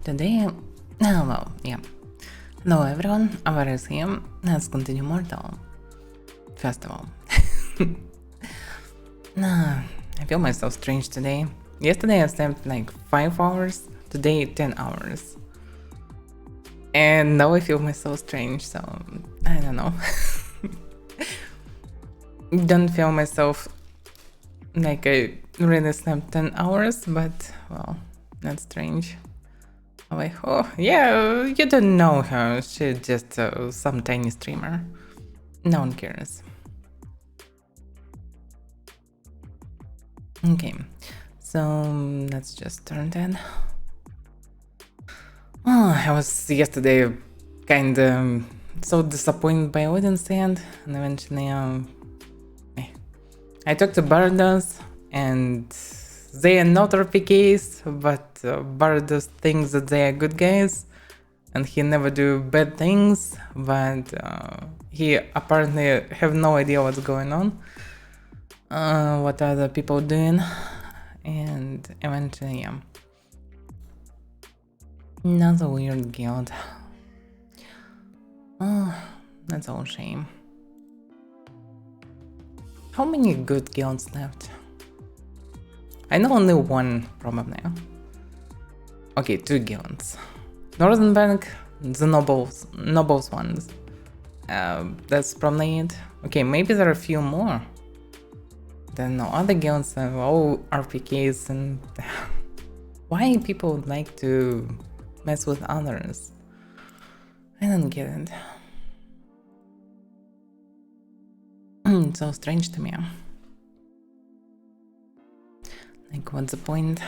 Today, well, yeah. Hello everyone, Avaira is here. Let's continue Mortal. First of all. I feel myself strange today. Yesterday I slept like 5 hours, today 10 hours. And now I feel myself strange, so I don't know. Don't feel myself like I really slept 10 hours, but well, that's strange. Oh, yeah, you don't know her. She's just some tiny streamer. No one cares. Okay, so let's just turn that. Oh, I was yesterday kind of so disappointed by audience end, and eventually I talked to Bardos, and they are not RPGs, but Bardos thinks that they are good guys, and he never do bad things, but he apparently have no idea what's going on, what other people doing, and eventually, yeah. Another weird guild. Oh, that's all shame. How many good guilds left? I know only one, probably. Okay, 2 guilds. Northern Bank, the nobles ones. That's probably it. Okay, maybe there are a few more. Then no other guilds are all RPKs, and why people like to mess with others? I don't get it. It's so strange to me. Like, what's the point?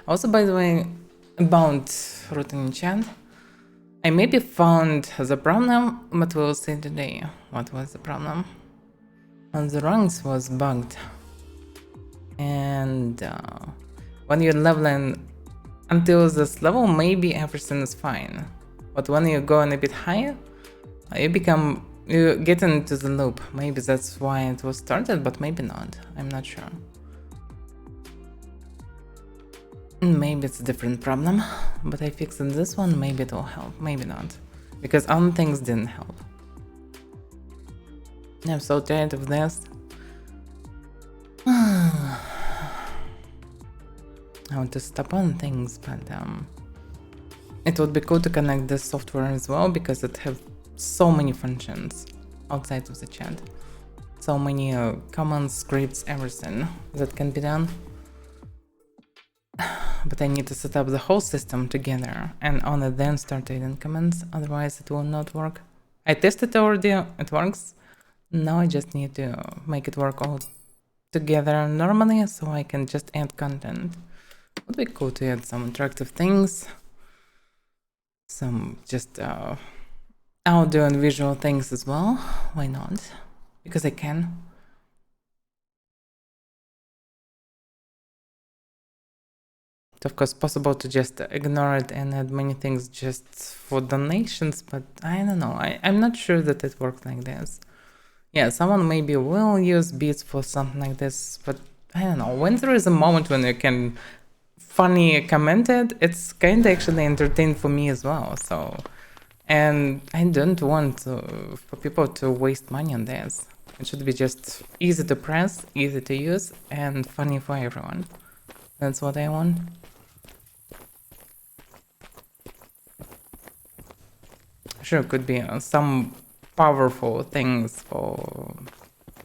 Also, by the way, about routing chat, I maybe found the problem, but we'll see today. What was the problem? The ranks was bugged, and when you're leveling until this level, maybe everything is fine. But when you go on a bit higher, you get into the loop. Maybe that's why it was started, but maybe not. I'm not sure. Maybe it's a different problem, but I fixed this one. Maybe it will help, maybe not, because other things didn't help. I'm so tired of this. I want to stop on things, but it would be cool to connect this software as well, because it have so many functions outside of the chat. So many commands, scripts, everything that can be done. But I need to set up the whole system together and only then start reading commands, otherwise it will not work. I tested already, it works. Now I just need to make it work all together normally, so I can just add content. It would be cool to add some interactive things, some just audio and visual things as well. Why not? Because I can. It's of course possible to just ignore it and add many things just for donations, but I don't know. I'm not sure that it works like this. Yeah, someone maybe will use beats for something like this, but I don't know. When there is a moment when you can funny comment it, it's kind of actually entertaining for me as well. So, and I don't want for people to waste money on this. It should be just easy to press, easy to use, and funny for everyone. That's what I want. Sure, could be some powerful things for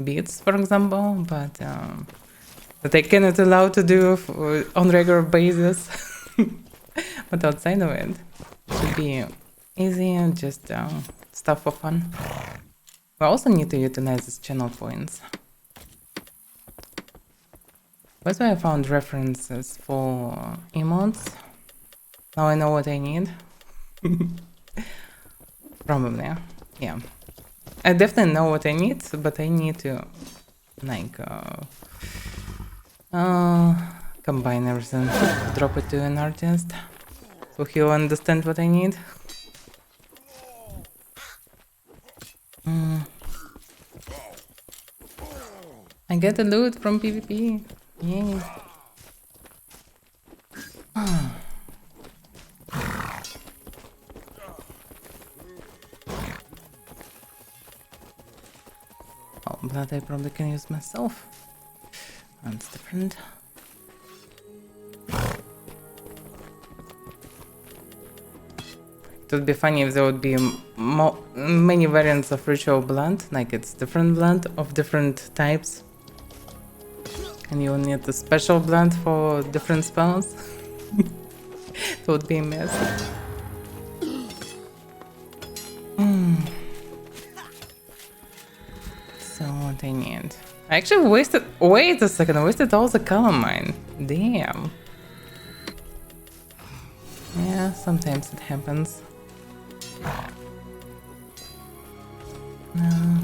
beats, for example, but that I cannot allow to do on regular basis. But outside of it, it should be easy and just stuff for fun. We also need to utilize these channel points. That's why I found references for emotes. Now I know what I need. Probably, yeah. I definitely know what I need, but I need to like combine everything, drop it to an artist, so he'll understand what I need. I get the loot from PvP. Yay. blood I probably can use myself. That's different. It would be funny if there would be many variants of ritual blood, like it's different blood of different types. And you need a special blood for different spells. It would be a mess. So what I need? I actually wasted. Wait a second, I wasted all the calamine. Damn. Yeah, sometimes it happens. No.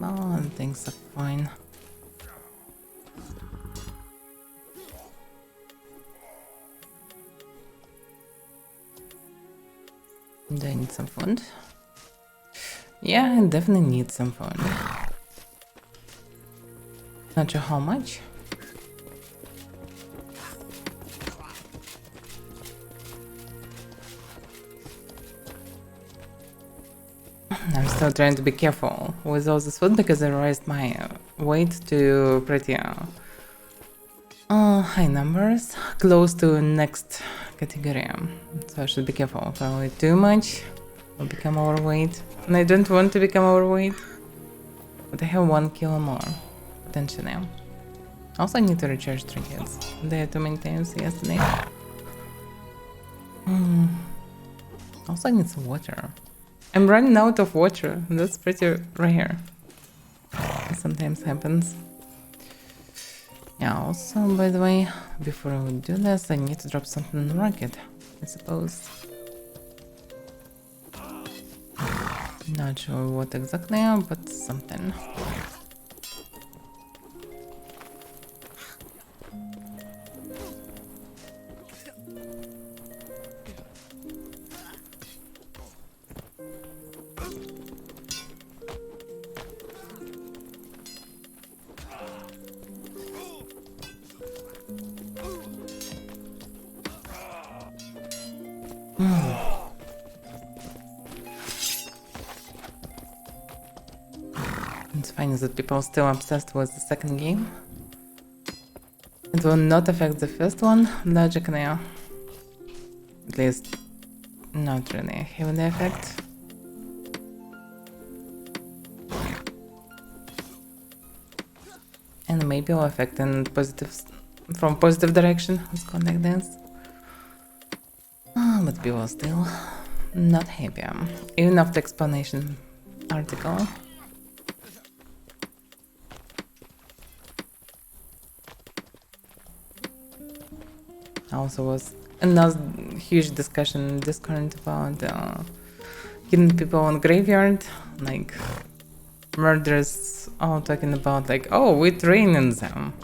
Oh, things are fine. Do I need some food? Yeah, I definitely need some food. Not sure how much. I'm still trying to be careful with all this food because I raised my weight to pretty high numbers, close to next category. So I should be careful. If I eat too much, I'll become overweight. And I don't want to become overweight. But I have 1 kilo more, potentially. Also, I need to recharge 3 hits. There too many times yesterday. Also, I need some water. I'm running out of water. That's pretty rare. It sometimes happens. Yeah, also, by the way, before I would do this, I need to drop something in the market, I suppose. Not sure what exactly, but something. It's funny that people are still obsessed with the second game. It will not affect the first one, logically. At least, not really having the effect. And maybe will affect in from positive direction, let's go like this. But people are still not happy, even after explanation article. Also was another huge discussion in Discord about killing people on graveyard, like murderers all talking about like, oh, we're training them.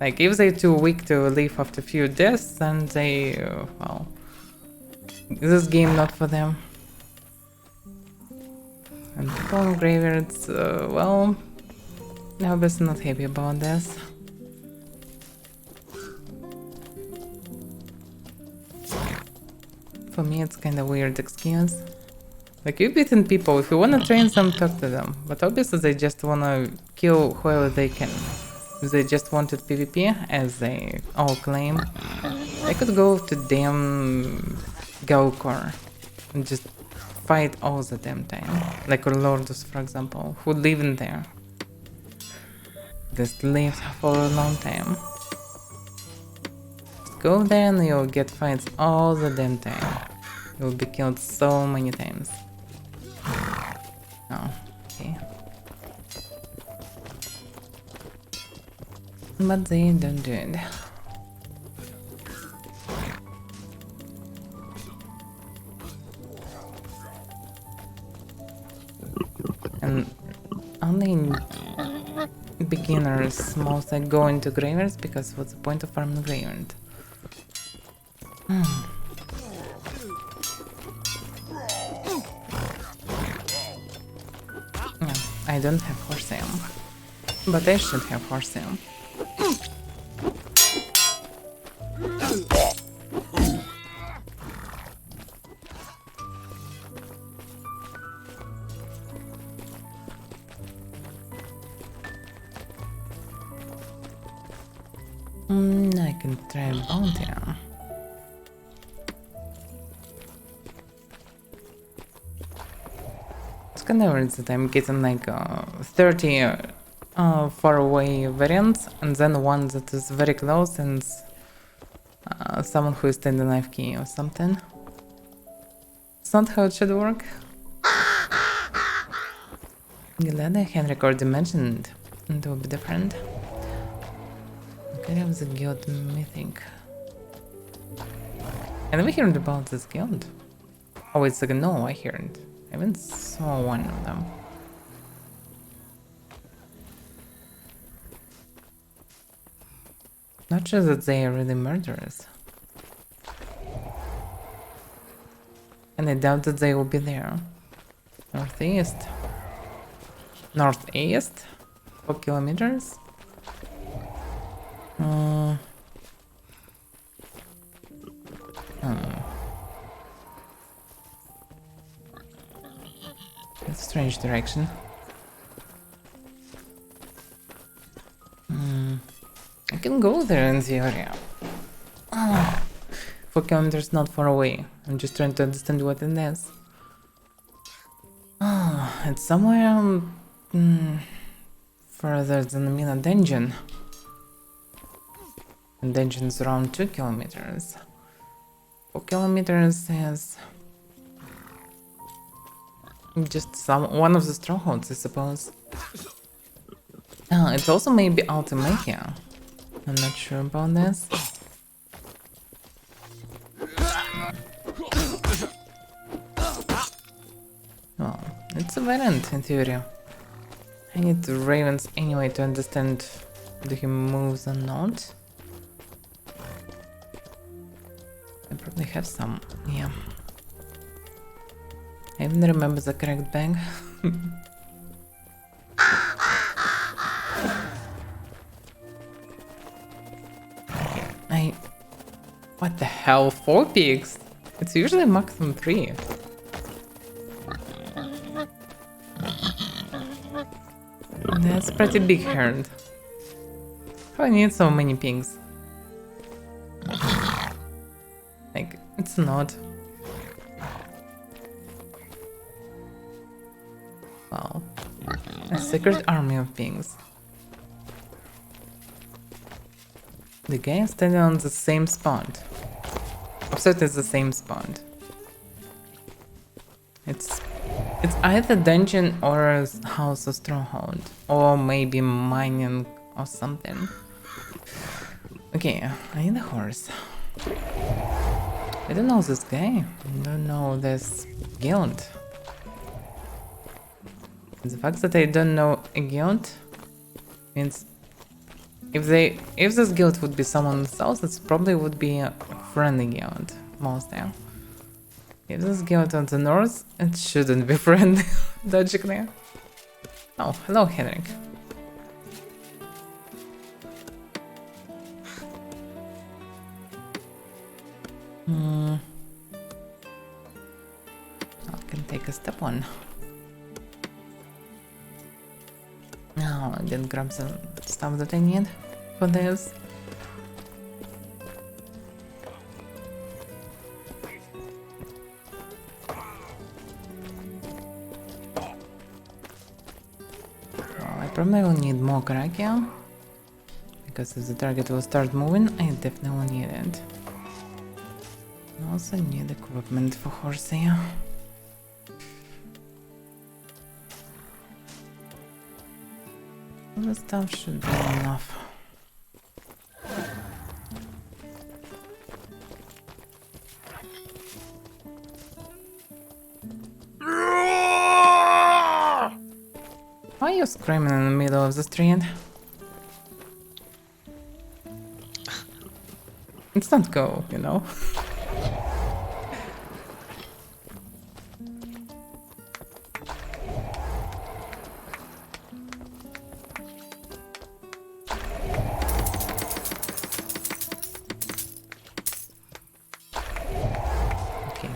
Like if they're too weak to leave after a few deaths, then they, well, this game not for them. And people on graveyards, well, obviously not happy about this. For me, it's kind of weird excuse. Like, you've beaten people, if you wanna train them, talk to them. But obviously they just wanna kill whoever they can. If they just wanted PvP, as they all claim, they could go to damn Gaukor and just fight all the damn time. Like Lordus, for example, who live in there. Just lived for a long time. Go there and you'll get fights all the damn time. You'll be killed so many times. Oh, okay. But they don't do it. And only beginners mostly go into graveyards because what's the point of farming graveyard? Yeah, I don't have Horseam, but I should have Horseam. I can try a bounty. It's kind of weird that I'm getting like 30 far away variants and then one that is very close and someone who is standing knife key or something. It's not how it should work. Glad Henrik already mentioned it will be different. Okay, of the guild mythic. I never heard about this guild. Oh, it's like no, I heard. I even saw one of them. Not sure that they are really murderers. And I doubt that they will be there. Northeast. Northeast? 4 kilometers? That's a strange direction. I can go there in the area. 4 kilometers not far away. I'm just trying to understand what it is. It's somewhere further than the Mina dungeon. And dungeon is around 2 kilometers. 4 kilometers is just one of the strongholds, I suppose. It's also maybe Ultimachia. I'm not sure about this. Well, it's a variant in theory. I need the ravens anyway to understand if he moves or not. I probably have some, yeah. I even remember the correct bang. What the hell? 4 pigs? It's usually maximum 3. That's pretty big herd. How I need so many pigs? Like, it's not. Wow. A secret army of pigs. The guy is standing on the same spot. Absolutely the same spot. It's either dungeon or a house or stronghold. Or maybe mining or something. Okay, I need a horse. I don't know this guy. I don't know this guild. The fact that I don't know a guild means if this guild would be someone else, it probably would be a friendly guild, mostly. If this guild on the north, it shouldn't be friendly, logically. Oh, hello, Henrik. I can take a step one. No, I didn't grab the stuff that I need for this. Well, I probably will need more Krakia. Because if the target will start moving, I definitely will need it. I also need equipment for horsey. The stuff should be enough. Why are you screaming in the middle of the street? It's not go, you know?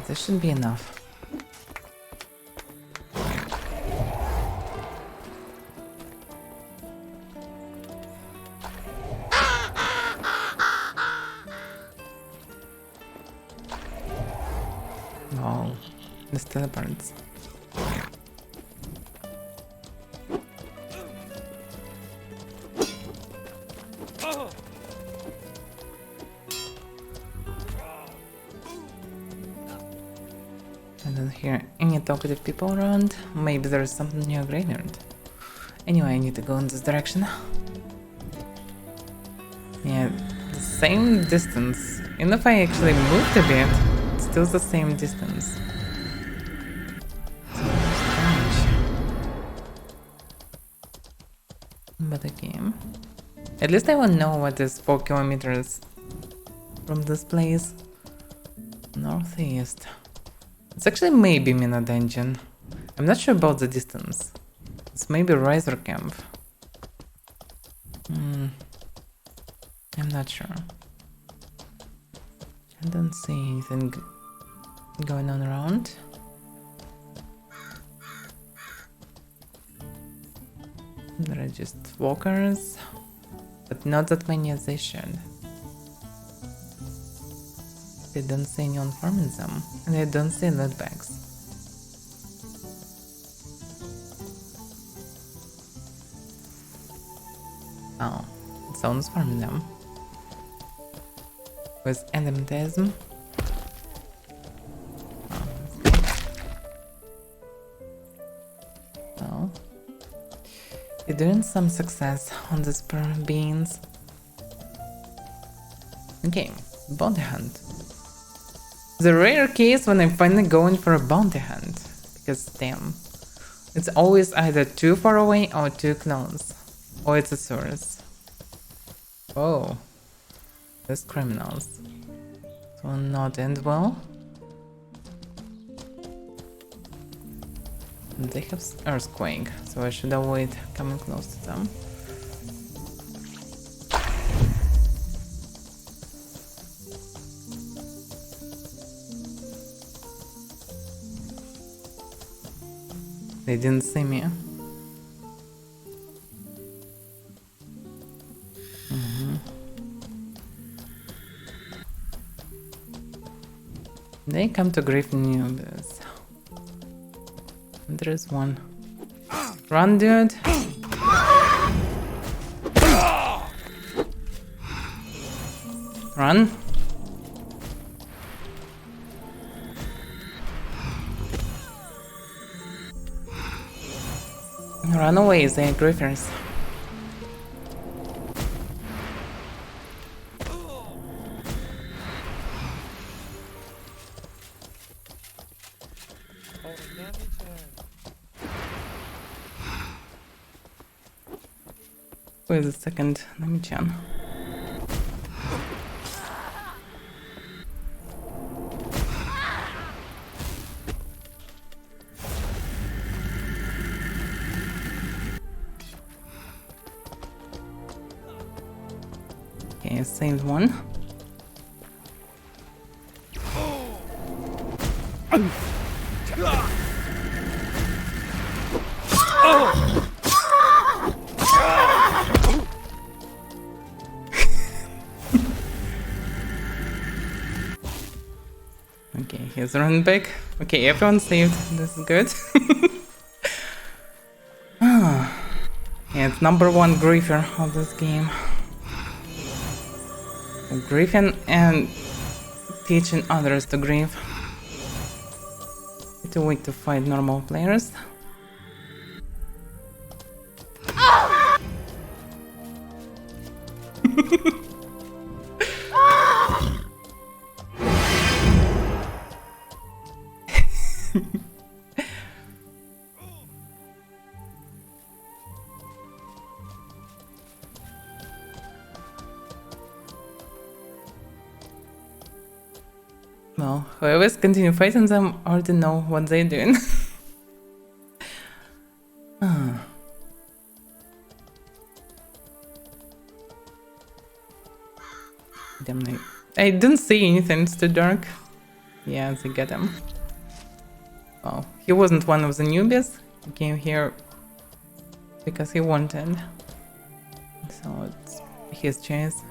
This should be enough. This teleports. I don't hear any talkative people around. Maybe there's something near graveyard. Anyway, I need to go in this direction. Yeah, the same distance. Even if I actually moved a bit, it's still the same distance. So strange. But okay. At least I will know what is 4 kilometers from this place. Northeast. It's actually maybe Mina Dungeon. I'm not sure about the distance. It's maybe Riser Camp. I'm not sure. I don't see anything going on around. There are just walkers, but not that many as they should. I don't see anyone farming them, and I don't see loot bags. Oh, someone's farming them. With endemism. Oh, well, you're doing some success on these beans. Okay, bounty hunt. The rare case when I'm finally going for a bounty hunt. Because damn, it's always either too far away or too close. Or it's a source. Oh, there's criminals. So will not end well. And they have earthquake, so I should avoid coming close to them. They didn't see me. They come to grave newbies. There is one. Run, dude! Run! Run away, they are griefers. Wait a second, let me check. Okay, I saved one. Okay, here's run back. Okay, everyone saved. This is good. Yeah, it's number 1 griefer of this game. Grieving and teaching others to grieve. Too weak to fight normal players. Well, whoever's continue fighting them already know what they're doing. Damn it. I didn't see anything, it's too dark. Yeah, they get him. Well, he wasn't one of the newbies. He came here because he wanted. So it's his choice.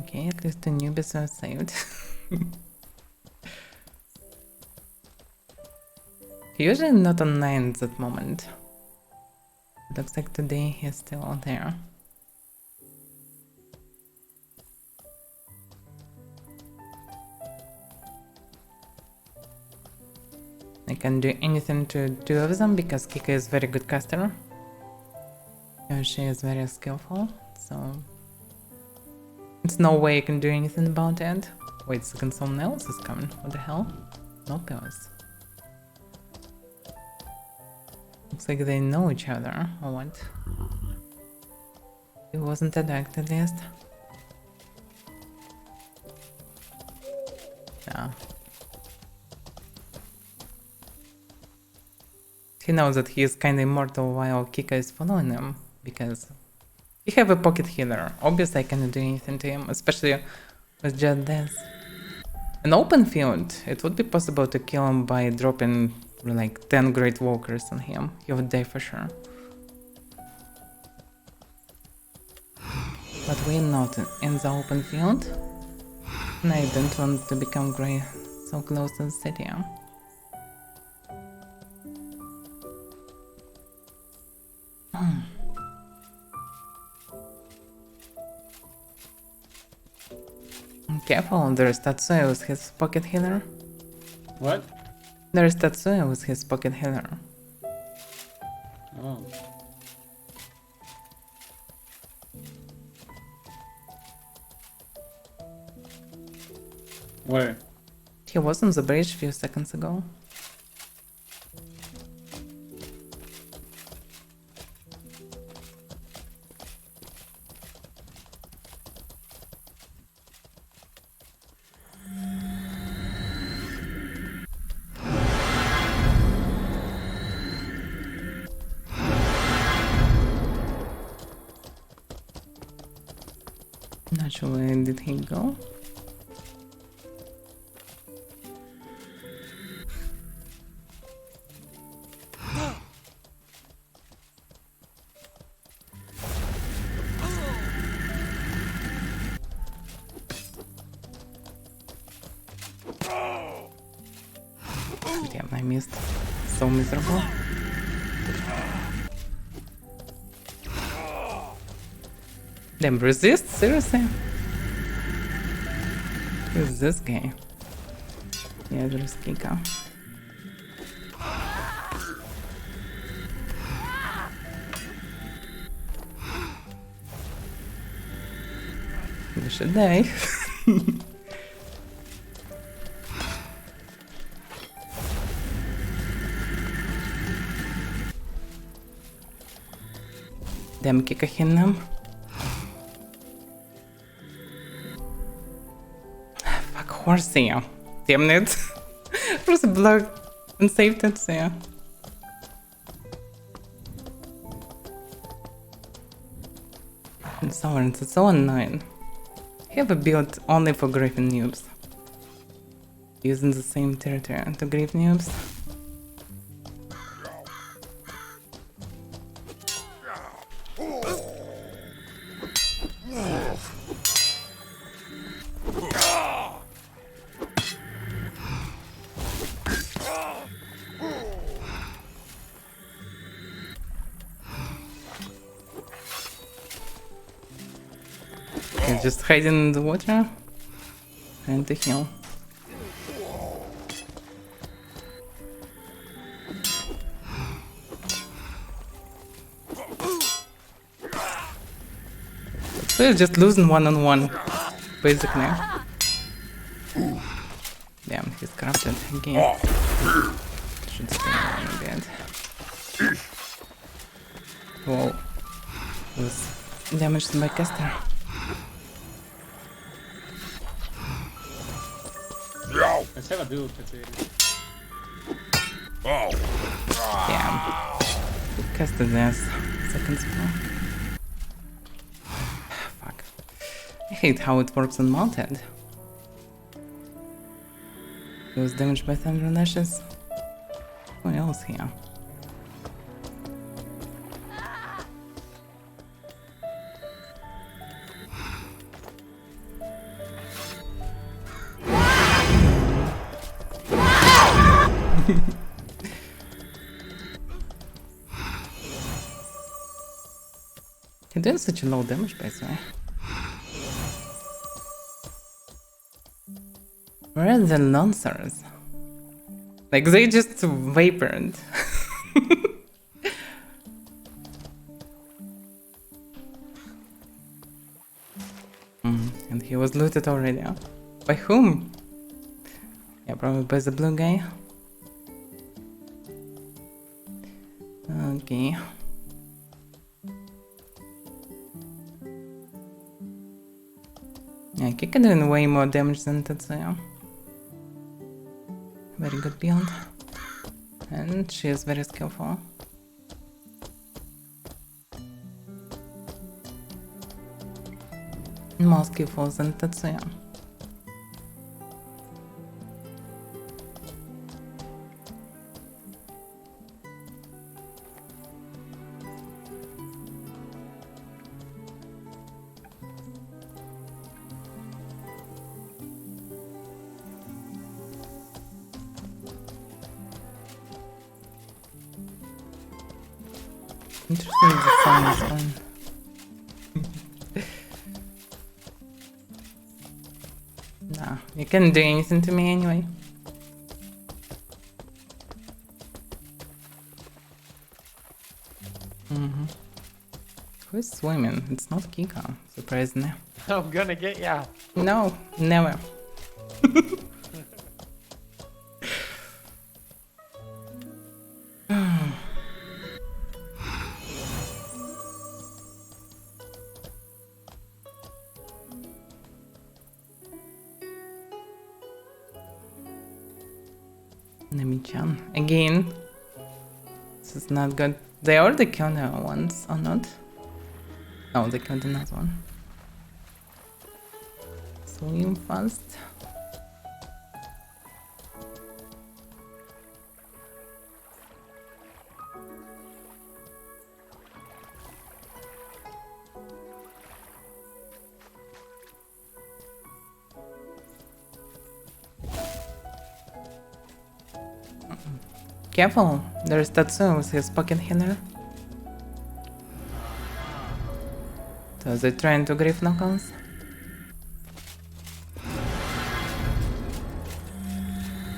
Okay, at least the newbies are saved. Usually not on 9 at that moment. Looks like today he's still out there. I can't do anything to two of them because Kika is very good caster. She is very skillful, so there's no way I can do anything about it. Wait a second, someone else is coming. What the hell? No pills. Looks like they know each other, or what? It wasn't attacked at least. Yeah. He knows that he is kinda immortal while Kika is following him, because he have a pocket healer. Obviously I cannot do anything to him, especially with just this. An open field, it would be possible to kill him by dropping like 10 great walkers on him. He would die for sure. But we're not in the open field. And I don't want to become grey so close to the city. Careful, there's Tatsuya with his pocket healer. What? There's Tatsuya with his pocket healer. Oh. Where? He was on the bridge a few seconds ago. Not sure where did he go. Damn, I missed. So miserable. Damn, resist? Seriously? Who's this guy? Yeah, there's Kika. You should die. Damn, Kika hit him. Fuck, horsey. Damn it. Просто blocked and saved it, so yeah. And Sovereigns, it's so annoying. I have a build only for Griffin noobs. Using the same territory to grief noobs. He's just hiding in the water, trying to heal. So he's just losing one-on-one, basically. Damn, he's corrupted again. Should stay around a bit. Whoa. He was damaged by caster. Let's have a duel, Katsuri. Damn. He casted this second spell. Fuck. I hate how it works on mounted. He was damaged by thunder lashes. What else here? doing such a low damage, by the way. Where are the lancers? Like, they just vapored. And he was looted already. Huh? By whom? Yeah, probably by the blue guy. Okay. Yeah, Kika doing way more damage than Tetsuya. Very good build. And she is very skillful. More skillful than Tetsuya. Interesting design this one. Nah, you can't do anything to me anyway. Who's swimming? It's not Kika, surprisingly. I'm gonna get ya. No, never. Nami-chan. Again. This is not good. They already killed her once, or not? Oh, they killed another one. Swim fast. Careful, there's Tatsu with his pocket healer. So they're trying to grief knockouts.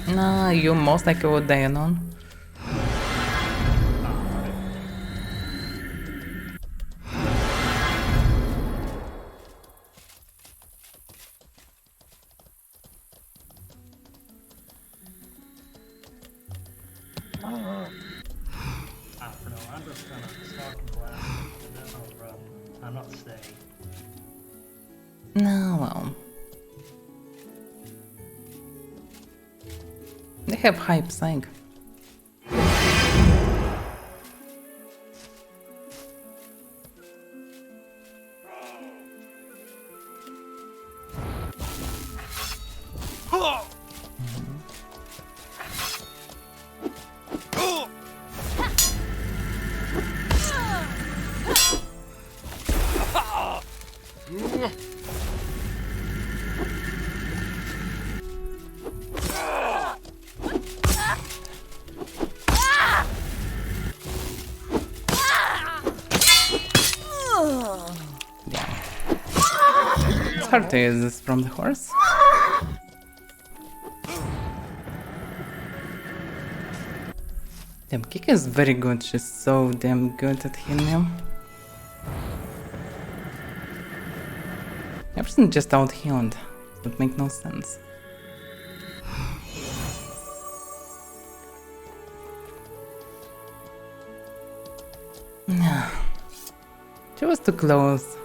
Nah, you most likely would die alone. For now, I'm just gonna stalk and blast and then I'll run. I'm not staying. No, well. They have hype psych. It's hard to use this from the horse. Damn, Kika is very good. She's so damn good at healing him. Everything just out healed. Would make no sense. She was too close.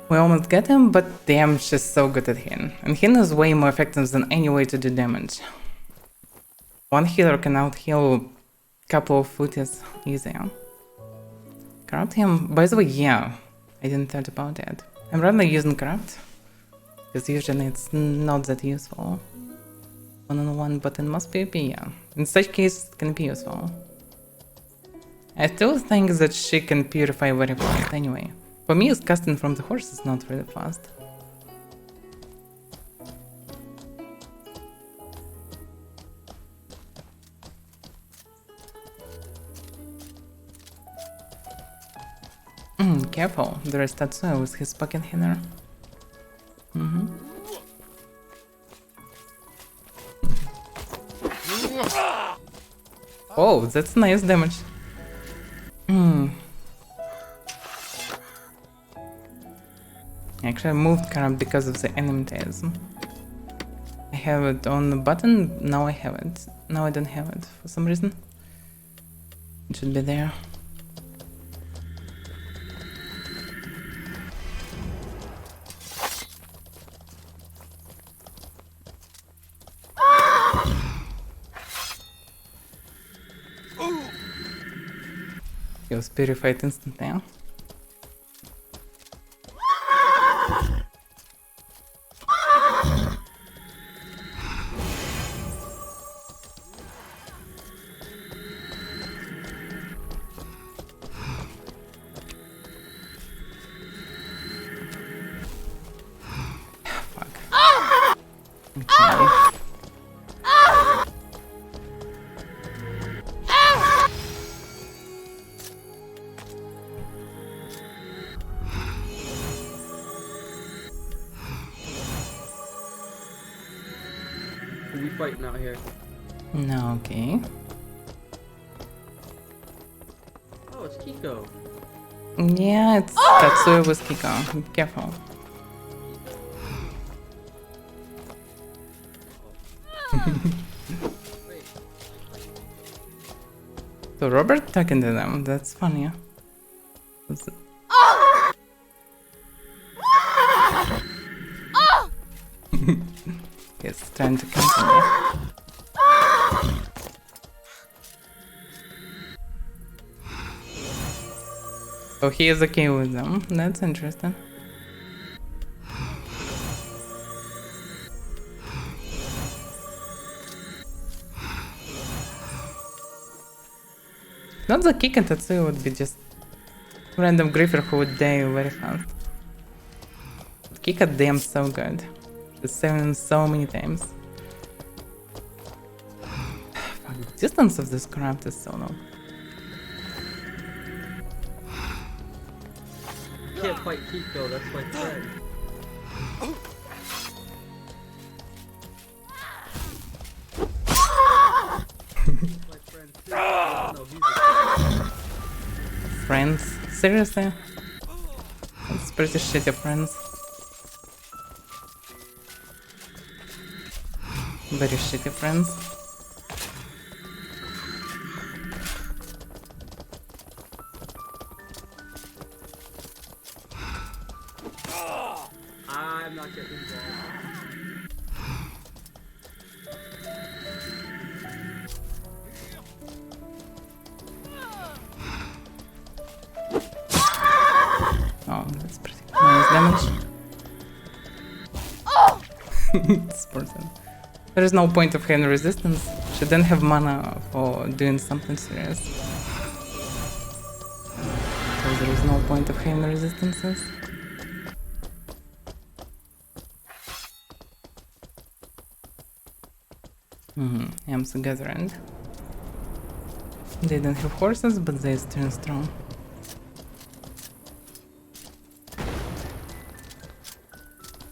We almost get him, but damn, she's so good at him. And Hin is way more effective than any way to do damage. One healer can out-heal a couple of footies easier. Corrupt him? By the way, yeah, I didn't think about it. I'm rather using Corrupt, because usually it's not that useful. One-on-one, but in most PvP, yeah. In such case, it can be useful. I still think that she can purify very fast anyway. For me, casting from the horse is not really fast. careful. There is Tatsuya with his pocket hitter. Oh, that's nice damage. Actually, I moved Karab because of the enemy-tasm. I have it on the button, now I have it. Now I don't have it for some reason. It should be there. He was purified instantly. Fuck. Okay. Who we fighting out here? No, okay. Oh, it's Kiko. Yeah, it's Tatsuya with Kiko. Be careful. Wait. So Robert talking to them, that's funny. That's... He's trying to continue. So he is okay with them, that's interesting. Not the kick and Tatsuya would be just random griefer who would die very fast. Kick at them so good. She's saving so many times. Fuck, the distance of this craft is so long. You can't fight Kiko, that's my friend. My friend too. No, he's a Friends? Seriously? That's pretty shitty friends. Very shitty friends. I'm not getting involved. Oh, that's pretty nice damage. This person. There is no point of having resistance. She didn't have mana for doing something serious. So there is no point of having resistances. I'm the gathering. They don't have horses, but they still strong.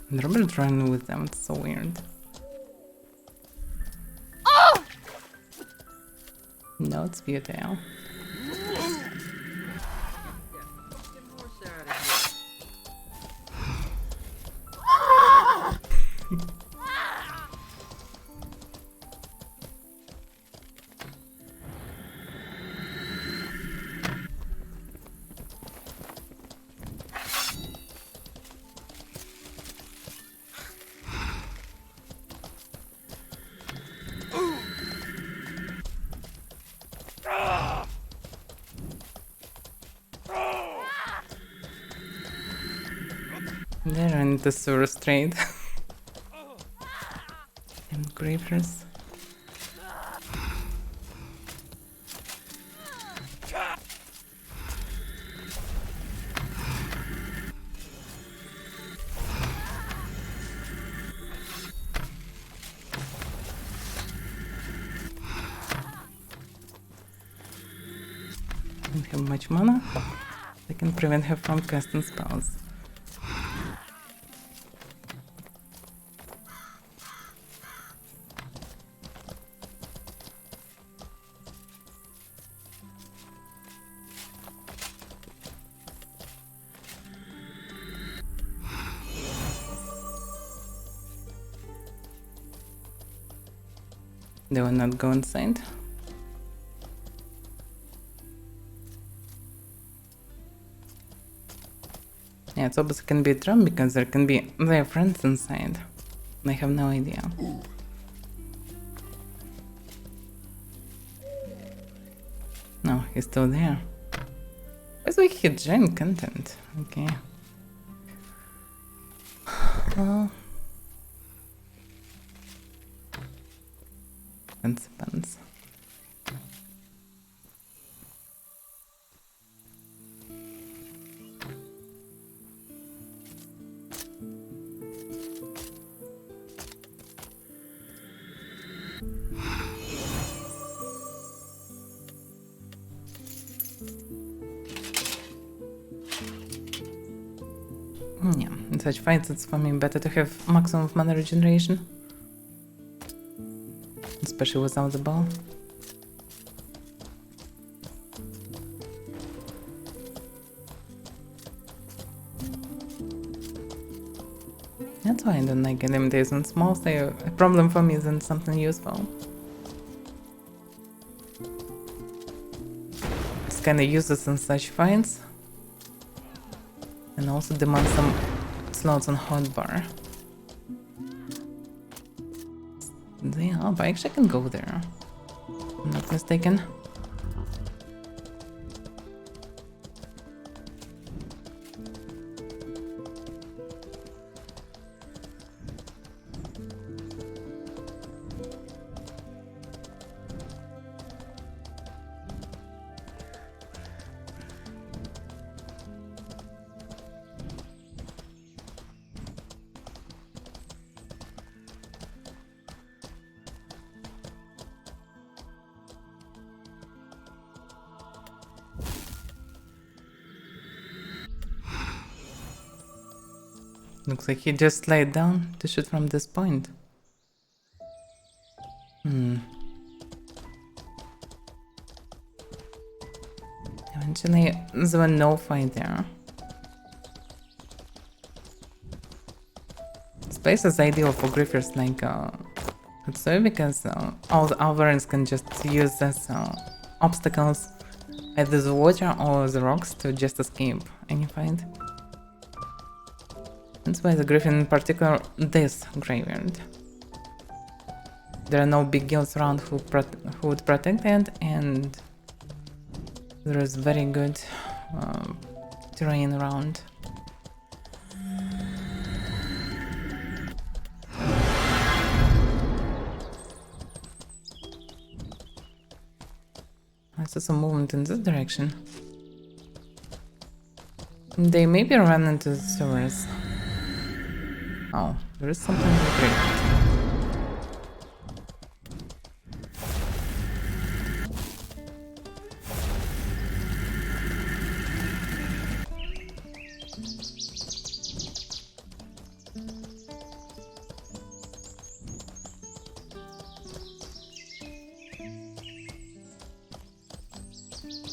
And Robert ran with them, it's so weird. No, it's futile. Get more sad out of There, I need to so restrained. And grievers. Don't have much mana. They can prevent her from casting spells. They will not go inside. Yeah, it's obviously can be a trap because there can be their friends inside. I have no idea. No, he's still there. Why do we hit giant content? Okay. Well, participants. Yeah, in such fights it's for me better to have maximum of mana regeneration. Especially without the bow. That's why I don't like getting days and small, so a problem for me isn't something useful. It's kinda useless in such fights. And also demand some slots on hotbar. Yeah, but actually I can go there. I'm not mistaken. Looks like he just laid down to shoot from this point. Eventually, there was no fight there. This place is ideal for griffers like Hatsui because all the Avarans can just use as obstacles, either the water or the rocks, to just escape any fight. That's why the griffin in particular, this graveyard. There are no big guilds around who would protect it, and there is very good terrain around. I saw some movement in this direction. They maybe run into the sewers. Oh, there is something great.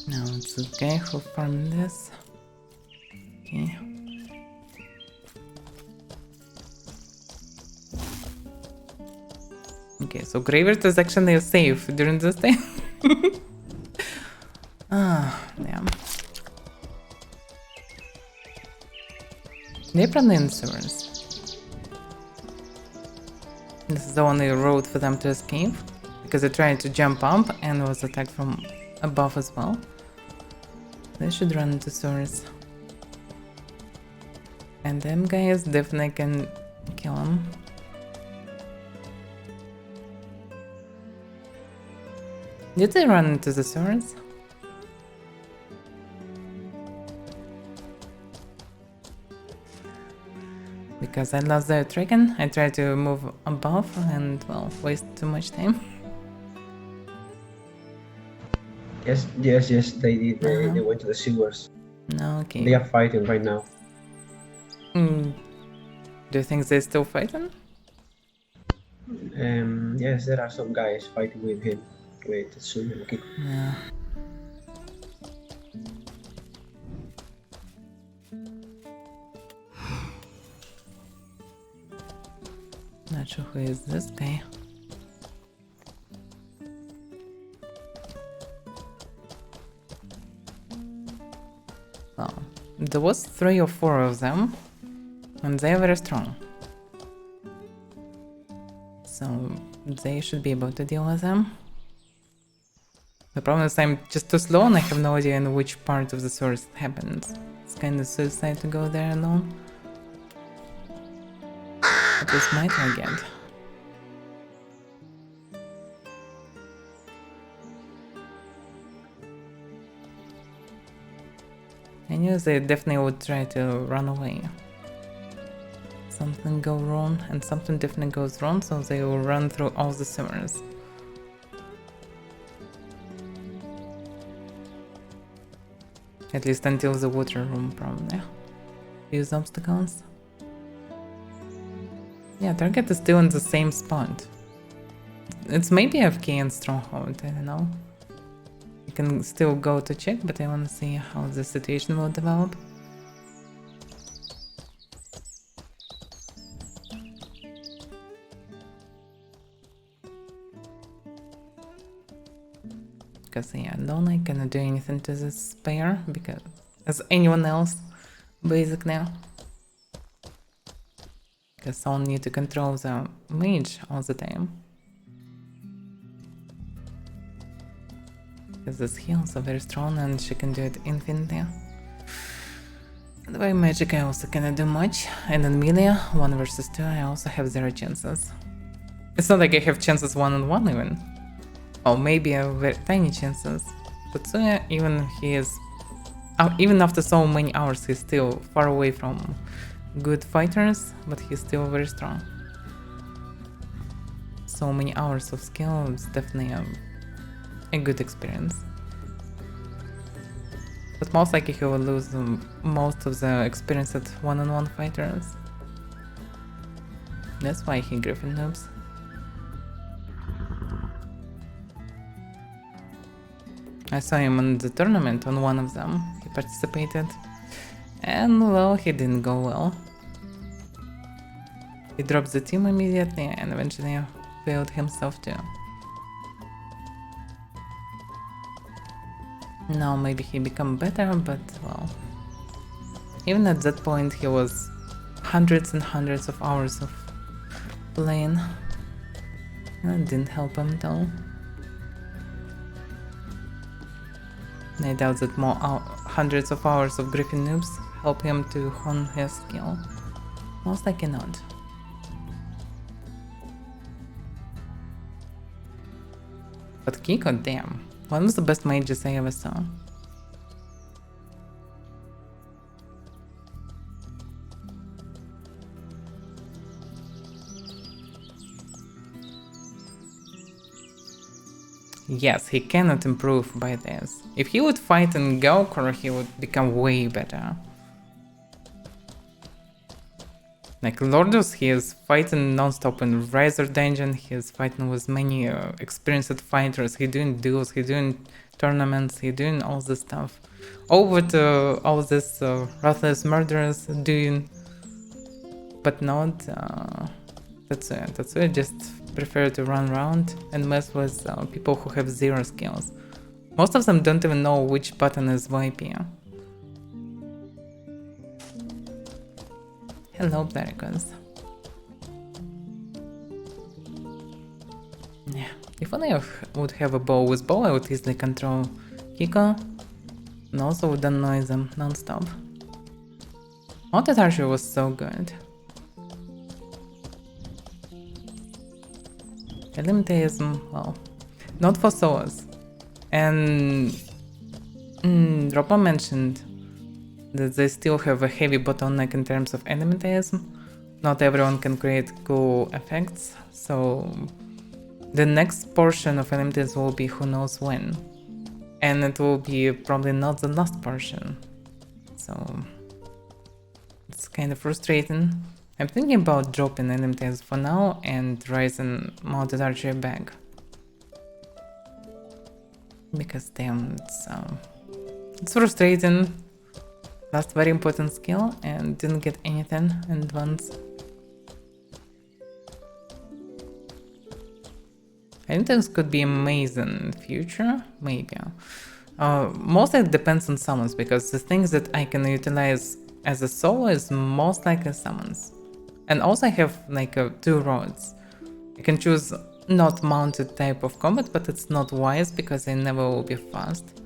Now it's the guy who farmed this. Okay. Okay, so graveyard is actually safe during this time. Yeah. They're probably in sewers. This is the only road for them to escape, because they tried to jump up and was attacked from above as well. They should run into sewers. And them guys definitely can kill them. Did they run into the sewers? Because I lost their dragon, I tried to move above and, well, waste too much time. Yes, they did. They went to the sewers. No, okay. They are fighting right now. Do you think they're still fighting? Yes, there are some guys fighting with him. With Tsune and Kiko. Yeah. Not sure who is this guy. Well, there was 3 or 4 of them, and they are very strong. So they should be able to deal with them. The problem is I'm just too slow and I have no idea in which part of the source it happens. It's kind of suicide to go there alone. At least my target. I knew they definitely would try to run away. Something go wrong, and something definitely goes wrong, so they will run through all the sewers. At least until the water room, probably. Use obstacles. Yeah, target is still in the same spot. It's maybe FK and Stronghold, I don't know. You can still go to check, but I want to see how the situation will develop. Because yeah, alone I cannot do anything to this pair, because as anyone else, basically. Because someone need to control the mage all the time. Because this heals are very strong and she can do it infinitely. And by magic I also cannot do much, and in melee, 1 versus 2, I also have 0 chances. It's not like I have chances 1-on-1 even. Or maybe a very tiny chances. But Tsuya, even he is... even after so many hours, he's still far away from good fighters, but he's still very strong. So many hours of skill is definitely a good experience. But most likely he will lose most of the experience at 1-on-1 fighters. That's why he Griffin noobs. I saw him in the tournament on one of them. He participated. And well, he didn't go well. He dropped the team immediately and eventually failed himself too. Now maybe he become better, but well, even at that point he was hundreds and hundreds of hours of playing. And it didn't help him though. I doubt that more hundreds of hours of Griffin noobs help him to hone his skill. Most likely not. But Kiko, damn, one of the best mages I ever saw. Yes, he cannot improve by this. If he would fight in Gaokor, he would become way better. Like Lordus, he is fighting non-stop in Razor Dungeon, he is fighting with many experienced fighters, he doing duels, he doing tournaments, he doing all this stuff. Over to all this Ruthless Murderers doing, but not Tatsuya. Tatsuya just prefer to run around and mess with people who have 0 skills. Most of them don't even know which button is VP. Hello, Blaricos. Yeah, if only I would have a bow. With bow I would easily control Kiko, and also would annoy them non-stop. Mounted Archer was so good. Elementism, well, not for solos. And Ropa mentioned that they still have a heavy bottleneck in terms of elementism. Not everyone can create cool effects, so the next portion of elementism will be who knows when. And it will be probably not the last portion. so it's kind of frustrating. I'm thinking about dropping enemy tags for now and raising mounted archery back. Because damn, it's frustrating. Last very important skill and didn't get anything in advance. I think this could be amazing in the future, maybe. Mostly it depends on summons, because the things that I can utilize as a solo is most likely summons. And also I have like 2 roads. I can choose not mounted type of combat, but it's not wise because I never will be fast.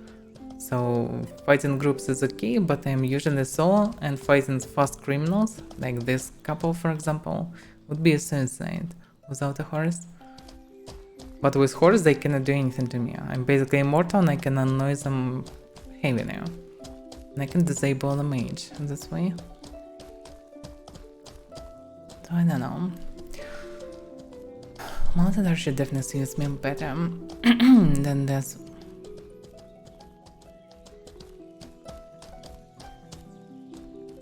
So fighting groups is okay, but I'm usually solo, and fighting fast criminals, like this couple for example, would be a suicide without a horse. But with horse they cannot do anything to me. I'm basically immortal and I can annoy them heavily. And I can disable the mage this way. So I don't know. Mounted archer definitely suits me better than this.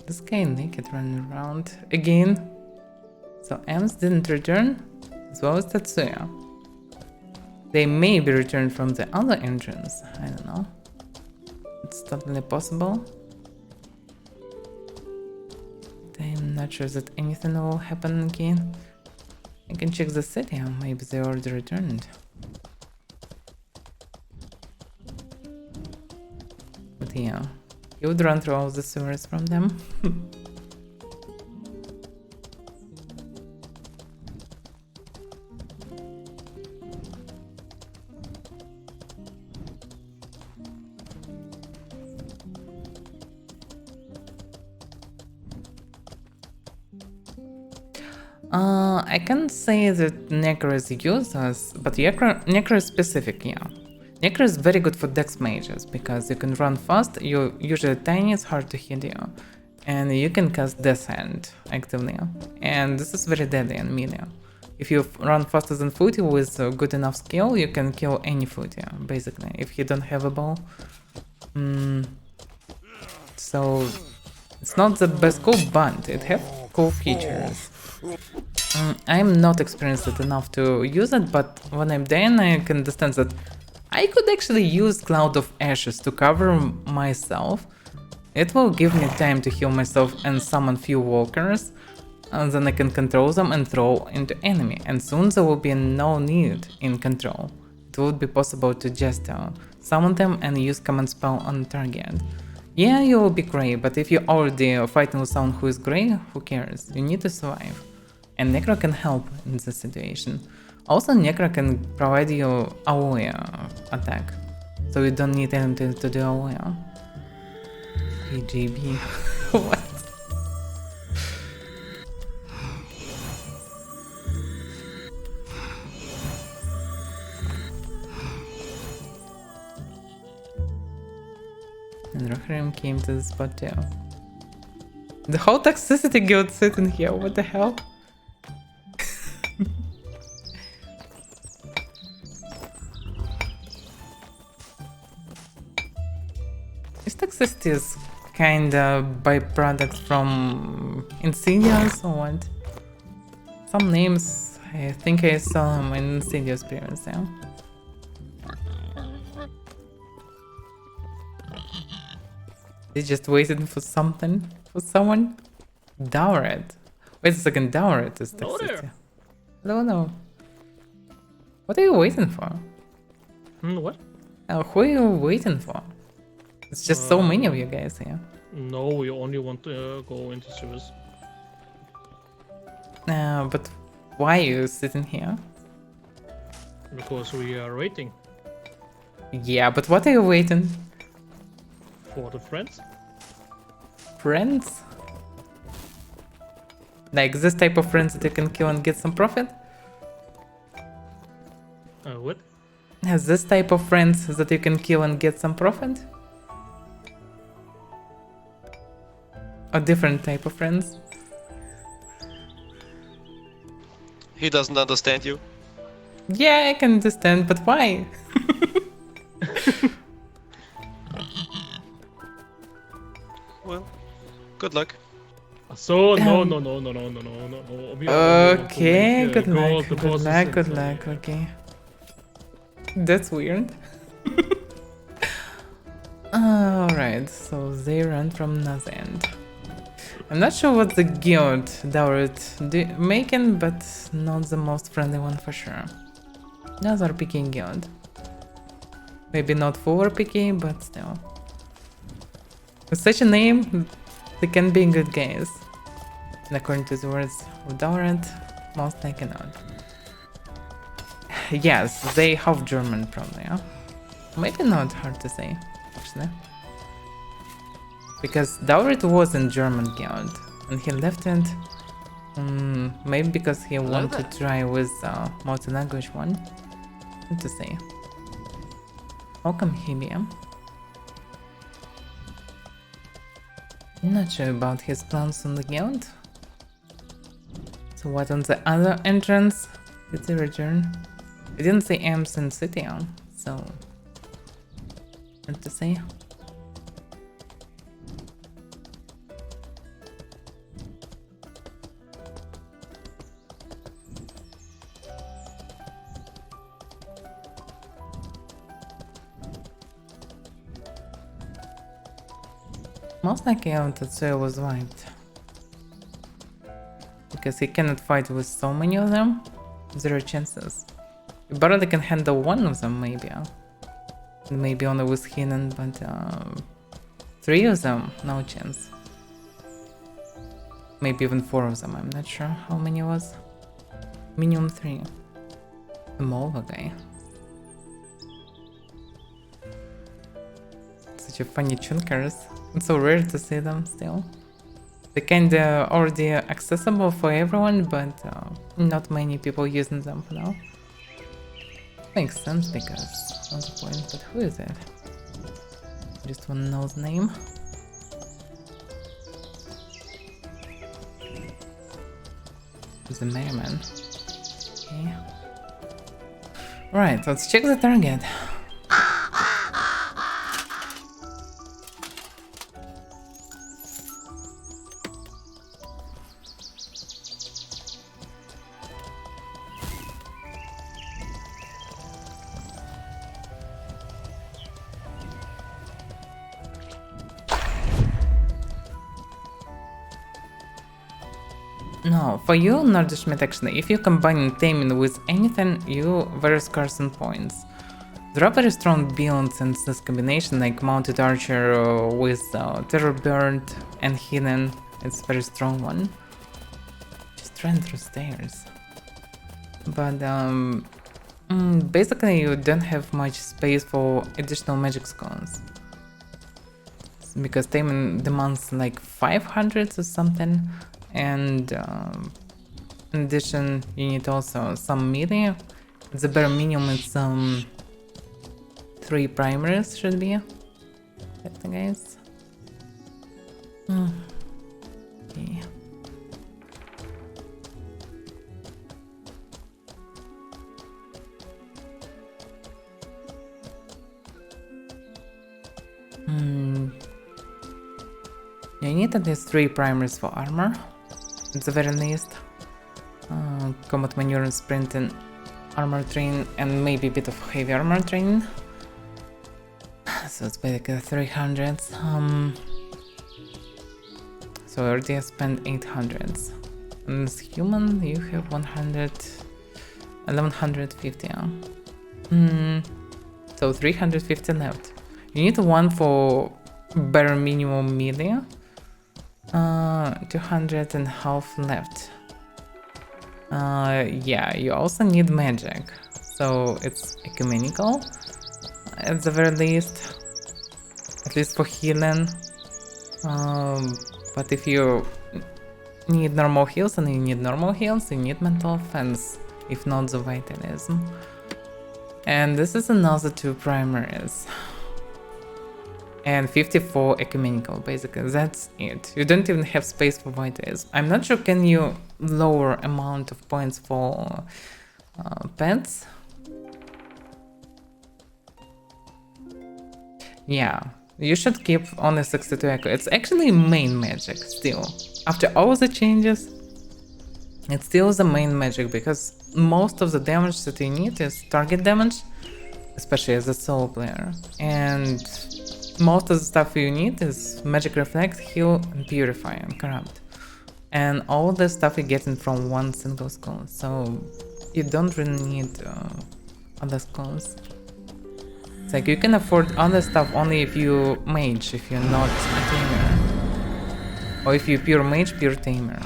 This guy naked running around again. So Ems didn't return, as well as Tatsuya. They may be returned from the other entrance, I don't know. It's totally possible. I'm not sure that anything will happen again. I can check the city, maybe they already returned. But yeah, you would run through all the sewers from them. I can't say that Necro is useless, but Necro is specific, yeah. Necro is very good for dex mages, because you can run fast, you're usually tiny, it's hard to hit you. And you can cast Death Hand actively, and this is very deadly in melee. If you run faster than Footy with a good enough skill, you can kill any Footy, basically, if you don't have a bow. So, it's not the best cool, but it has cool features. I'm not experienced enough to use it, but when I'm dying I can understand that I could actually use Cloud of Ashes to cover myself. It will give me time to heal myself and summon few walkers, and then I can control them and throw into enemy, and soon there will be no need in control. It would be possible to just summon them and use command spell on target. Yeah, you will be grey, but if you're already fighting with someone who is grey, who cares? You need to survive. And Necro can help in this situation. Also, Necro can provide you AoE attack, so you don't need anything to do AoE. KGB. What? And Rohirrim came to the spot too. The whole toxicity guild sitting here, what the hell? Is toxicity is kinda byproduct from Insidious or what? Some names, I think I saw them in Insidious previous, yeah? They just waited for something, for someone? Dowred. Wait a second, Dowred is Hello toxicity. there. Hello. What are you waiting for? What? Who are you waiting for? It's just so many of you guys here. No, we only want to go into service. But why are you sitting here? Because we are waiting Yeah, but what are you waiting? for the friends. Friends? Like this type of friends that you can kill and get some profit? What? Has this type of friends that you can kill and get some profit? A different type of friends? He doesn't understand you. Yeah, I can understand, but why? Well, Good luck. So no. We are Okay, good luck, the good bosses luck, and good so, luck, yeah. okay. That's weird. Alright, so they run from Naz end. I'm not sure what the guild Dowrit making, but not the most friendly one for sure. Another picking guild. Maybe not full picky, but still. With such a name, they can be good guys. And according to the words of Dowrit, most likely not. Yes, they have German probably, yeah? Maybe not, hard to say, actually. Because Dowrit was in German guild, and he left it. Maybe because he wanted to try with multi-language one. Hard to say. Welcome, Hibia. Not sure about his plans on the guild. So what on the other entrance? Did he return? I didn't see Amps in City, so hard to say. Most likely Tetsuya was wiped. Because he cannot fight with so many of them. Zero chances. You barely can handle one of them maybe. Maybe only with Hinan, but 3 of them, no chance. Maybe even 4 of them, I'm not sure how many was. Minimum 3. The Mova guy. Such a funny chunkers. It's so rare to see them still. They're kinda already accessible for everyone, but not many people using them for now. Makes sense because what's the point? But who is it? Just wanna know the name. The Merman. Okay. Right, let's check the target. No, for you, Nordishmet actually, if you combine taming with anything, you very scarce in points. There are very strong builds in this combination, like Mounted Archer with Terror Bird and Hidden. It's a very strong one. Just ran through stairs. But basically you don't have much space for additional magic scones. Because taming demands like 500 or something. And in addition, you need also some melee. The bare minimum is 3 primaries should be. That's the guys. Okay. You need at least 3 primaries for armor. At the very least. Combat maneuver, sprinting, armor training, and maybe a bit of heavy armor training. So it's basically 300. So I already spent 800. And as human, you have 1150. So 350 left. You need 1 for bare minimum melee. 200 and half left. Yeah, you also need magic, so it's ecumenical at the very least, at least for healing. But if you need normal heals, and you need normal heals, you need mental offense, if not the vitalism. And this is another 2 primaries. And 54 ecumenical, basically, that's it. You don't even have space for vitalism. I'm not sure, can you lower amount of points for pets? Yeah, You should keep only 62 echo. It's actually main magic still. After all the changes, it's still the main magic because most of the damage that you need is target damage, especially as a solo player. And most of the stuff you need is magic reflect, heal, and purify, and corrupt. And all the stuff you're getting from one single skull. So you don't really need other skulls. It's like you can afford other stuff only if you mage, if you're not a tamer. Or if you pure mage, pure tamer.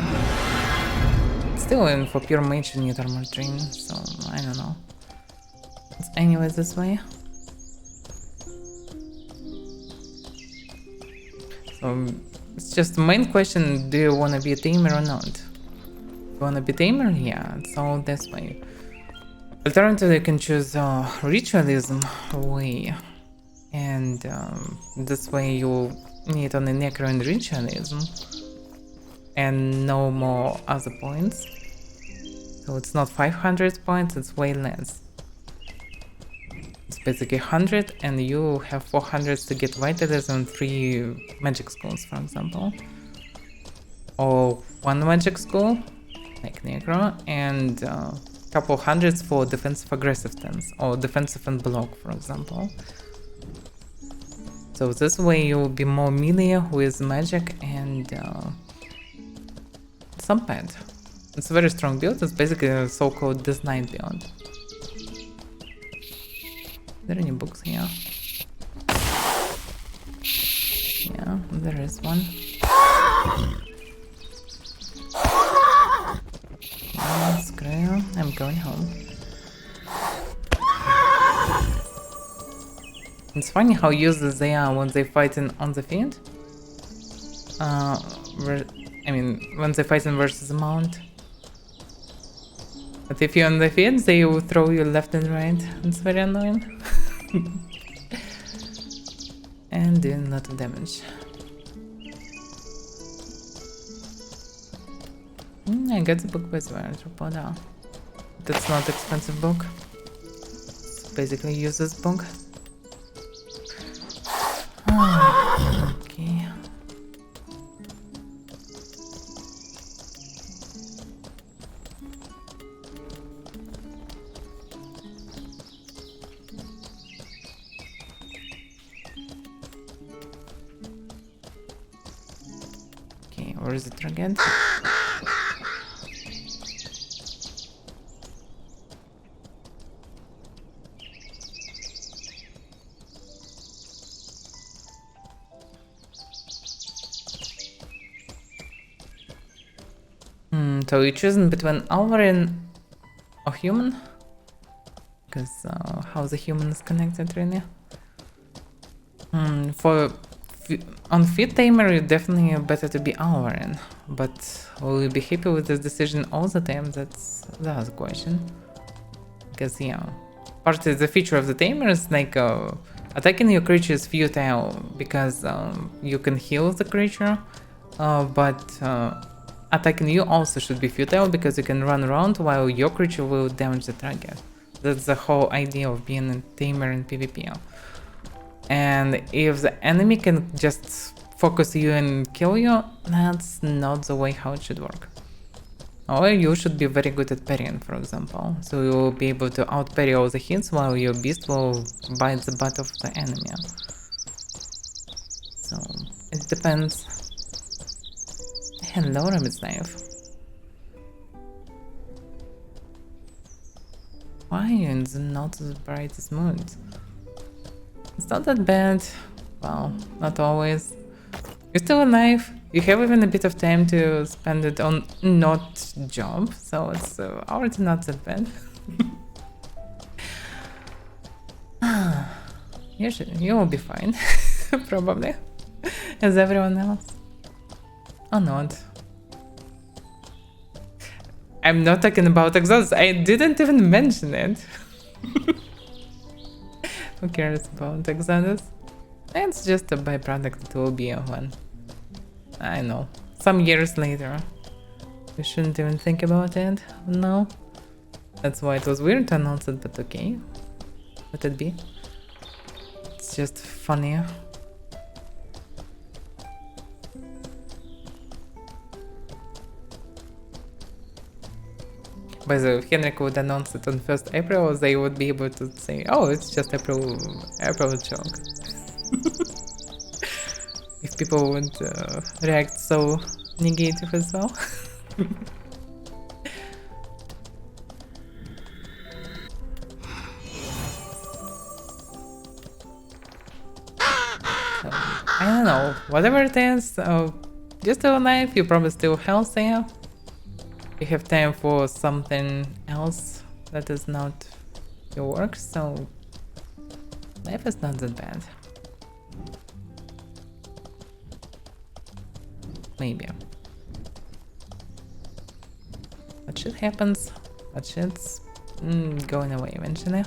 Still, even for pure mage you need armor drain, so I don't know. It's anyways this way. So it's just the main question, do you wanna be a tamer or not? You wanna be tamer? Yeah, it's all this way. Alternatively, you can choose ritualism way, and this way you need only necro and ritualism, and no more other points. So it's not 500 points, it's way less. It's basically 100, and you have 400 to get vitalism and 3 magic schools, for example. Or 1 magic school, like necro, and couple hundreds for defensive aggressive stance or defensive and block, for example. So this way you will be more melee with magic and some pad. It's a very strong build. It's basically a so-called This Night build. Are there any books here? Yeah, there is one. Screw you. I'm going home. It's funny how useless they are when they fighting on the field. I mean, when they fighting versus a mount. But if you're on the field, they will throw you left and right. It's very annoying. And doing a lot of damage. I got the book by the That's not expensive book. It's basically useless book. Okay. Okay, where is it again? So you're choosing between Avaira or human? Because how the human is connected really? On fit tamer, you definitely better to be Avaira. But will you be happy with this decision all the time? That's the other question. Because yeah, part of the feature of the tamer is like attacking your creature is futile because you can heal the creature, but attacking you also should be futile because you can run around while your creature will damage the target. That's the whole idea of being a tamer in PvP. And if the enemy can just focus you and kill you, that's not the way how it should work. Or you should be very good at parrying, for example. So you will be able to out-parry all the hits while your beast will bite the butt of the enemy. So it depends. Hello, Rabbit's Nave. Why are you in the not the brightest mood? It's not that bad. Well, not always. You're still alive. You have even a bit of time to spend it on not job, so it's already not that bad. You will be fine, probably, as everyone else. Or not. I'm not talking about exhaust. I didn't even mention it. Who cares about Exodus? It's just a byproduct. It will be a one. I know. Some years later. We shouldn't even think about it. No. That's why it was weird to announce it, but okay. Let it be. It's just funny. By the way, if Henrik would announce it on 1st April, they would be able to say, oh, it's just April joke. If people would react so negative as well. I don't know, whatever it is, just still alive, you're probably still healthy. You have time for something else that is not your work, so life is not that bad. Maybe. But shit happens, but shit's going away eventually.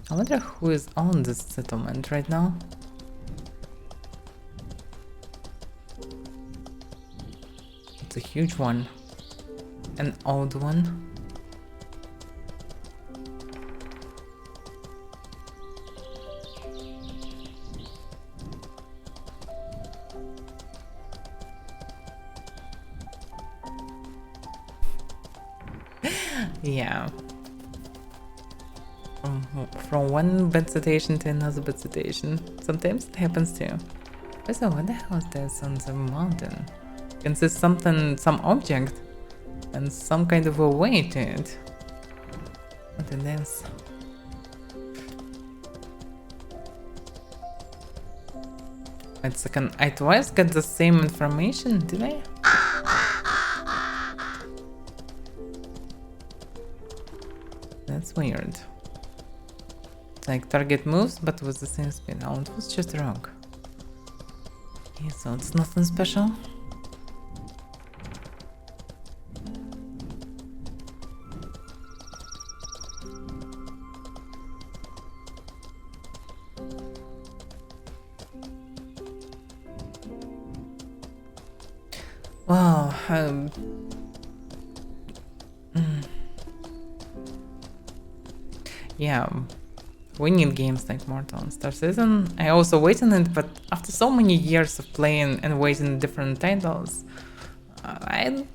I wonder who is on this settlement right now. It's a huge one. An old one. Yeah. From one bad situation to another bad situation. Sometimes it happens too. So what the hell is this on the mountain? You can see something, some object, and some kind of a way to it. What it is? Wait a second, I twice got the same information, did I? That's weird. Like target moves, but with the same speed. Oh, it was just wrong. Okay, so it's nothing special. Wow. Yeah. We need games like Mortal and Star Citizen. I also wait on it, but after so many years of playing and waiting different titles, I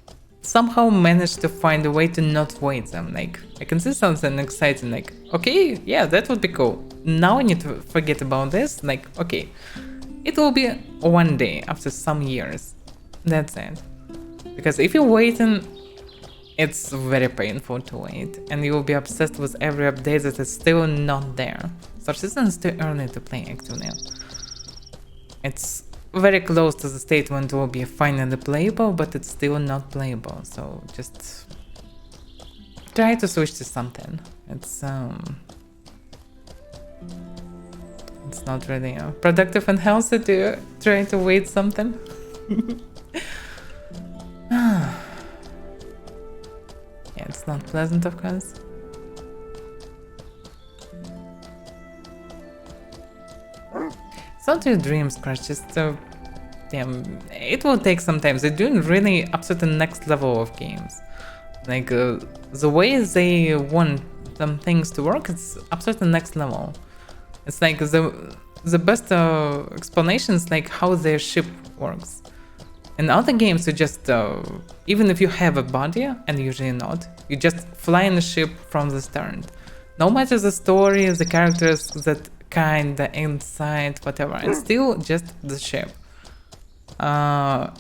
somehow managed to find a way to not wait them. Like, I can see something exciting, like, okay, yeah, that would be cool. Now I need to forget about this, like, okay, it will be one day after some years. That's it. Because if you're waiting, it's very painful to wait, and you will be obsessed with every update that is still not there. Star Citizen is too early to play actually. It's very close to the state when it will be finally playable, but it's still not playable, so just try to switch to something. It's not really productive and healthy to try to wait something. Yeah, it's not pleasant, of course. It's not your dreams, Crash, just damn, it will take some time. They're doing really up to the next level of games. Like, the way they want some things to work, it's up to the next level. It's like the best explanation is like how their ship works. In other games, you just, even if you have a body, and usually not, you just fly in a ship from the start. No matter the story, the characters, that kind, the inside, whatever, it's still just the ship.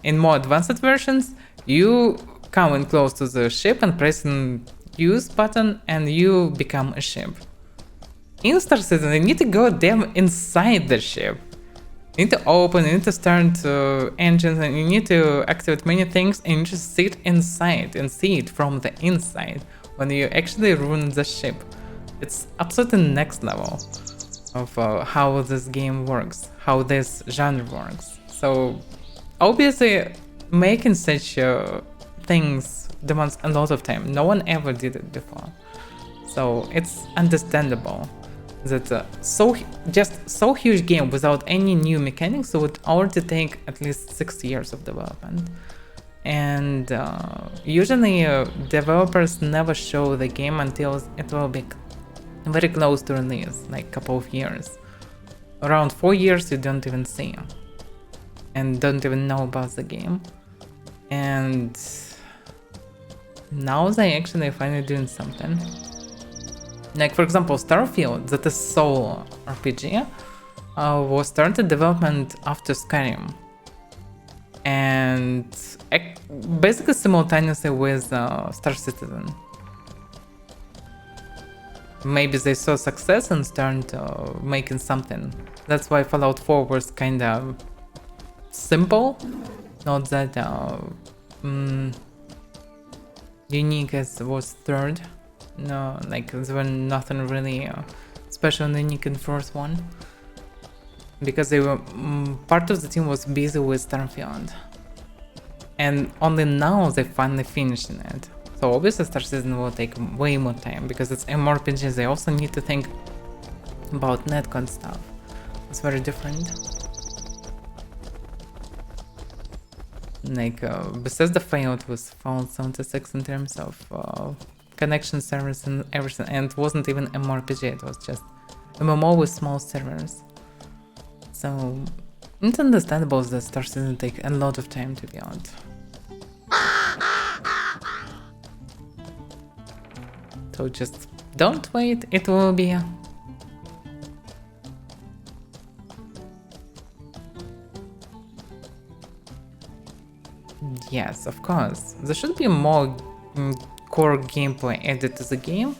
In more advanced versions, you come in close to the ship and pressing use button and you become a ship. In Star Citizen, you need to go damn inside the ship. You need to open, you need to start engines, and you need to activate many things, and you just sit inside and see it from the inside when you actually run the ship. It's absolutely next level of how this game works, how this genre works. So obviously making such things demands a lot of time. No one ever did it before. So it's understandable that so huge game without any new mechanics would already take at least 6 years of development. and usually developers never show the game until it will be very close to release, like couple of years. Around 4 years you don't even see and don't even know about the game. And now they actually finally doing something. Like for example, Starfield, that is solo RPG, was started development after Skyrim, and basically simultaneously with Star Citizen. Maybe they saw success and started making something. That's why Fallout 4 was kind of simple, not that unique as was third. No, like there was nothing really special and unique in first one, because they were part of the team was busy with Starfield, and only now they finally finishing it. So obviously Star Citizen will take way more time because it's mmorpg. They also need to think about netcode stuff. It's very different. Like Bethesda failed with Fallout 76 in terms of connection servers and everything, and it wasn't even mmorpg, it was just MMO with small servers. So it's understandable that Star Citizen take a lot of time to build. So just don't wait, it will be. Yes, of course. There should be more core gameplay added to the game,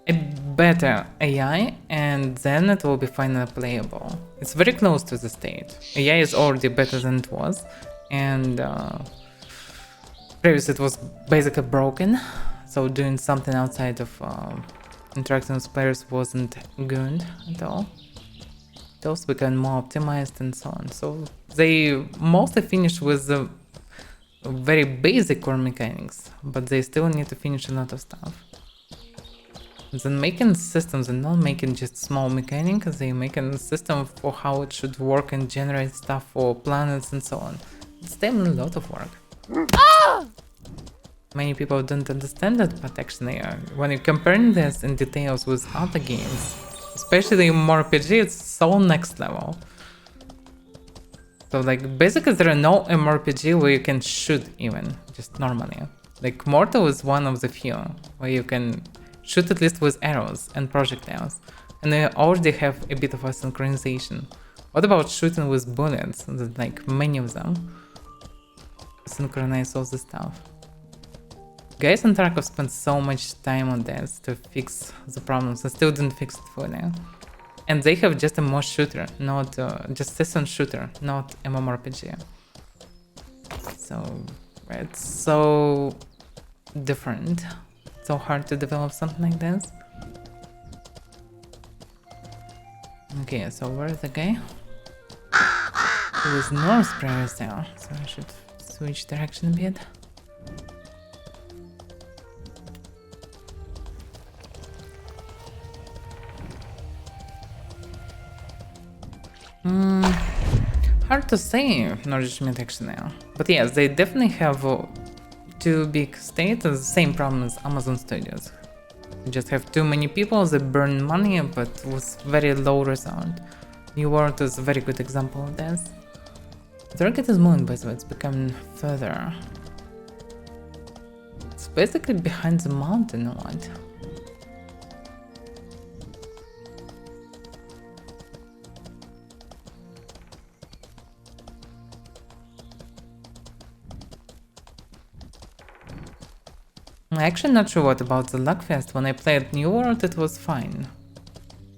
a better AI, and then it will be finally playable. It's very close to the state. AI is already better than it was, and previously it was basically broken, so doing something outside of interacting with players wasn't good at all. It also became more optimized and so on. So they mostly finished with the very basic core mechanics, but they still need to finish a lot of stuff. Then making systems and not making just small mechanics, they making a system for how it should work and generate stuff for planets and so on. It's still a lot of work. Many people don't understand it, but actually when you're comparing this in details with other games, especially mmorpg, it's so next level. So like basically there are no mmorpg where you can shoot even, just normally. Like Mortal is one of the few where you can shoot at least with arrows and projectiles, and they already have a bit of a synchronization. What about shooting with bullets? There's like many of them. Synchronize all the stuff. Guys in Tarkov spent so much time on this to fix the problems and still didn't fix it fully. And they have just a more shooter, not just system shooter, not mmorpg. So it's so different. So hard to develop something like this. Okay, so where is the guy? He was north previously, so I should switch direction a bit. Hard to say, Norwich Mid actually. But yes, they definitely have two big states, the same problem as Amazon Studios. You just have too many people, they burn money, but with very low result. New World is a very good example of this. The rocket is moving, by the way, it's becoming further. It's basically behind the mountain or what? I'm actually not sure what about the Luckfest. When I played New World, it was fine.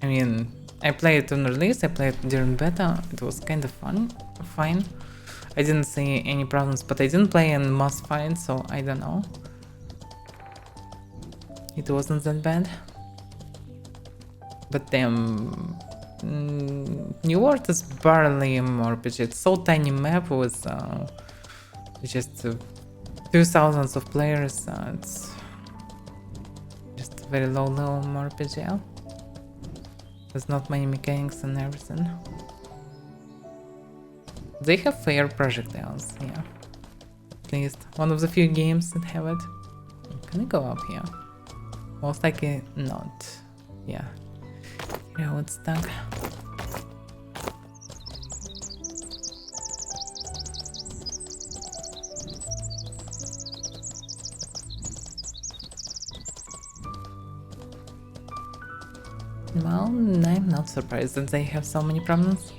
I mean, I played it on release, I played it during beta, it was kind of fine. I didn't see any problems, but I didn't play in mass fight, so I don't know. It wasn't that bad. But damn, New World is barely a RPG. It's so tiny map with just 2,000 of players. It's just very low level RPG. There's not many mechanics and everything. They have fair projectiles, yeah. at least. One of the few games that have it. Can I go up here? Most likely not. Yeah. Yeah, it's stuck. Well, I'm not surprised that they have so many problems.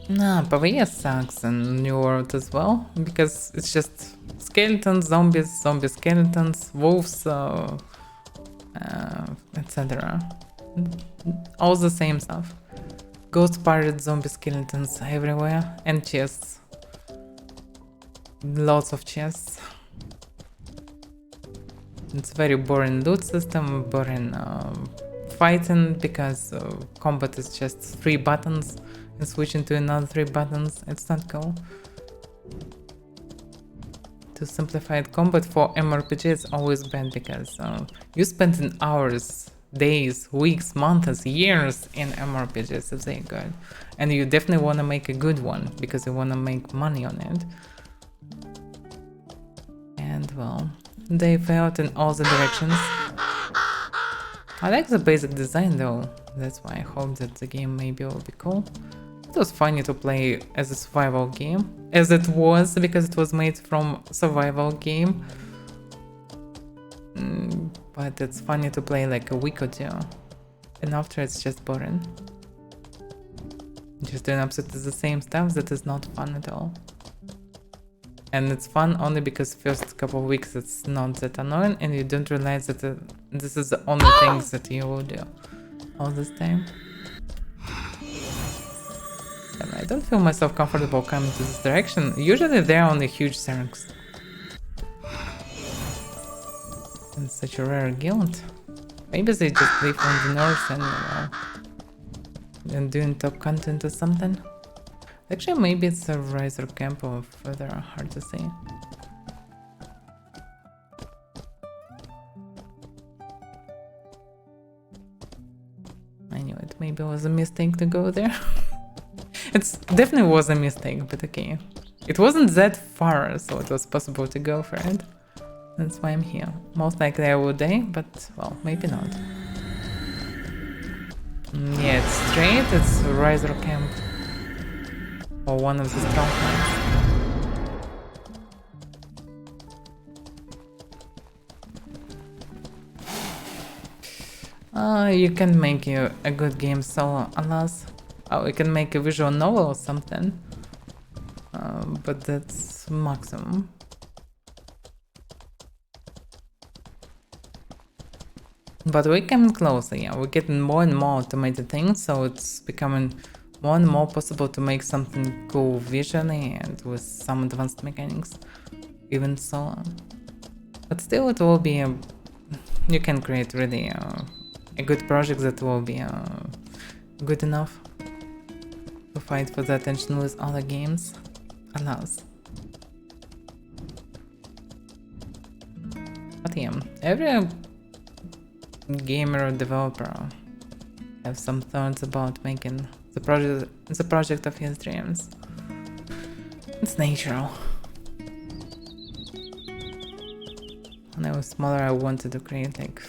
Nah, Avaira sucks in New World as well, because it's just skeletons, zombies, zombie skeletons, wolves, etc. All the same stuff. Ghost pirates, zombie skeletons everywhere, and chests. Lots of chests. It's very boring loot system, boring fighting, because combat is just 3 buttons and switching to another 3 buttons. It's not cool. To simplified combat for mmorpg is always bad, because you spend in hours, days, weeks, months, years in mmorpgs if they're good, and you definitely want to make a good one because you want to make money on it. And well, they failed in all the directions. I like the basic design though, that's why I hope that the game maybe will be cool. It was funny to play as a survival game, as it was, because it was made from survival game. But it's funny to play like a week or two, and after it's just boring. Just doing absolutely the same stuff that is not fun at all. And it's fun only because first couple of weeks it's not that annoying, and you don't realize that this is the only things that you will do all this time. And I don't feel myself comfortable coming to this direction. Usually they're only huge Syrinx. And such a rare guild. Maybe they just live on the north and doing top content or something. Actually, maybe it's a riser camp or further, hard to say. I knew it. Maybe it was a mistake to go there. It definitely was a mistake, but okay. It wasn't that far, so it was possible to go for it. That's why I'm here. Most likely I will die, but well, maybe not. Yeah, it's straight. It's a riser camp. Or one of the strong ones. You can make a good game solo, alas. Oh, you can make a visual novel or something. But that's maximum. But we're coming closer, yeah. We're getting more and more automated things, so it's becoming more and more possible to make something cool visually and with some advanced mechanics, even so. But still, it will be you can create really a good project that will be good enough to fight for the attention with other games, alas. But yeah, every gamer or developer have some thoughts about making the project of his dreams. It's natural. When I was smaller, I wanted to create like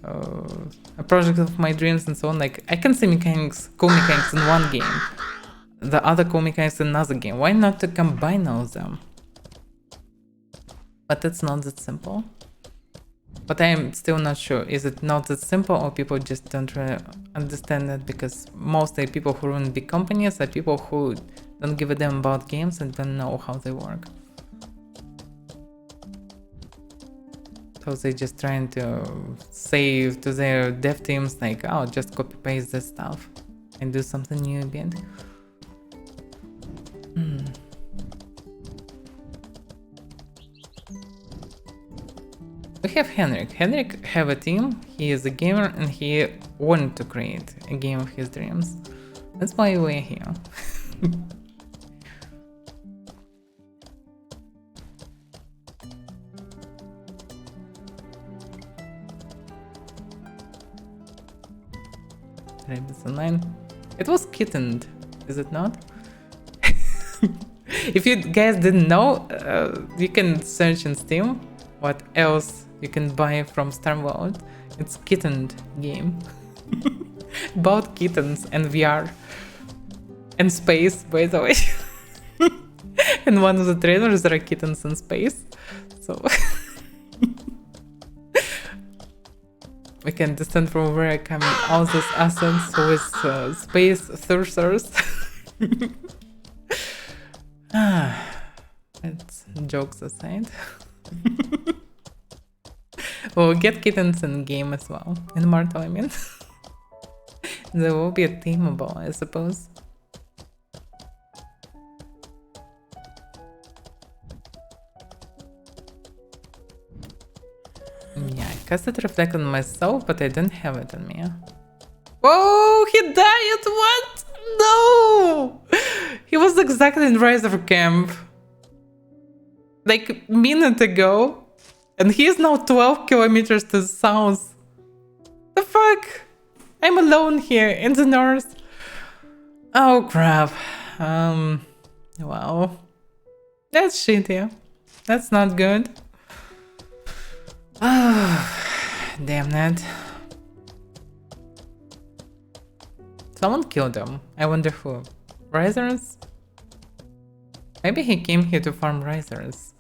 a project of my dreams and so on. Like, I can see cool mechanics in one game, the other cool mechanics in another game. Why not to combine all of them? But it's not that simple. But I am still not sure. Is it not that simple, or people just don't really understand that? Because mostly people who run big companies are people who don't give a damn about games and don't know how they work. So they're just trying to say to their dev teams like, oh, just copy paste this stuff and do something new a bit. We have Henrik. Henrik have a team, he is a gamer, and he wanted to create a game of his dreams. That's why we're here. Rabbits Online. It was kittened, is it not? If you guys didn't know, you can search in Steam what else you can buy from Star World. It's kittened game. About kittens and VR. And space, by the way. In one of the trailers there are kittens in space. So we can discern from where coming all these assets with space thirsters. It's jokes aside. We'll get kittens in game as well. In Mortal, I mean. There will be a teamable, I suppose. Yeah, I cast it reflect on myself, but I didn't have it on me. Oh, he died! What? No! He was exactly in Riser camp. Like a minute ago. And he is now 12 kilometers to the south. The fuck? I'm alone here in the north. Oh crap. Wow. That's shitty. That's not good. Damn it. Someone killed him. I wonder who. Risers? Maybe he came here to farm risers.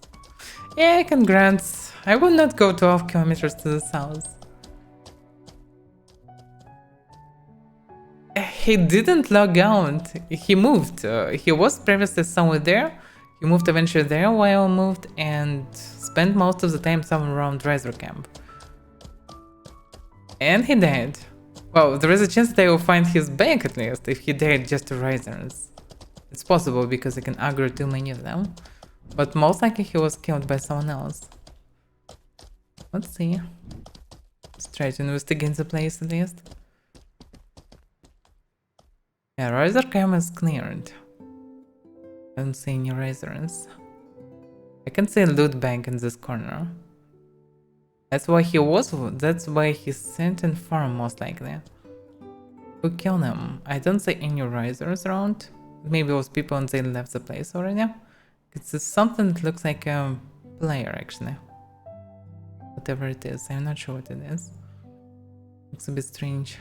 Yeah, congrats. I will not go 12 kilometers to the south. He didn't log out. He moved. He was previously somewhere there. He moved eventually there while I moved and spent most of the time somewhere around Riser camp. And he died. Well, there is a chance that I will find his back at least if he died just to Risers. It's possible because I can aggro too many of them. But most likely he was killed by someone else. Let's see. Let's try to investigate the place at least. Yeah, Riser camp is cleared. I don't see any Risers. I can see a loot bag in this corner. That's why he was. That's why he's sent in farm most likely. Who killed him? I don't see any Risers around. Maybe it was people and they left the place already. It's something that looks like a player actually. Whatever it is, I'm not sure what it is. Looks a bit strange.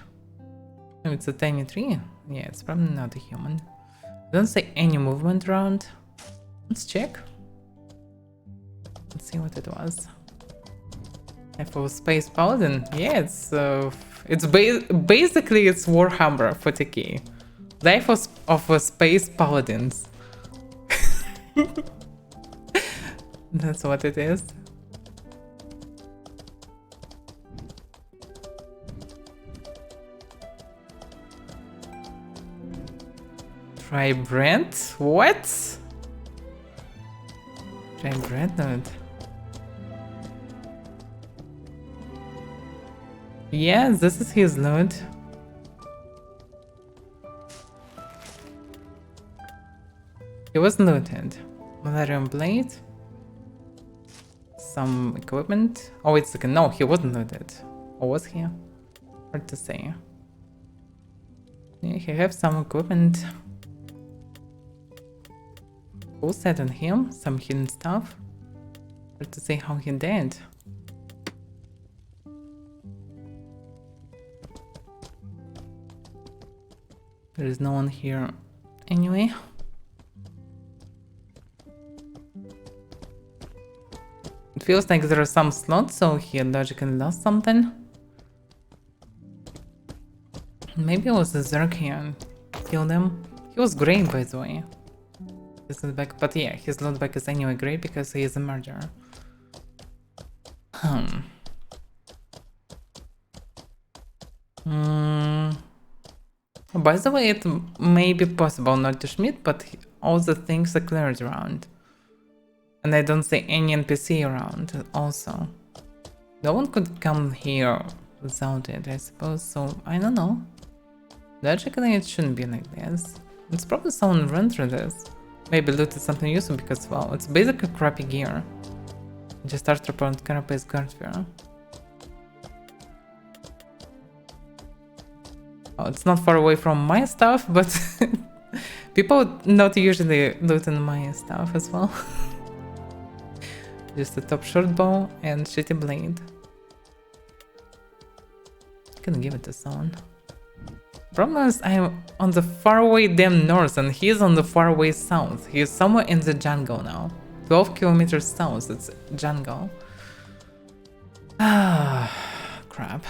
Oh, it's a tiny tree. Yeah, it's probably not a human. I don't see any movement around. Let's check. Let's see what it was. For Space Paladin, yeah, basically it's Warhammer 40k. Life of Space Paladins. That's what it is. Try Brent? What? Try Brent? No. Yeah, this is his loot. He was looted. Malarium blade. Some equipment. Oh, wait a second. No, he wasn't looted. Or was he? Hard to say. Yeah, he have some equipment. Full set on him. Some hidden stuff. Hard to say how he died. There is no one here anyway. It feels like there are some slots, so he logically lost something. Maybe it was the Zerg here and killed him. He was great, by the way. His loot bag, but yeah, his loot bag is anyway great because he is a murderer. By the way, it may be possible not to Schmidt, but all the things are cleared around. And I don't see any NPC around also. No one could come here without it, I suppose, so I don't know. Logically it shouldn't be like this. It's probably someone ran through this. Maybe looted something useful because, well, it's basically crappy gear. Just Arthropod and Carapace Guardfare. Oh, it's not far away from my stuff, but people not usually looting my stuff as well. Just a top short bow and shitty blade. Can give it to someone. Problem is I'm on the faraway damn north and he's on the faraway south. He's somewhere in the jungle now. 12 kilometers south, it's jungle. Ah, crap.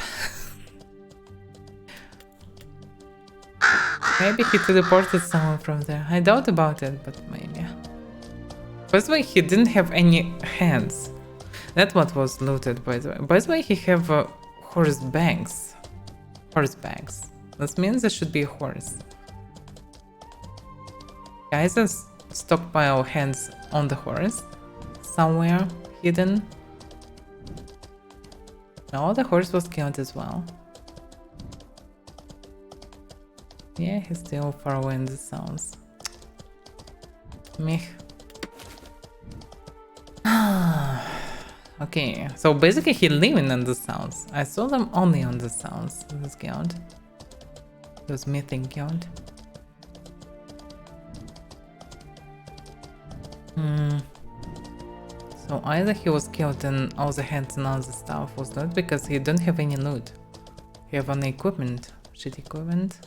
Maybe he teleported someone from there. I doubt about it, but maybe. By the way, he didn't have any hands. That's what was looted, by the way. By the way, he have horse bags. Horse bags. That means there should be a horse. Guys, just stockpile hands on the horse. Somewhere hidden. No, the horse was killed as well. Yeah, he's still far away in the south. Meh. Okay, so basically he living in the south. I saw them only on the south. This guild. Those mythic guild. So either he was killed and all the hands and all the stuff was loot because he don't have any loot. He have only equipment. Shit equipment.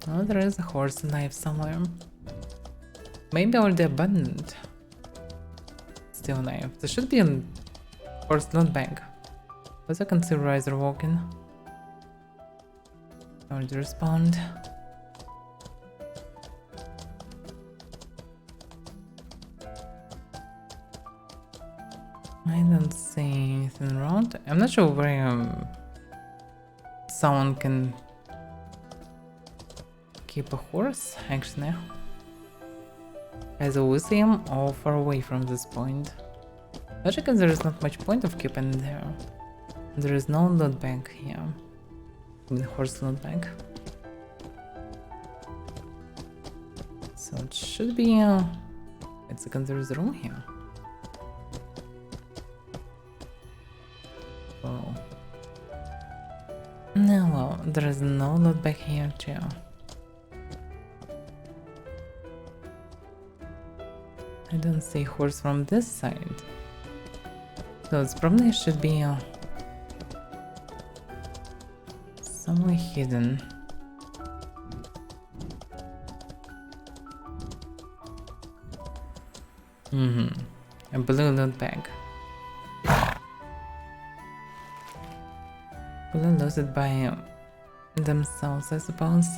Oh, there is a horse alive somewhere. Maybe already abandoned. Still alive. There should be a horse loot bag. But I can see Riser walking. Already respond. I don't see anything around. I'm not sure where someone can keep a horse, actually. Either with him or far away from this point. Logically, there is not much point of keeping there. There is no loot bag here. I mean, horse loot bag. So it should be it's a there is a room here. Oh. No, well, there is no loot bag here too. I don't see horse from this side. So it's probably should be somewhere hidden. A blue loot bag. Blue looted by themselves, I suppose.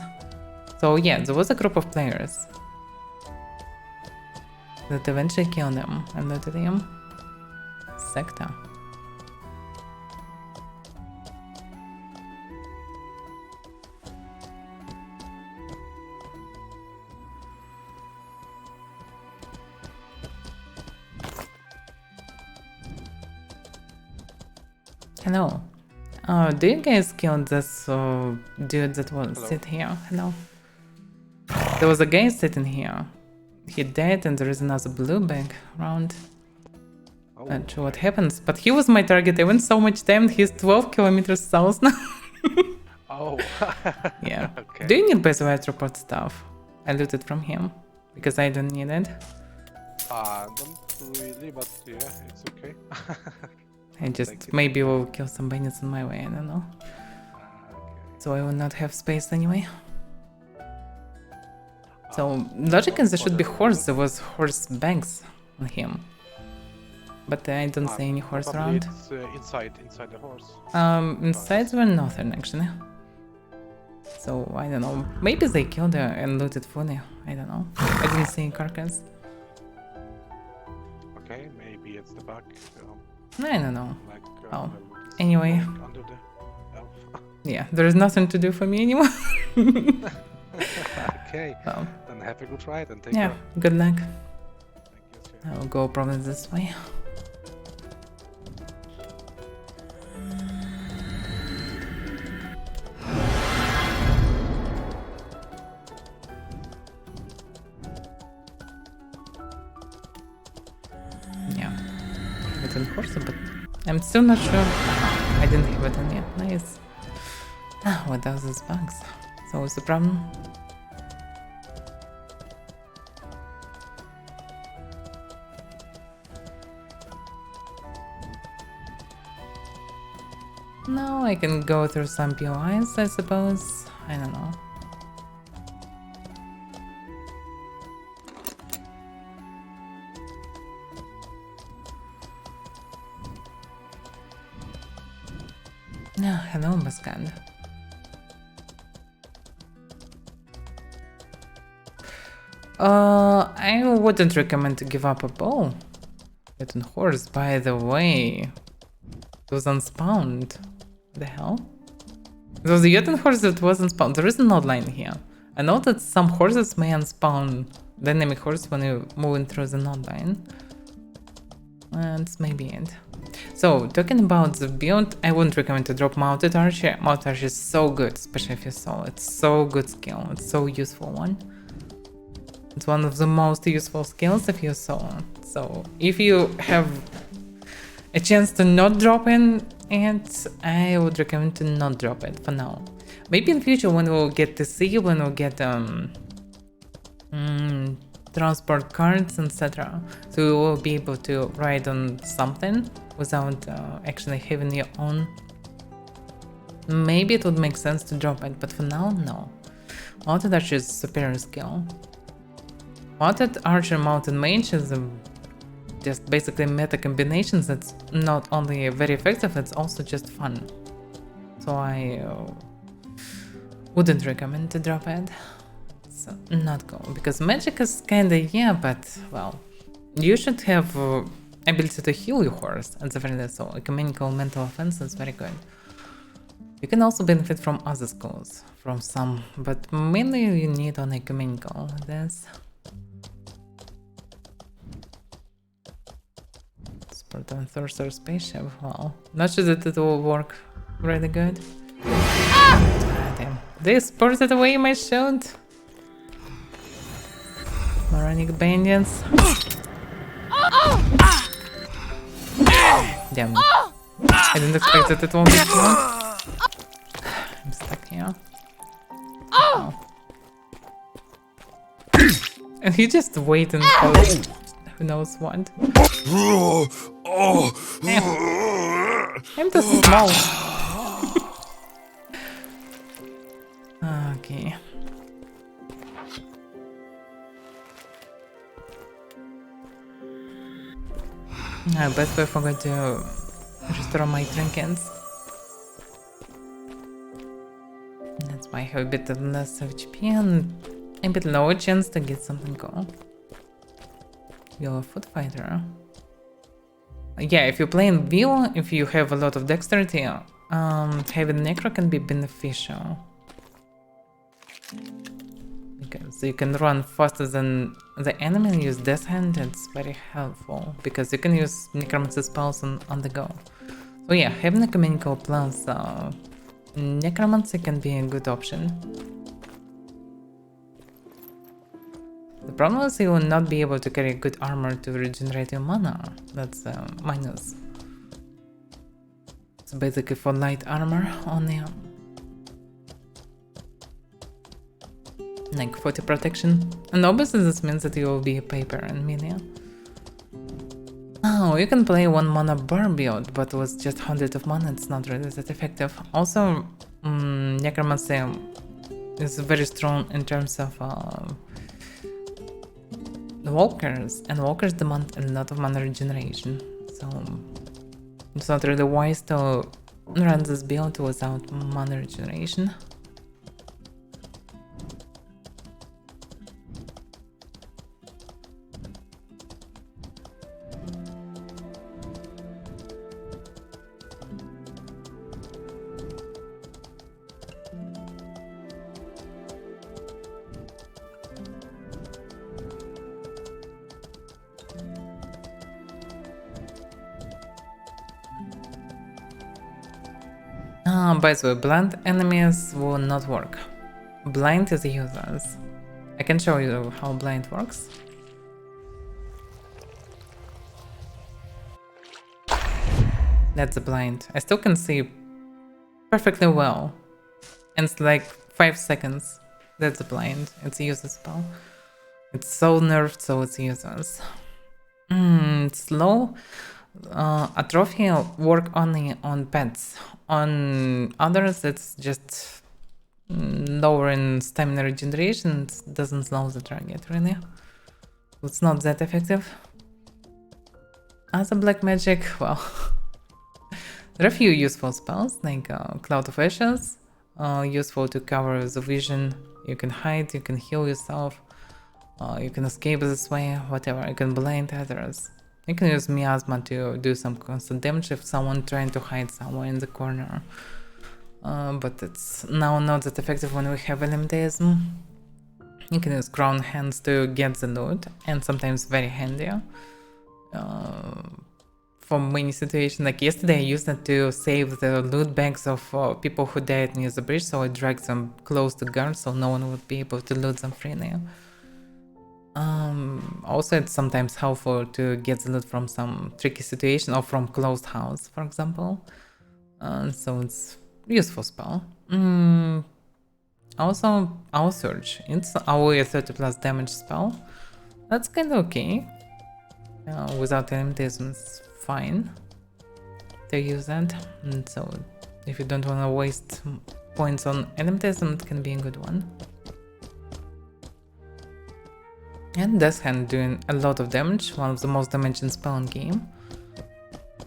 So yeah, there was a group of players that eventually killed him and looted him. Sector. Hello. Do you guys kill this dude that was sit here? Hello. There was a guy sitting here. He died and there is another blue bag around. Not sure what happens, but he was my target. I went so much time. He's 12 kilometers south now. Oh. Yeah. Okay. Do you need base white report stuff? I looted from him because I don't need it. Don't really, but yeah, it's okay. I just maybe will kill some bandits on my way. I don't know. Okay. So I will not have space anyway. So logically there should be horse. There was horse bags on him. But I don't see any horse Probably around. It's inside the horse. Inside were nothing actually. So I don't know. Maybe they killed her and looted fully. I don't know. I didn't see a carcass. Okay, maybe it's the back. I don't know. Like, Oh, the loot is anyway. like under the elf. Yeah, there is nothing to do for me anymore. Okay, Well, then have a good ride and take yeah, care. good luck. Thank you, sir. I will go probably this way. Yeah, it's in horse, but I'm still not sure. I didn't have it in yet. Nice. What are those bugs? So what's the problem? No, I can go through some POIs, I suppose. I don't know. Hello, Muscan. I wouldn't recommend to give up a bow. Mutant horse, by the way. It was unspawned. The hell? It was the mutant horse that wasn't spawned. There is an outline here. I know that some horses may unspawn dynamic horse when you're moving through the node line. That's maybe it. So, talking about the build, I wouldn't recommend to drop Mounted Archer. Mounted Archer is so good, especially if you soul. It's so good skill. It's so useful one. It's one of the most useful skills if you soul. So, if you have a chance to not drop in it, I would recommend to not drop it for now. Maybe in future when we'll get to see, when we'll get transport cards, etc. So we will be able to ride on something without actually having your own. Maybe it would make sense to drop it, but for now, no. Mounted Archer is superior skill. Mounted Archer, Mounted Mage is just basically meta combinations that's not only very effective, it's also just fun. So I wouldn't recommend to drop it. So not go, because magic is kinda, yeah, but well, you should have ability to heal your horse at the very least, so ecumenical mental offense is very good. You can also benefit from other skills, from some, but mainly you need on ecumenical. This Sport on Thorster spaceship, well, not sure that it will work really good. Ah, damn. They sported away my shield. Moronic bandits. Damn. I didn't expect that it won't be killed. I'm stuck here. Oh. And he just wait and follow who knows what. Damn. I'm too small. Okay. But I forgot to restore my trinkets. That's why I have a bit less HP and a bit lower chance to get something cool. You're a foot fighter. Yeah, if you play in Wheel, if you have a lot of dexterity, having Necro can be beneficial. Because you can run faster than the enemy and use Death Hand, it's very helpful. Because you can use Necromancy spells on the go. So yeah, having ecumenical plus Necromancy can be a good option. The problem is you will not be able to carry good armor to regenerate your mana. That's minus. So basically for light armor only. Like 40 protection. And obviously this means that you will be a paper and melee. Oh, you can play 1 mana bar build, but with just 100 of mana it's not really that effective. Also, Necromancy is very strong in terms of walkers, and walkers demand a lot of mana regeneration. So it's not really wise to run this build without mana regeneration. By the way, blind enemies will not work. Blind is useless. I can show you how blind works. That's a blind. I still can see perfectly well. And it's like 5 seconds. That's a blind. It's a useless spell. It's so nerfed, so it's useless. Slow. Atrophy work only on pets. On others, it's just lowering stamina regeneration. It doesn't slow the target, really. It's not that effective. As a black magic, well, there are a few useful spells, like Cloud of Ashes, useful to cover the vision. You can hide, you can heal yourself, you can escape this way, whatever. You can blind others. You can use Miasma to do some constant damage if someone trying to hide somewhere in the corner. But it's now not that effective when we have Elementism. You can use Crown Hands to get the loot, and sometimes very handy. For many situations, like yesterday I used it to save the loot bags of people who died near the bridge, so I dragged them close to guards so no one would be able to loot them freely. Also it's sometimes helpful to get the loot from some tricky situation or from closed house, for example. So it's useful spell. Also Our Surge, it's our 30 plus damage spell. That's kinda okay. Without Elementism, it's fine to use that. And so if you don't want to waste points on Elementism, it can be a good one. And Death Hand doing a lot of damage, one of the most damaging spell in game.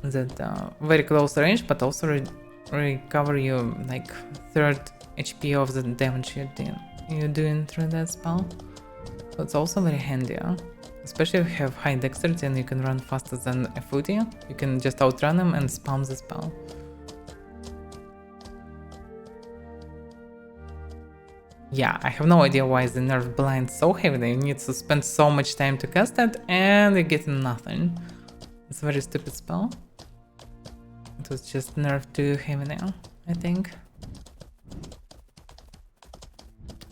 That very close range, but also recover you like 3rd HP of the damage you're doing through that spell. So it's also very handy. Especially if you have high dexterity and you can run faster than a footy, you can just outrun him and spam the spell. Yeah, I have no idea why the nerf blind so heavily. You need to spend so much time to cast it and you're getting nothing. It's a very stupid spell. It was just nerfed too heavily, I think.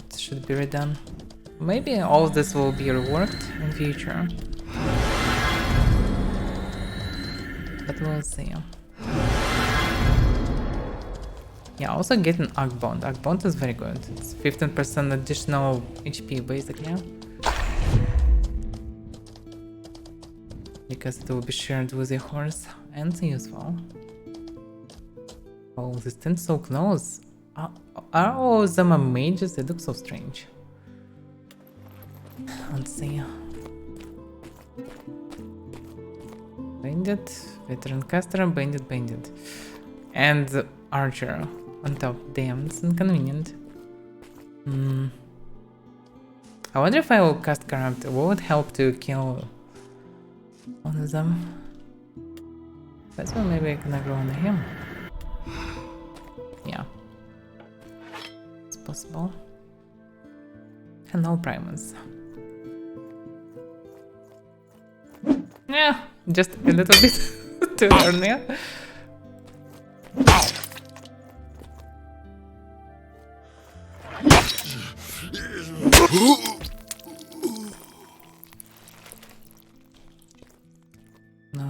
It should be redone. Maybe all of this will be reworked in future. But we'll see. Yeah, also getting Arcbound. Arcbound is very good. It's 15% additional HP basically. Because it will be shared with your horse and it's useful. Oh, this thing's so close. Are all of them mages? They look so strange. Let's see. Bandit, veteran caster, bandit. And archer on top. Damn, it's inconvenient. I wonder if I will cast Corrupt. What would help to kill one of them? That's why maybe I can aggro on him. Yeah. It's possible. Hello, Primus. Yeah, just a little bit too early.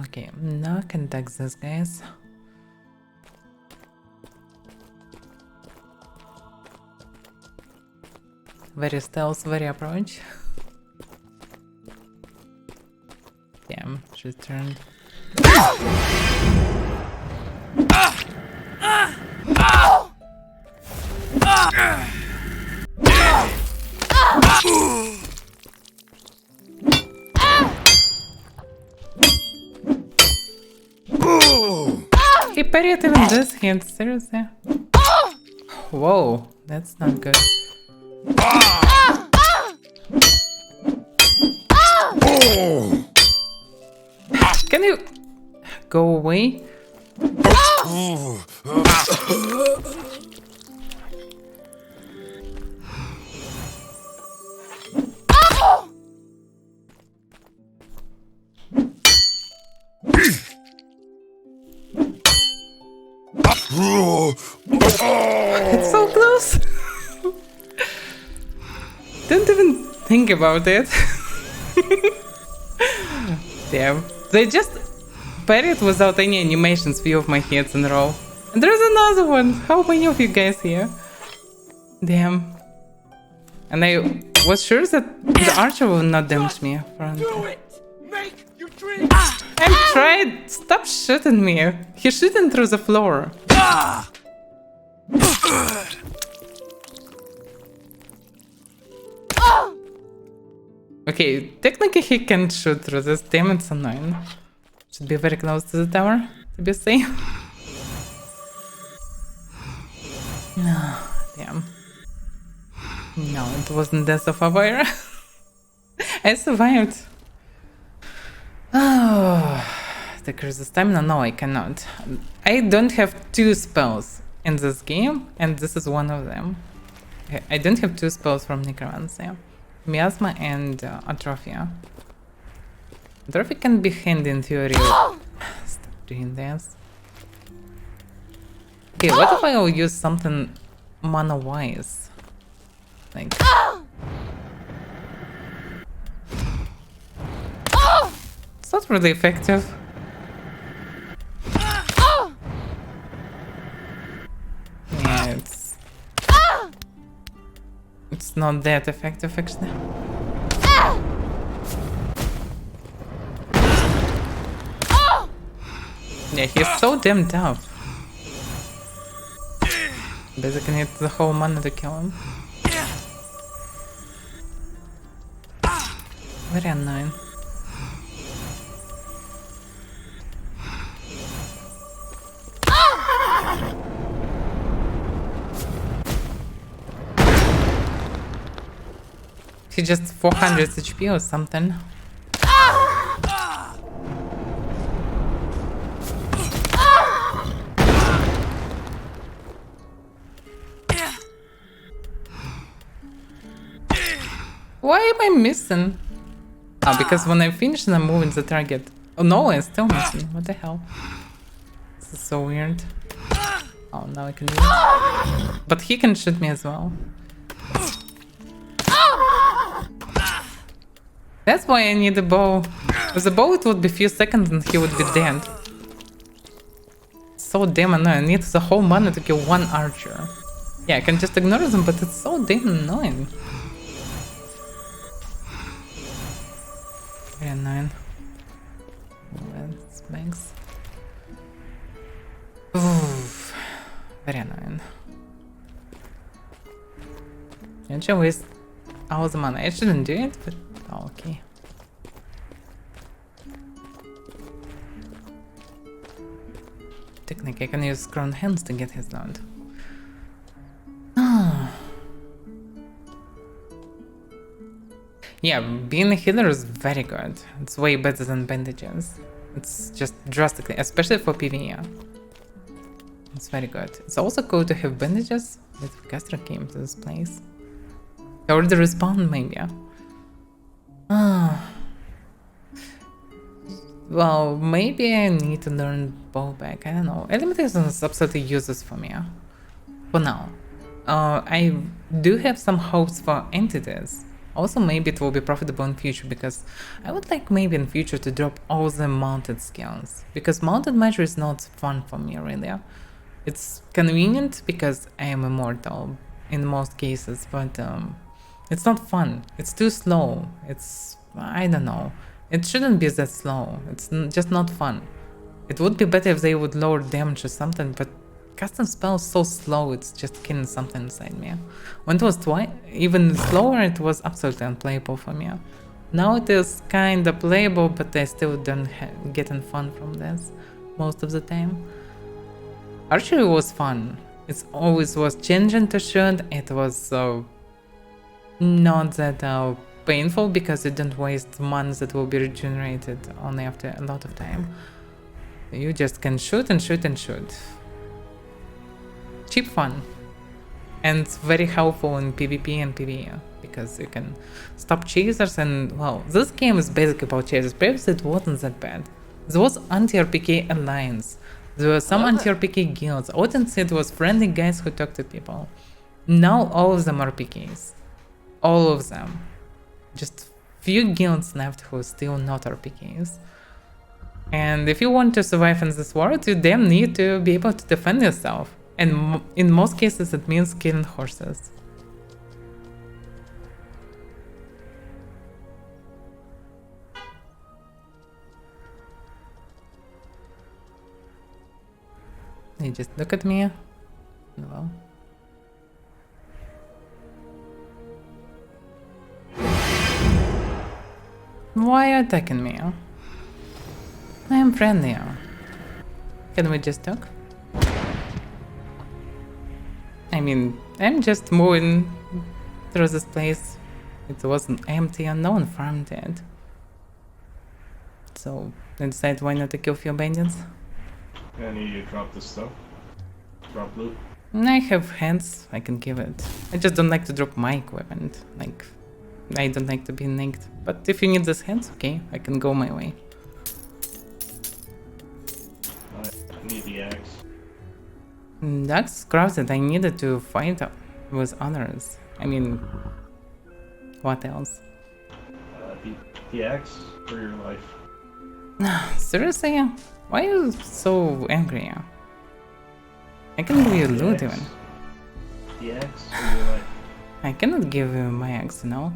Okay, now I can tag these guys. Very stealth, very approach. Damn, she turned. He parried even this hit, seriously? Whoa, that's not good. Can you go away? It's so close. Don't even think about it. Damn. They just parried without any animations few of my hits in a row. And there's another one! How many of you guys here? Damn. And I was sure that the archer will not damage me. Apparently. I tried! Stop shooting me! He's shooting through the floor. Okay, technically he can shoot through this. Damn, it's annoying. Should be very close to the tower to be safe. No, damn. No, it wasn't death of Avaira. I survived. Oh, decrease the stamina? No, I cannot. I don't have 2 spells in this game, and this is one of them. I don't have 2 spells from Necromancy. Miasma and Atrophia. Atrophy can be handy in theory. Stop doing this. Okay, what if I will use something mana-wise? Like... It's not really effective. Yeah, it's not that effective actually. Yeah, he's so damn tough. Basically need the whole mana to kill him. Very annoying. He just 400 HP or something. Why am I missing? Oh, because when I finish I'm moving the target. Oh no, I'm still missing. What the hell? This is so weird. Oh, now I can do it. But he can shoot me as well. That's why I need a bow. With a bow it would be few seconds and he would be dead. So damn annoying. I need the whole mana to kill one archer. Yeah, I can just ignore them, but it's so damn annoying. Very annoying. Let's banks. Oof. Very annoying. You should waste all the mana. I shouldn't do it, but oh, okay. Technically, I can use Crown Hands to get his load. Yeah, being a healer is very good. It's way better than bandages. It's just drastically, especially for PvE. It's very good. It's also cool to have bandages with Castra came to this place. Or the respawn, maybe. Well, maybe I need to learn bowback. I don't know. Elimination is absolutely useless for me. For now. I do have some hopes for entities. Also, maybe it will be profitable in future because I would like maybe in future to drop all the mounted skills. Because mounted magic is not fun for me really. It's convenient because I am immortal in most cases, but it's not fun. It's too slow. It's, I don't know. It shouldn't be that slow. It's just not fun. It would be better if they would lower damage or something, but casting spells so slow, it's just killing something inside me. When it was even slower, it was absolutely unplayable for me. Now it is kinda playable, but I still don't get any fun from this most of the time. Archery was fun. It always was changing to shoot. It was not that painful because you don't waste mana that will be regenerated only after a lot of time. You just can shoot and shoot and shoot. Cheap fun. And very helpful in PvP and PvE because you can stop chasers and, well, this game is basically about chasers. Previously it wasn't that bad. There was anti-RPK alliance. There were some anti-RPK guilds. Odin was friendly guys who talk to people. Now all of them are RPKs. All of them. Just few guilds left who are still not RPKs. And if you want to survive in this world, you damn need to be able to defend yourself. And in most cases, it means killing horses. They just look at me. Well. Why are you attacking me? I am friendly. Can we just talk? I mean, I'm just moving through this place. It was an empty, unknown farm dead. So I decided why not to kill a few bandits. Any you drop the stuff? Drop loot? I have hands, I can give it. I just don't like to drop my equipment. Like, I don't like to be naked. But if you need these hands, okay, I can go my way. I need the axe. That's crafted. I needed to fight with others. I mean, what else? The axe for your life. Seriously? Why are you so angry? I can give you loot even. The axe for your life. I cannot give you my axe, no?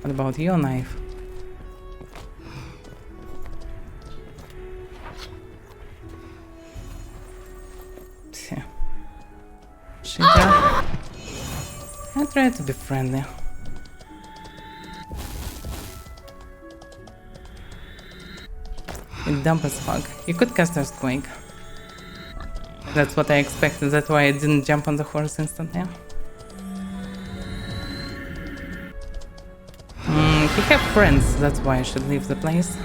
What about your knife? Shit, I try to be friendly. It's dumb as fuck. You could cast Earthquake. That's what I expected, that's why I didn't jump on the horse instantly. He have friends, that's why I should leave the place.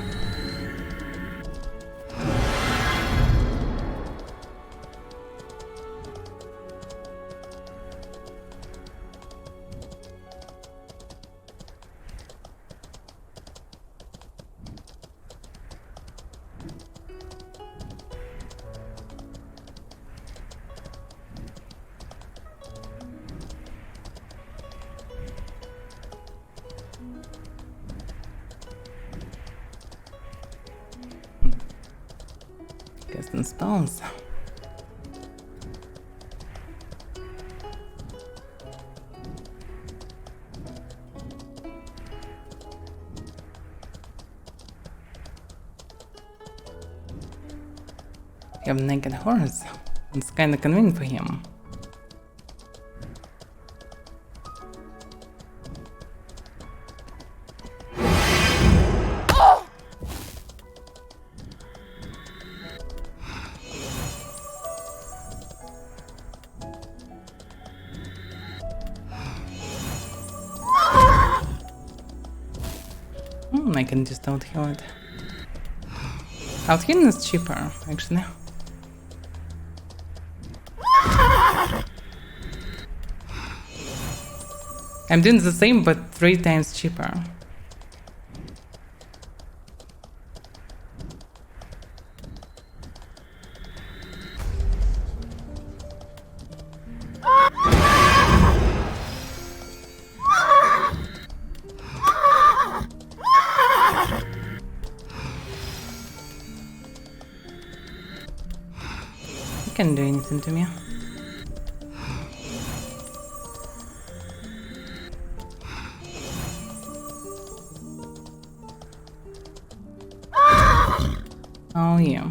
Casting spells. You have a naked horse. It's kinda convenient for him. I can just out-heal it. Out-healing is cheaper, actually. I'm doing the same, but 3 times cheaper. You can't do anything to me. Oh yeah.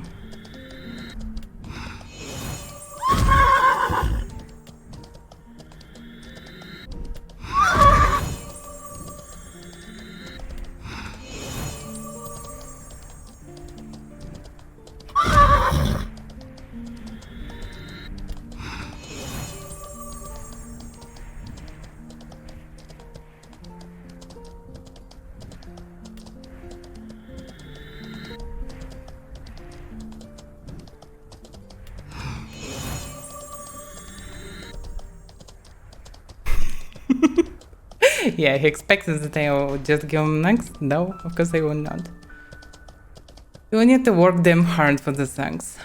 Yeah, he expected that I will just give him next. No, of course I will not. You will need to work damn hard for the things.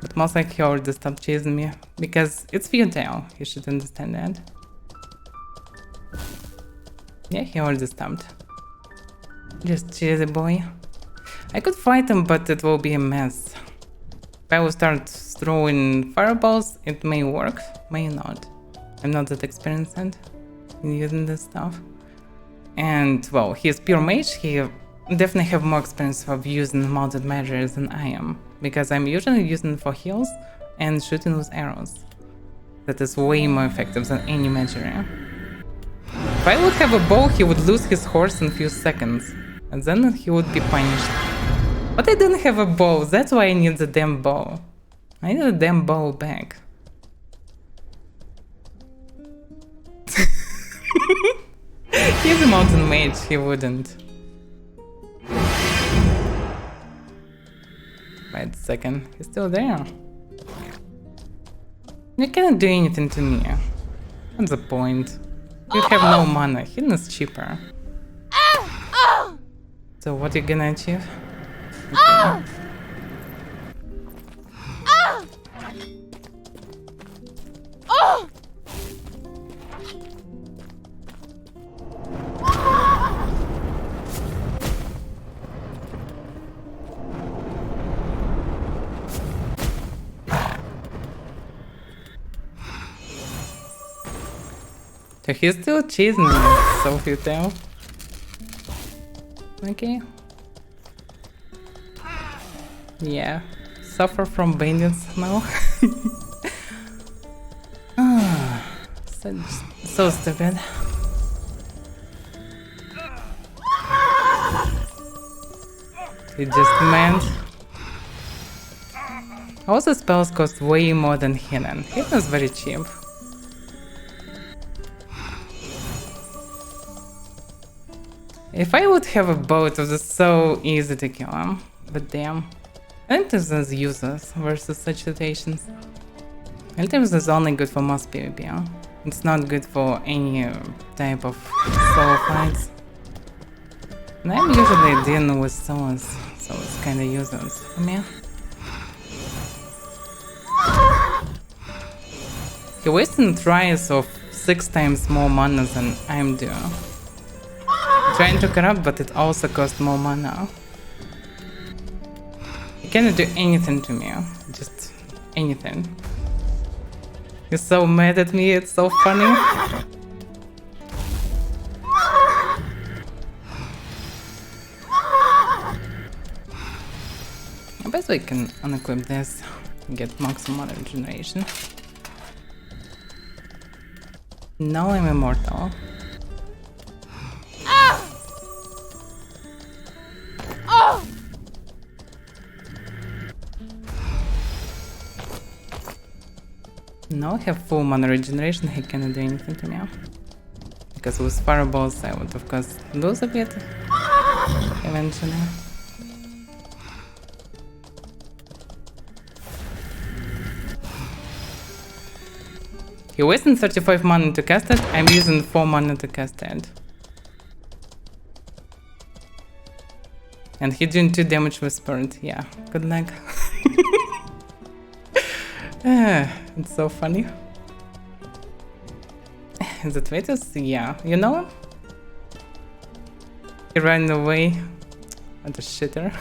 But most like he already stopped chasing me. Because it's futile, he should understand that. Yeah, he already stopped. Just cheesy boy. I could fight him, but it will be a mess. If I will start throwing fireballs, it may work, may not. I'm not that experienced in using this stuff. And, well, he's pure mage, he definitely have more experience of using mounted measures than I am. Because I'm usually using it for heals and shooting with arrows. That is way more effective than any measure. If I would have a bow, he would lose his horse in a few seconds. And then he would be punished. But I don't have a bow, that's why I need the damn bow. I need a damn bow back. He's a mountain mage, he wouldn't. Wait a second, he's still there. You cannot do anything to me. What's the point? You have no mana, hidden is cheaper. So what are you gonna achieve? Okay. So he's still chasing me, so futile. Okay. Yeah, suffer from bandits now. So stupid. He just meant. Also, spells cost way more than hidden. Hidden is very cheap. If I would have a bow, it was so easy to kill him. But damn. Elitives is useless versus such situations. Elitives is only good for most PvP. It's not good for any type of solo fights. And I'm usually dealing with solos, so it's kinda useless for me. He wasting tries of 6 times more mana than I'm doing. Trying to corrupt, but it also costs more mana. He cannot do anything to me, just anything. He's so mad at me, it's so funny. I bet we can unequip this, get maximum mana regeneration. Now I'm immortal. Now I have full mana regeneration, he cannot do anything to me. Because with fireballs I would of course lose a bit eventually. He wasting 35 mana to cast it, I'm using 4 mana to cast it. And he doing 2 damage with Spirit, yeah, good luck. It's so funny. Is it Vetus? Yeah, you know? He ran away. What a shitter.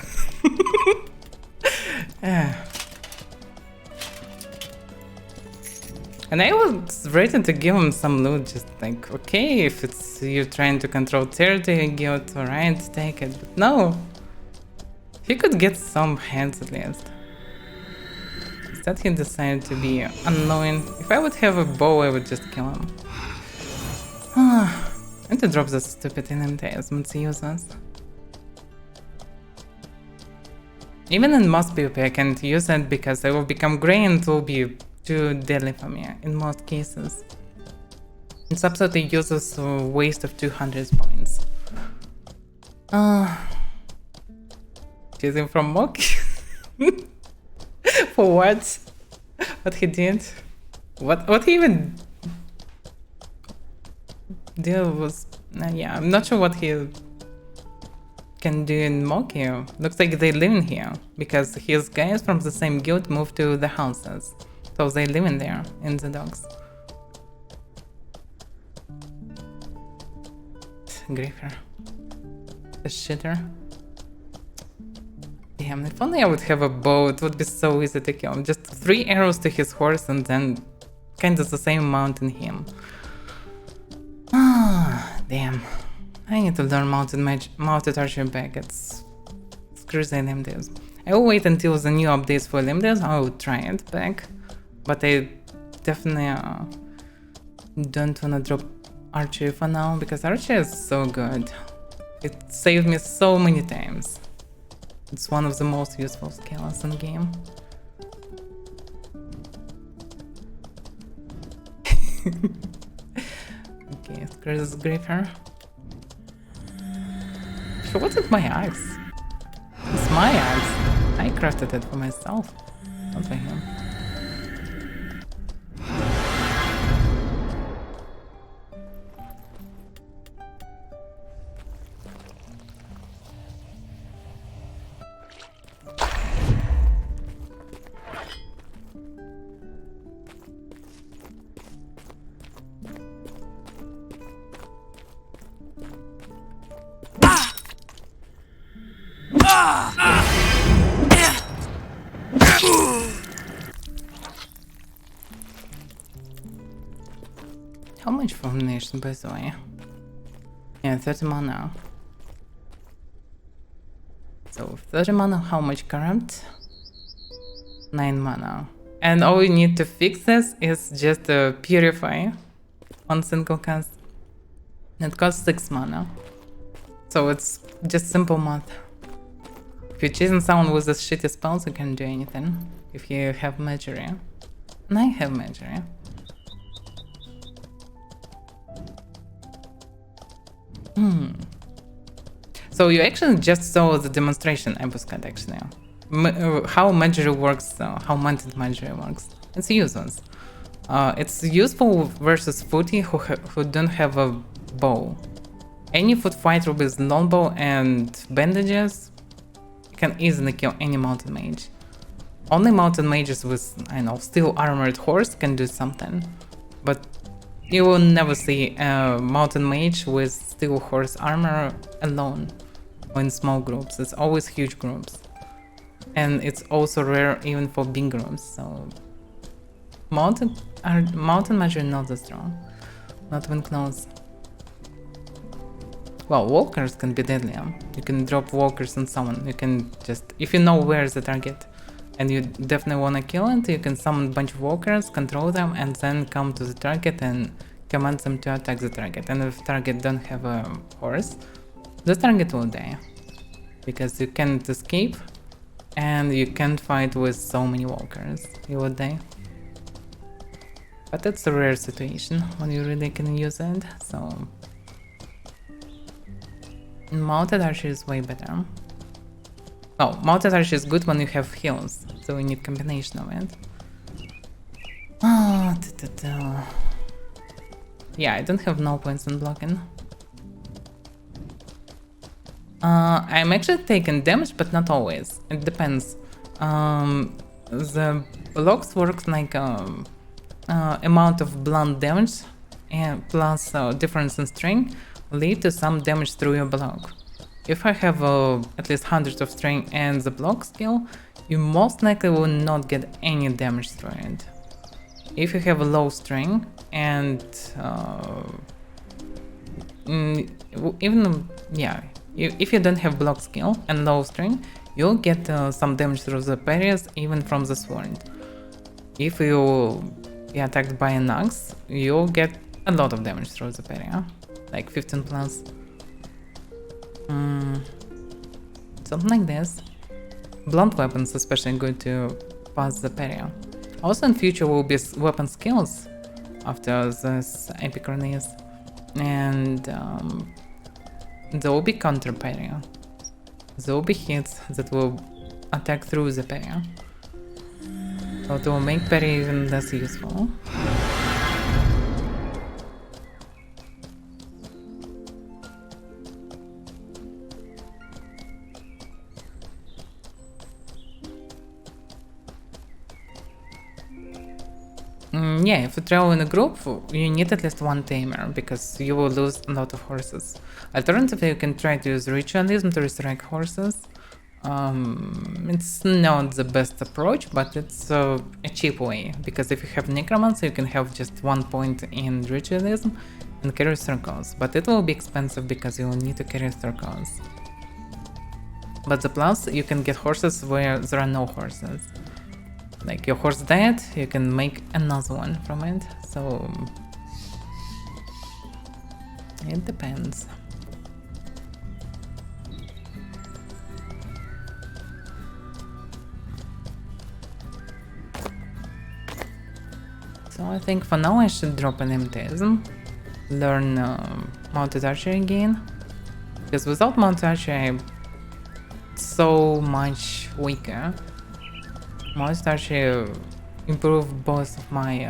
And I was ready to give him some loot, just like, okay, if it's you trying to control territory, guild, alright, take it. But no! He could get some hands at least. Instead he decided to be annoying. If I would have a bow, I would just kill him. I need to drop this stupid intimidation, it's useless. Even in most PvP I can't use it because I will become grey and it will be too deadly for me in most cases. It's absolutely useless, a waste of 200 points. Choosing from Mock? For what? What he did? What he even did was... yeah, I'm not sure what he can do in Moki. Looks like they live in here because his guys from the same guild moved to the houses, so they live in there in the docks. Griefer, the shitter. Damn, if only I would have a bow, it would be so easy to kill him. Just 3 arrows to his horse and then kind of the same amount in him. Ah, damn. I need to learn mounted archery back. It's crazy Limdes. I will wait until the new updates for Limdes. I will try it back. But I definitely don't wanna drop archery for now because archery is so good. It saved me so many times. It's one of the most useful skills in game. Okay, screw this Griefer. So what's with my axe? It's my axe. I crafted it for myself, not for him. How much fulmination, by the way? Yeah, 30 mana. So 30 mana, how much current? 9 mana. And all we need to fix this is just to purify on single cast. It costs 6 mana. So it's just simple math. If you're chasing someone with this shitty spells, you can't do anything. If you have Magery. And I have Magery. So you actually just saw the demonstration episode actually. How Magery works, how mounted Magery works. It's useless. It's useful versus footy who don't have a bow. Any foot fighter with longbow and bandages can easily kill any mountain mage. Only mountain mages with, I know, steel armored horse can do something. But you will never see a mountain mage with steel horse armor alone or in small groups. It's always huge groups. And it's also rare even for big groups, so mountain mage are not that strong. Not even close. Well, walkers can be deadly. You can drop walkers on someone. You can just, if you know where's the target and you definitely wanna kill it, you can summon a bunch of walkers, control them, and then come to the target and command them to attack the target. And if the target don't have a horse, the target will die. Because you can't escape and you can't fight with so many walkers. You will die. But it's a rare situation when you really can use it, so mounted archer is way better. Oh, mounted archer is good when you have heals, so we need combination of it. Yeah, I don't have no points in blocking. I'm actually taking damage, but not always. It depends. The blocks works like amount of blunt damage and plus difference in strength lead to some damage through your block. If I have at least 100 of strength and the block skill, you most likely will not get any damage through it. If you have a low strength and if you don't have block skill and low strength, you'll get some damage through the parries even from the sword. If you be attacked by an axe, you'll get a lot of damage through the parry, like 15 plus. Something like this. Blunt weapons especially good to pass the parry. Also in future will be weapon skills after this epic release, and there will be counter parry. There will be hits that will attack through the parry. So it will make parry even less useful. Yeah, if you travel in a group, you need at least one tamer, because you will lose a lot of horses. Alternatively, you can try to use ritualism to resurrect horses. It's not the best approach, but it's a cheap way, because if you have necromancy, you can have just 1 point in ritualism and carry circles, but it will be expensive because you will need to carry circles. But the plus, you can get horses where there are no horses. Like your horse died, you can make another one from it, so it depends. So I think for now I should drop an MTism, learn mounted archery again, because without mounted archery I'm so much weaker. Mounted archery improved both of my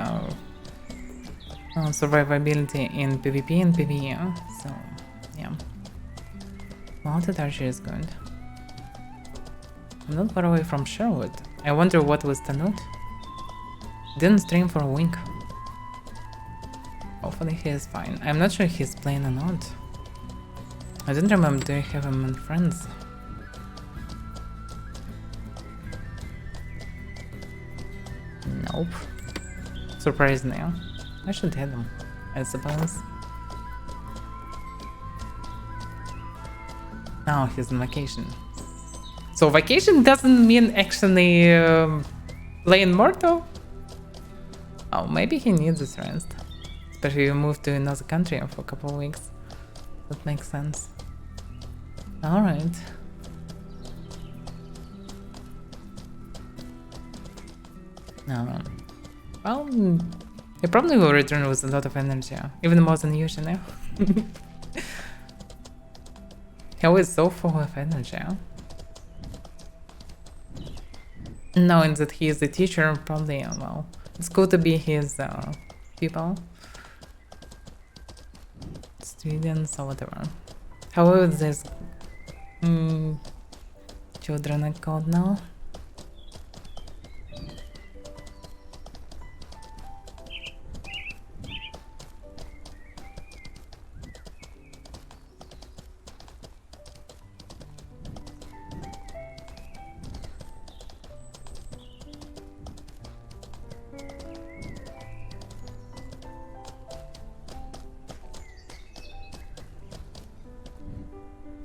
survivability in PvP and PvE, so yeah. Mounted archery is good. I'm not far away from Sherwood. I wonder what was Tanut. Didn't stream for a week. Hopefully he is fine. I'm not sure if he's playing or not. I don't remember, do I have him in friends? Nope. Surprisingly, I should hit him, I suppose. Now he's on vacation. So vacation doesn't mean actually playing Mortal? Oh, maybe he needs this rest. Especially if you move to another country for a couple of weeks. That makes sense. Alright. No. Well, he probably will return with a lot of energy, even more than usual. He always so full of energy. Knowing that he is a teacher, probably, well, it's cool to be his people, students or whatever. However, there's children are called now.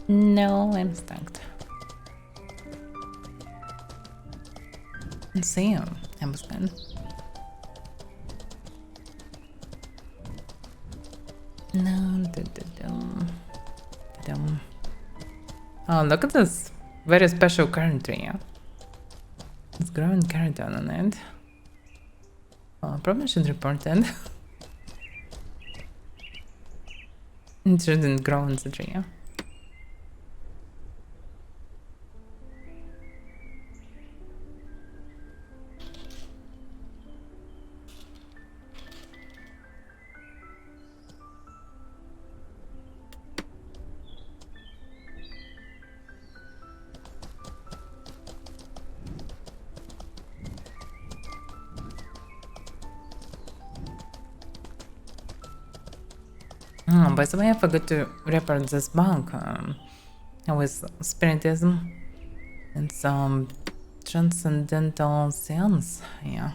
No, I'm stuck. And see him. I was good. No, oh, look at this very special current tree. It's growing Caraton on it. Oh, I probably should report it. It shouldn't grow on the tree. Oh, by the way, I forgot to report this bug with spiritism and some transcendental seance. Yeah.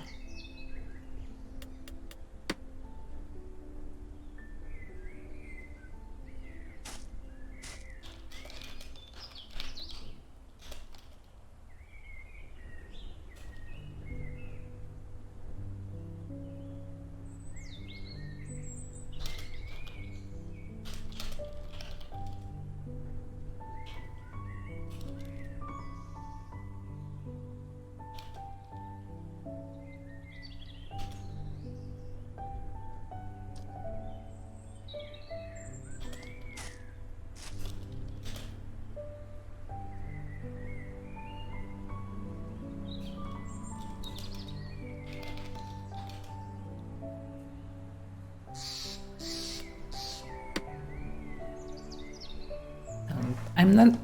I'm not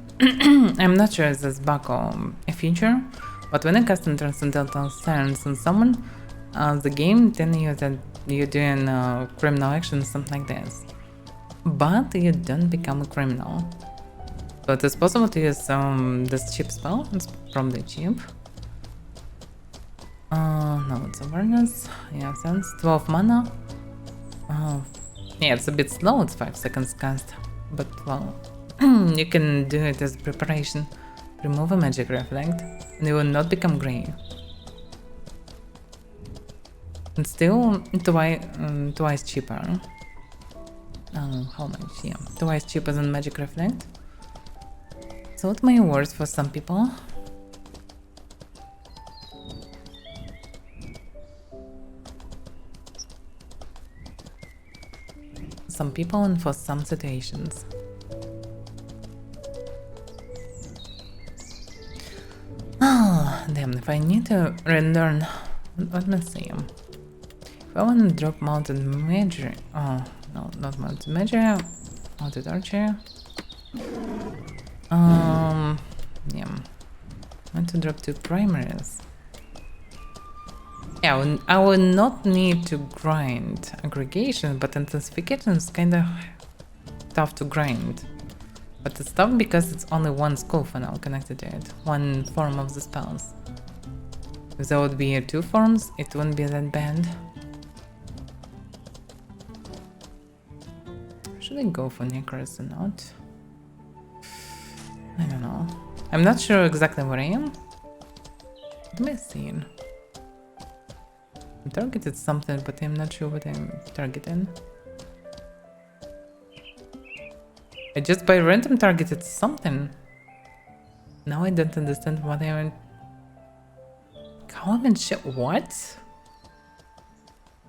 I'm not sure if this bug a feature, but when I cast Transcendental Silence on someone, the game telling you that you're doing criminal actions, something like this. But you don't become a criminal. So it is possible to use this cheap spell. It's probably cheap. No, it's awareness. Yeah, sense. 12 mana. Yeah, it's a bit slow. It's 5 seconds cast. But well, you can do it as preparation. Remove a magic reflect, and you will not become grey. And still twice cheaper. How much? Yeah, twice cheaper than magic reflect. So it may work for some people. Some people and for some situations. Oh, damn, if I need to relearn, let me see. If I want to drop mounted major, oh, no, not mounted major, mounted archer. Yeah, I want to drop 2 primaries. Yeah, I will not need to grind aggregation, but intensification is kinda tough to grind. But it's tough because it's only one school for now connected to it, one form of the spells. If there would be 2 forms, it wouldn't be that bad. Should I go for Necros or not? I don't know. I'm not sure exactly where I am. Let me see. I targeted something, but I'm not sure what I'm targeting. I just by random targeted something. Now I don't understand what I'm... Common shit, what?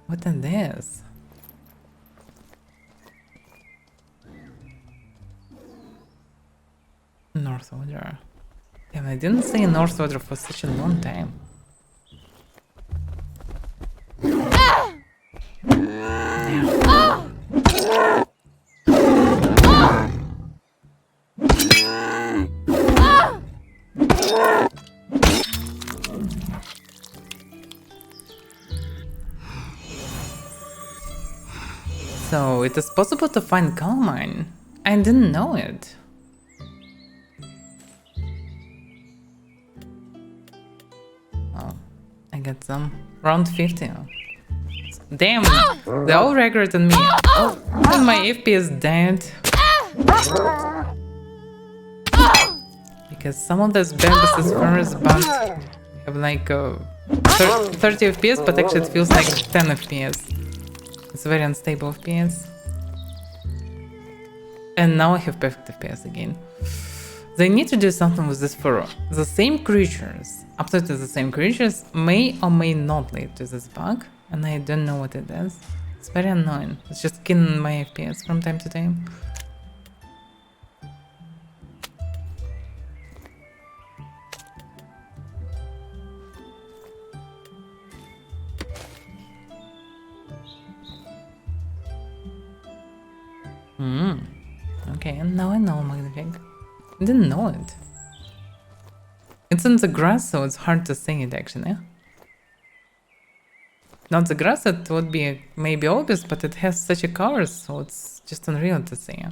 What is this? North Order. Damn, I didn't see North Order for such a long time. So it is possible to find coal mine. I didn't know it. Oh, I got some. Round 50. Damn, they all record on me. Oh, and my FPS died. Because some of those Bambus first bugs have like 30 FPS, but actually it feels like 10 FPS. It's a very unstable FPS. And now I have perfect FPS again. They need to do something with this for the same creatures. Absolutely the same creatures may or may not lead to this bug. And I don't know what it is. It's very annoying. It's just killing my FPS from time to time. Okay, and now I know Magnific. I didn't know it. It's in the grass, so it's hard to see it actually. Not the grass, it would be maybe obvious, but it has such a cover, so it's just unreal to see.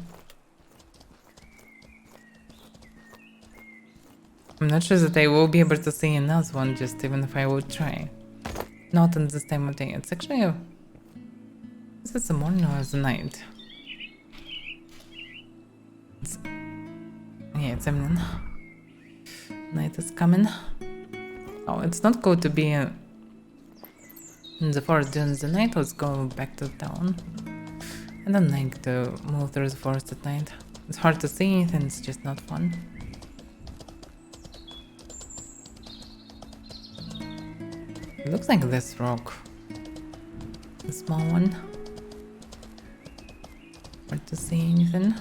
I'm not sure that I will be able to see another one, just even if I would try. Not in this time of day. It's actually is it the morning or the night? Yeah, it's evening. Night is coming. Oh, it's not good to be in the forest during the night. Let's go back to town. I don't like to move through the forest at night. It's hard to see anything, it's just not fun. It looks like this rock. The small one. Hard to see anything.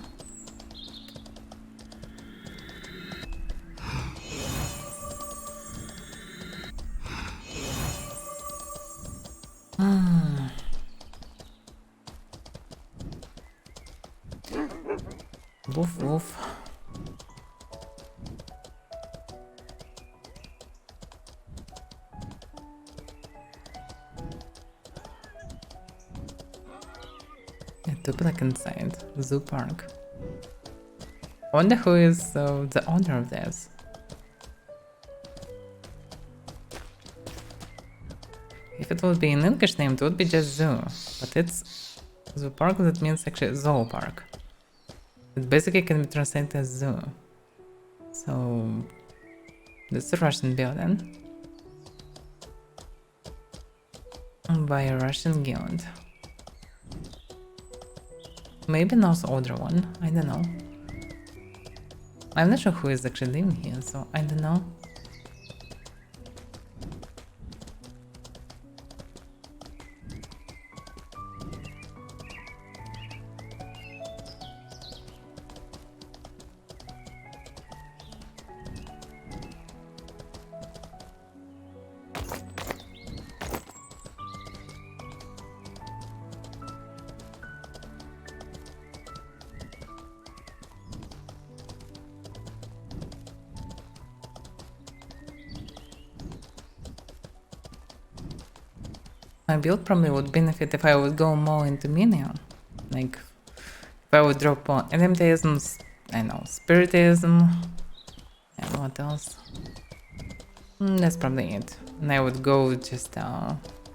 Woof woof. It to be like inside zoo park. I wonder who is the owner of this. If it would be an English name, it would be just zoo, but it's zoo park. That means actually zoo park. It basically can be translated as zoo. So this is a Russian building by a Russian guild. Maybe not older one. I don't know. I'm not sure who is actually living here, so I don't know. My build probably would benefit if I would go more into minion. Like, if I would drop on elementism, I know, spiritism, and what else? That's probably it. And I would go just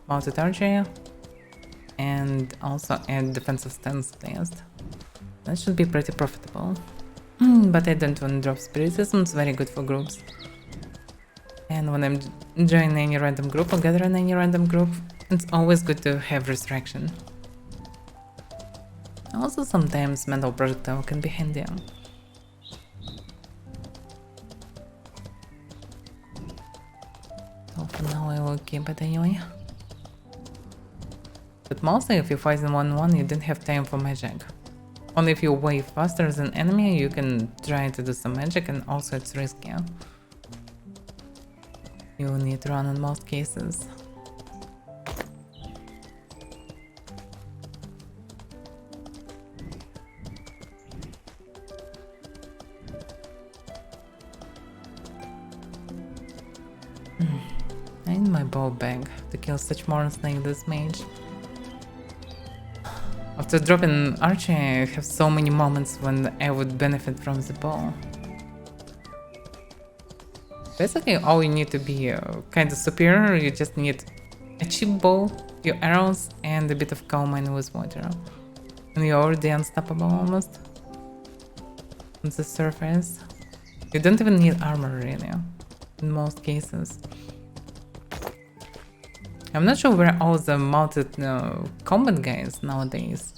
mounted archer, and also add defensive stance list. That should be pretty profitable. But I don't want to drop spiritism, it's very good for groups. And when I'm joining any random group or gathering any random group, it's always good to have resurrection. Also sometimes mental projectile can be handy. So for now I will keep it anyway. But mostly if you fight in 1-1 you don't have time for magic. Only if you're way faster than enemy you can try to do some magic, and also it's riskier. You will need to run in most cases. I need my bow bag to kill such morons like this mage. After dropping archer, I have so many moments when I would benefit from the bow. Basically, all you need to be kind of superior, you just need a cheap bow, your arrows, and a bit of coal mine with water. And you're already unstoppable almost. On the surface. You don't even need armor really, in most cases. I'm not sure where all the mounted combat guys nowadays.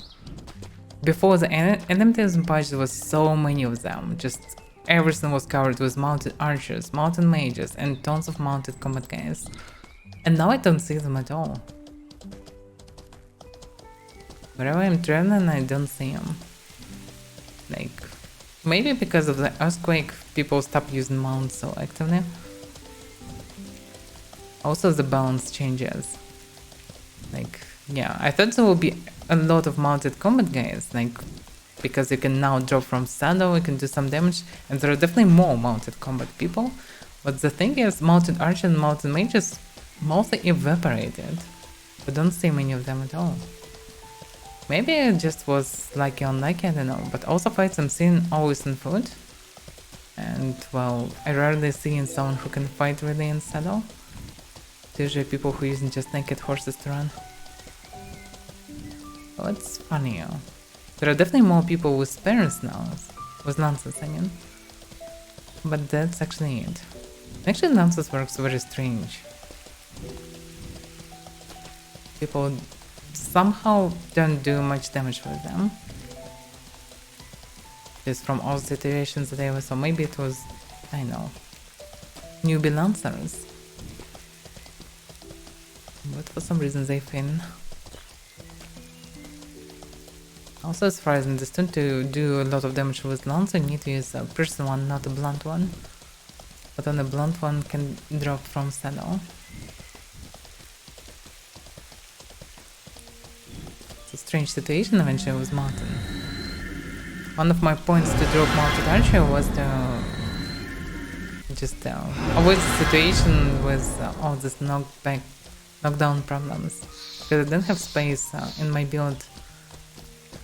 Before the elementism patch there was so many of them, just everything was covered with mounted archers, mounted mages, and tons of mounted combat guys. And now I don't see them at all. Wherever I'm traveling I don't see them. Like, maybe because of the earthquake people stopped using mounts so actively. Also the balance changes. Like, yeah, I thought there would be a lot of mounted combat guys, like, because you can now drop from saddle, you can do some damage, and there are definitely more mounted combat people. But the thing is, mounted archers and mounted mages mostly evaporated. I don't see many of them at all. Maybe it just was lucky or unlucky, I don't know, but also fights I'm seeing always in foot. And, well, I rarely see someone who can fight really in saddle. Usually people who use just naked horses to run. So it's funny. There are definitely more people with spears now, with lances I mean. But that's actually it. Actually lances works very strange. People somehow don't do much damage with them. Just from all the situations that I was, so maybe it was, I know, newbie lancers. But for some reason they fin. Also as far as I understood, to do a lot of damage with lance you need to use a piercing one, not a blunt one. But then a blunt one can drop from saddle. It's a strange situation eventually with mountain. One of my points to drop mounted archer was to just avoid the situation with all this knockdown problems, because I don't have space in my build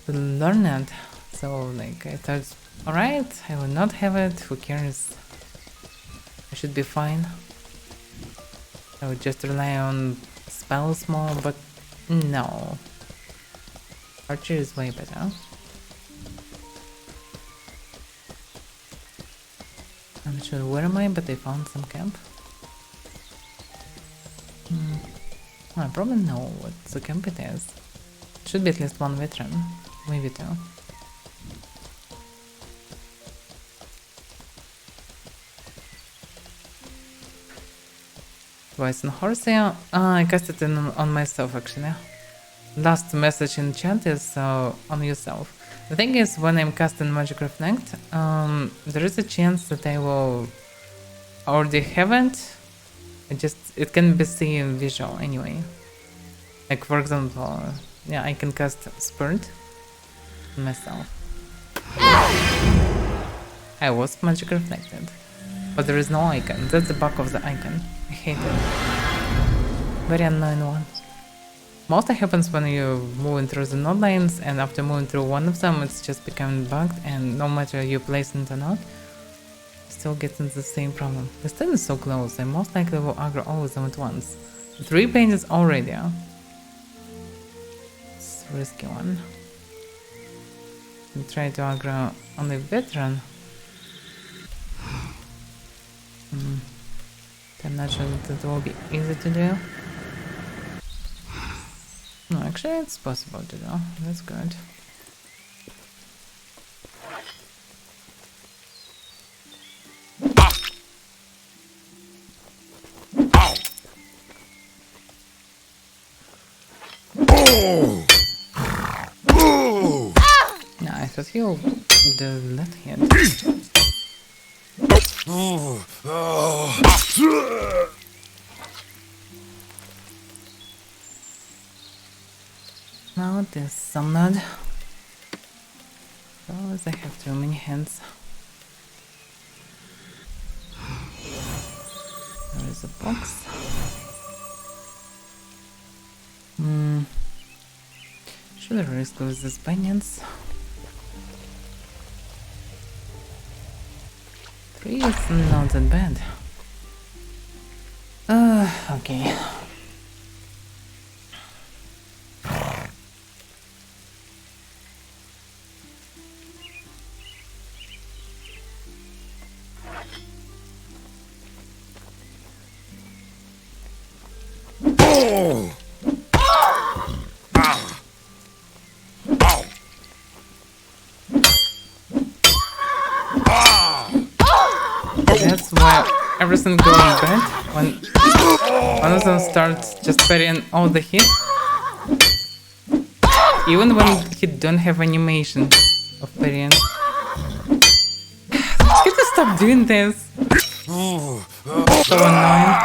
to learn it. So like I thought, alright, I will not have it, who cares? I should be fine. I would just rely on spells more, but no. Archer is way better. I'm not sure where am I, but I found some camp. I probably know what the camp it is. Should be at least one veteran, maybe two. Voice and horse, yeah. I cast it on myself actually. Last message in chat is on yourself. The thing is, when I'm casting Magic Reflect, there is a chance that I will already have it. It can be seen visual anyway. Like for example, yeah, I can cast Spirit myself. I was Magic Reflected, but there is no icon. That's the bug of the icon. I hate it. Very annoying one. Mostly happens when you're moving through the node lines, and after moving through one of them, it's just becoming bugged, and no matter you place it or not, still getting the same problem. The stand is so close, I most likely will aggro all of them at once. 3 pages already. It's a risky one. And try to aggro on the veteran. I'm not sure that it will be easy to do. No, actually it's possible to do. That's good. No, I thought he'll do that hit. Now this some node. Because I have too many hands. There is a box. Should I risk with this bunions? 3 is not that bad. Okay. That's why everything going bad when one of them starts just parrying all the hit. Even when he don't have animation of parrying. Can you stop doing this? So annoying.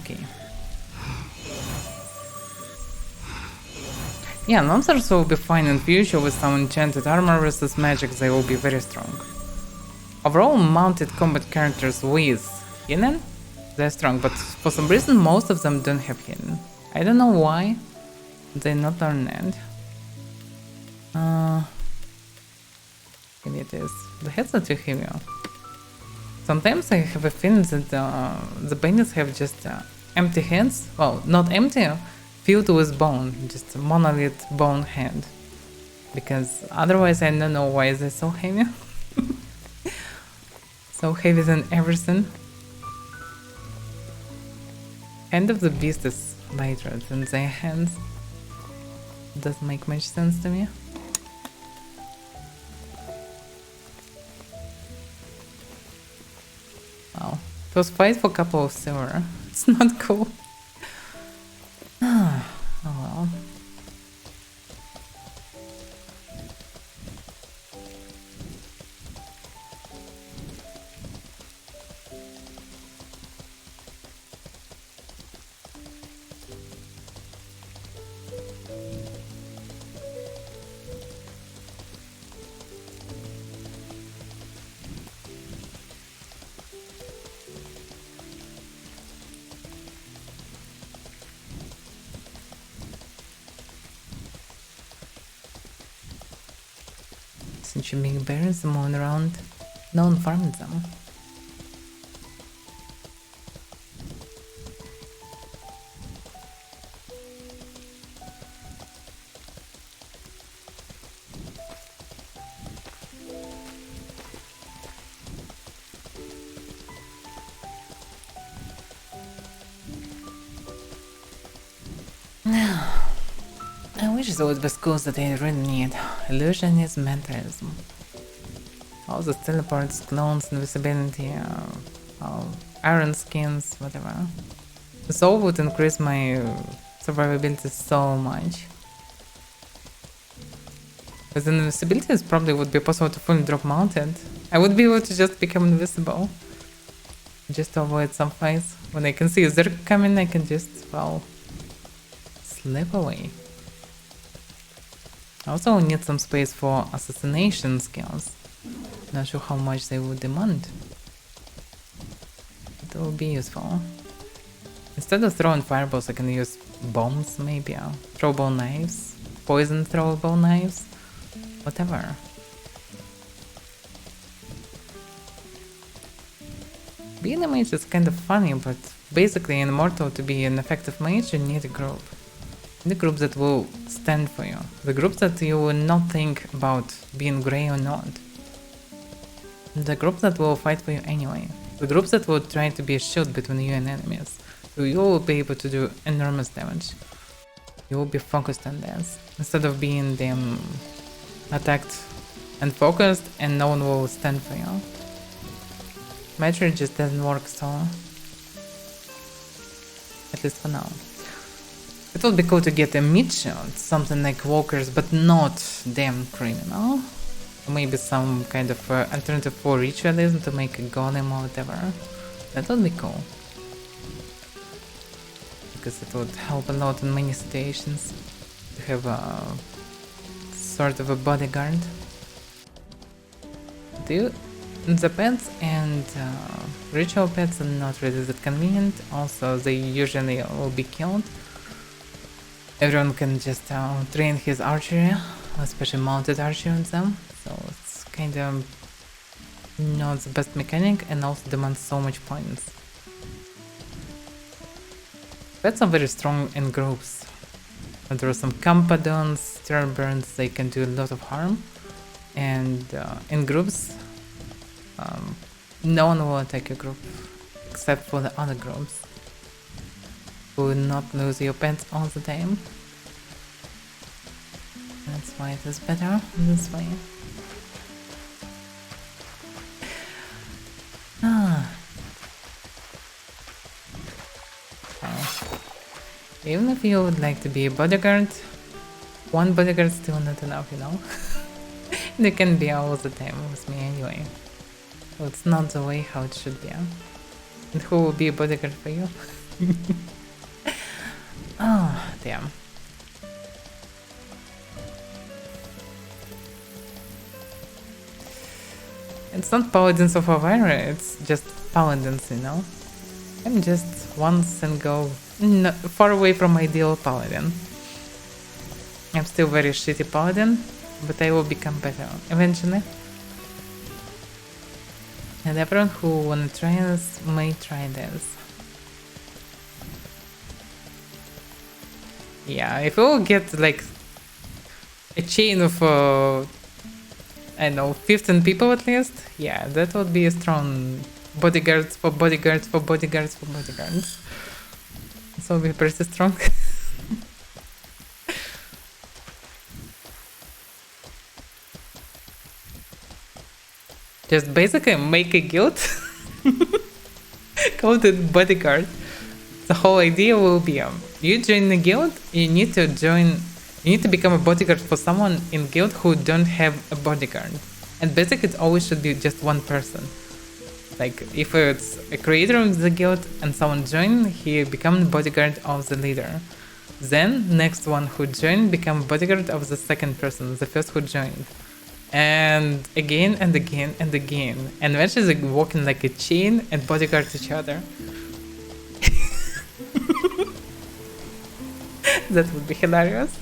Okay. Yeah, monsters will be fine in future with some enchanted armor versus magic, they will be very strong. Overall, mounted combat characters with hidden, they're strong, but for some reason most of them don't have hidden. I don't know why, they're not learned. Maybe it is. The heads are too heavy. Sometimes I have a feeling that the bandits have just empty hands, well, not empty, filled with bone, just a monolith bone hand. Because otherwise I don't know why they're so heavy. So heavy than everything. Hand of the beast is lighter than their hands. Doesn't make much sense to me. Wow. It was fight for a couple of silver. It's not cool. Oh well. Since you big bears moving around, no one farmed them. I wish there would be schools that I really need. Illusion is mentalism. Also teleports, clones, invisibility, iron skins, whatever. This all would increase my survivability so much. Because invisibility is probably would be possible to fully drop mounted. I would be able to just become invisible. Just to avoid some fights. When I can see they're coming, I can just, well, slip away. I also need some space for assassination skills. Not sure how much they would demand. It will be useful. Instead of throwing fireballs, I can use bombs, maybe. Throwable knives, poison throwable knives, whatever. Being a mage is kind of funny, but basically in Immortal to be an effective mage you need a group. The group that will stand for you. The group that you will not think about being grey or not. The group that will fight for you anyway. The group that will try to be a shield between you and enemies. So you will be able to do enormous damage. You will be focused on this. Instead of being them attacked and focused and no one will stand for you. Magic just doesn't work so. At least for now. It would be cool to get a mid-shot, something like walkers, but not damn criminal. Maybe some kind of alternative for ritualism to make a golem or whatever. That would be cool. Because it would help a lot in many situations to have a sort of a bodyguard. The pets and ritual pets are not really that convenient. Also, they usually will be killed. Everyone can just train his archery, especially mounted archery on them, so it's kind of not the best mechanic and also demands so much points. Pets are very strong in groups. And there are some campadons, turburns, they can do a lot of harm, and in groups, no one will attack your group except for the other groups. You will not lose your pets all the time. That's why it is better this way. Even if you would like to be a bodyguard, one bodyguard is still not enough, you know? They can be all the time with me anyway. So it's not the way how it should be. And who will be a bodyguard for you? Oh, damn. It's not Paladins of Avaira, it's just Paladins, you know? I'm just one single, far away from ideal Paladin. I'm still very shitty Paladin, but I will become better eventually. And everyone who wanna try this may try this. Yeah, if we will get like a chain of, I don't know, 15 people at least, yeah, that would be a strong bodyguards for bodyguards for bodyguards for bodyguards. So we'll be pretty strong. Just basically make a guild, call it bodyguard. The whole idea will be, you join the guild, you need to become a bodyguard for someone in guild who don't have a bodyguard. And basically it always should be just one person. Like, if it's a creator of the guild and someone join, he becomes bodyguard of the leader. Then, next one who joined become bodyguard of the second person, the first who joined. And again and again and again. And eventually they walking like a chain and bodyguard each other. That would be hilarious.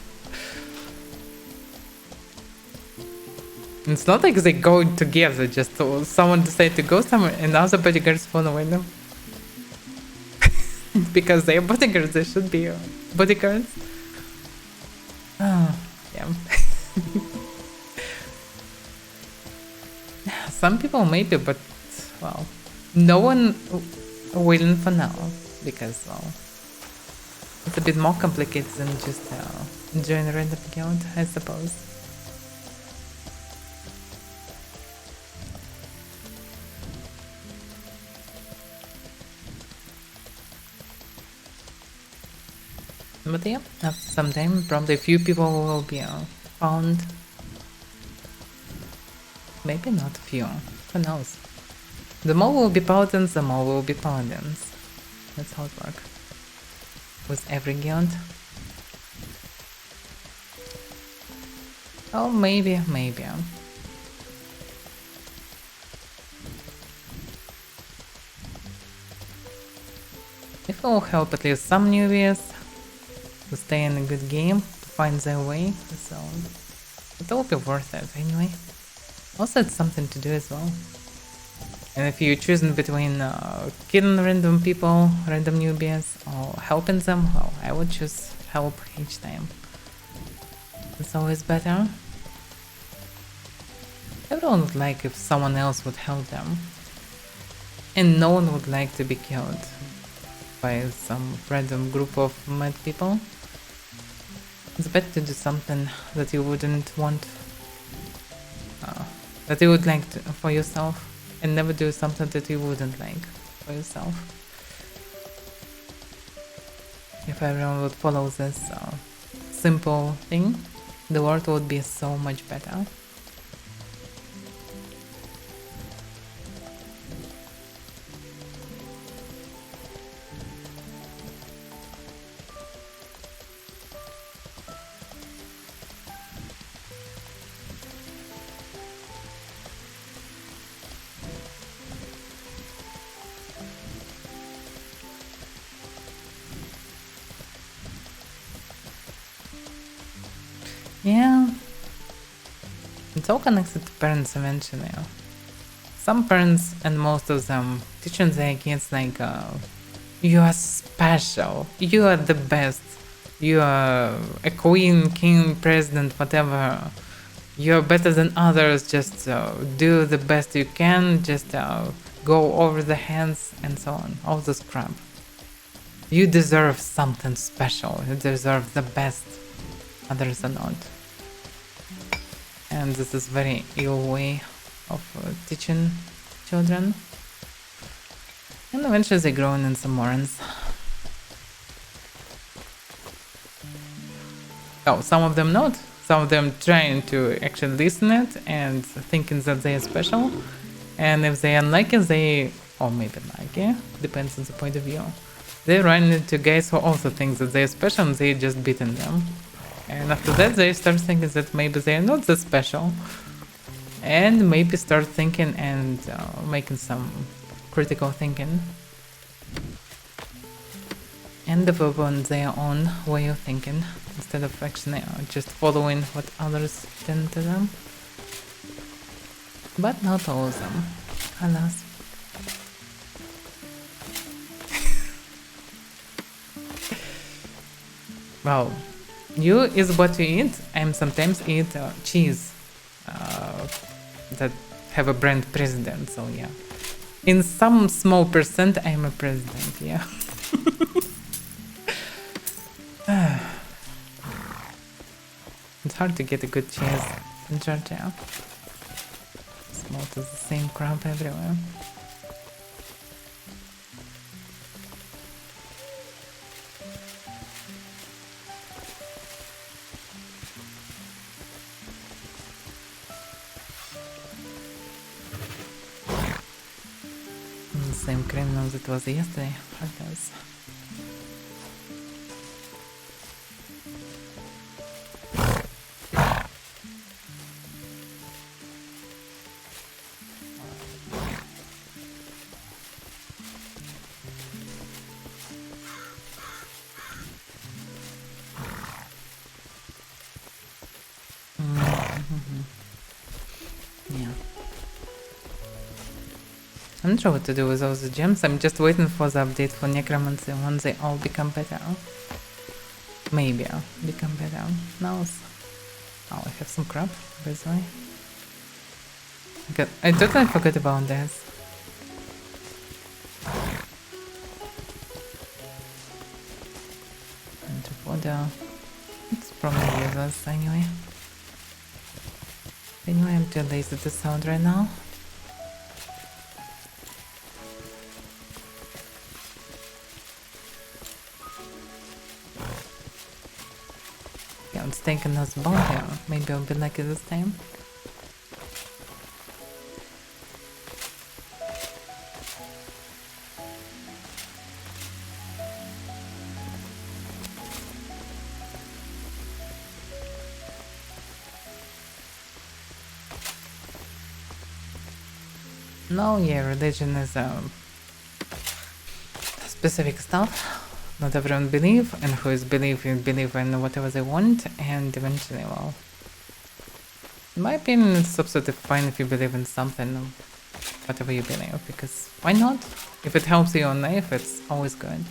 It's not like they go together, just someone decide to go somewhere and other bodyguards follow them. Because they are bodyguards, they should be bodyguards. Oh, yeah. Some people maybe, but well, no one willing for now because well, it's a bit more complicated than just join a random guild, I suppose. But yeah, after some time, probably a few people will be found. Maybe not a few, who knows. The more will be paladins, the more will be paladins. That's how it works. With every guild. Oh, maybe. If it will help at least some newbies to stay in a good game, to find their way, so it will be worth it anyway. Also, it's something to do as well. And if you're choosing between killing random people, random newbies, or helping them, well, I would choose help each time. It's always better. Everyone would like if someone else would help them. And no one would like to be killed by some random group of mad people. It's better to do something that you wouldn't want, that you would like for yourself, and never do something that you wouldn't like for yourself. If everyone would follow this simple thing, the world would be so much better. Yeah, it's all connected to parents eventually. Some parents, and most of them, teaching their kids like, you are special, you are the best, you are a queen, king, president, whatever, you're better than others, just do the best you can, just go over the hands and so on, all this crap. You deserve something special, you deserve the best, others are not. And this is very ill way of teaching children. And eventually they grow into morons. Oh, some of them not. Some of them trying to actually listen it and thinking that they are special. And if they are unlucky, they, or maybe lucky, depends on the point of view, they run into guys who also think that they are special and they just beating them. And after that they start thinking that maybe they are not that special. And maybe start thinking and making some critical thinking. And developing their own way of thinking instead of actually just following what others tell to them. But not all of them, alas. Wow. You is what you eat. I sometimes eat cheese that have a brand president, so yeah. In some small percent, I'm a president, yeah. It's hard to get a good cheese in Georgia. Smelt is the same crap everywhere. Same criminal that was yesterday. How does? I'm not sure what to do with those gems. I'm just waiting for the update for necromancy when they all become better. Maybe become better. Now, oh, I have some crap, by the way. Okay, I totally forgot about this. And water. It's probably useless anyway. Anyway, I'm too lazy to sound right now. Yeah, let's take another ball here. Maybe I'll be lucky this time. No, yeah, religion is specific stuff. Not everyone believe, and who is believe in whatever they want, and eventually, well, in my opinion, it's absolutely fine if you believe in something, whatever you believe, because why not? If it helps you in life, it's always good.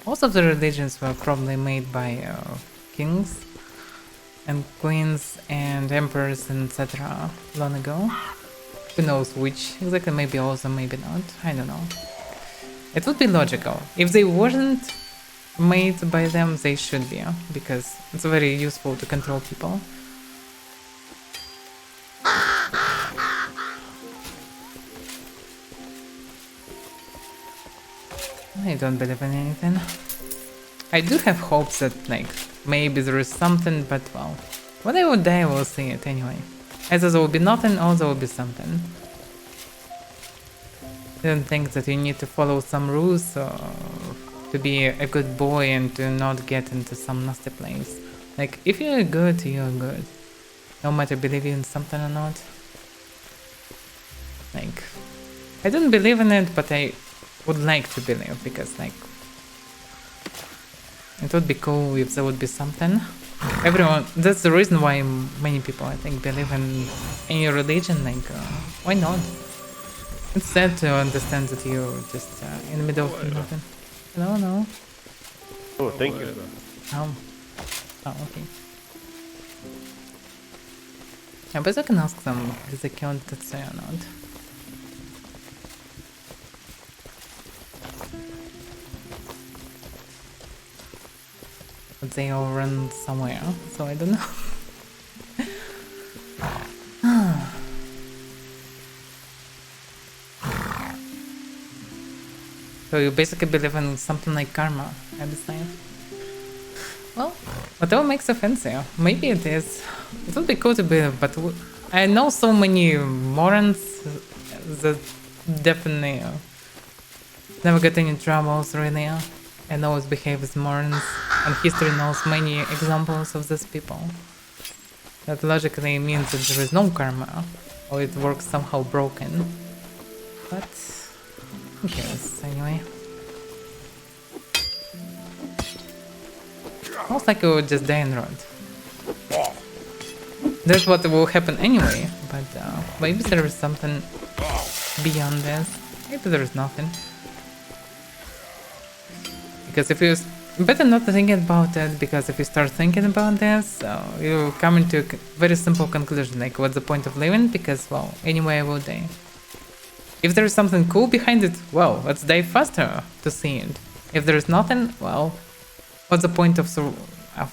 Most of the religions were probably made by kings and queens and emperors and etc. long ago. Who knows which exactly? Maybe also, maybe not. I don't know. It would be logical. If they weren't made by them, they should be, because it's very useful to control people. I don't believe in anything. I do have hopes that, like, maybe there is something, but well, when I will die, I will see it anyway. Either there will be nothing or there will be something. I don't think that you need to follow some rules to be a good boy and to not get into some nasty place. Like, if you're good, you're good. No matter believe in something or not. Like, I don't believe in it, but I would like to believe, because, like, it would be cool if there would be something. Everyone, that's the reason why many people, I think, believe in any religion. Like, why not? It's sad to understand that you're just in the middle of nothing. No. Oh, thank you. Oh, okay. I bet I can ask them if they count that say or not. But they all run somewhere, so I don't know. So you basically believe in something like karma, I understand. Well, whatever makes you fancy. Maybe it is. It would be cool to believe, but I know so many morons that definitely never get any troubles, really, and always behave as morons, and history knows many examples of these people. That logically means that there is no karma, or it works somehow broken. But who cares, anyway? Most likely we would just die in road. That's what will happen anyway, but maybe there is something beyond this. Maybe there is nothing. Because if you... better not think about it, because if you start thinking about this, you come into a very simple conclusion, like, what's the point of living? Because, well, anyway I will die. If there is something cool behind it, well, let's die faster to see it. If there is nothing, well, what's the point of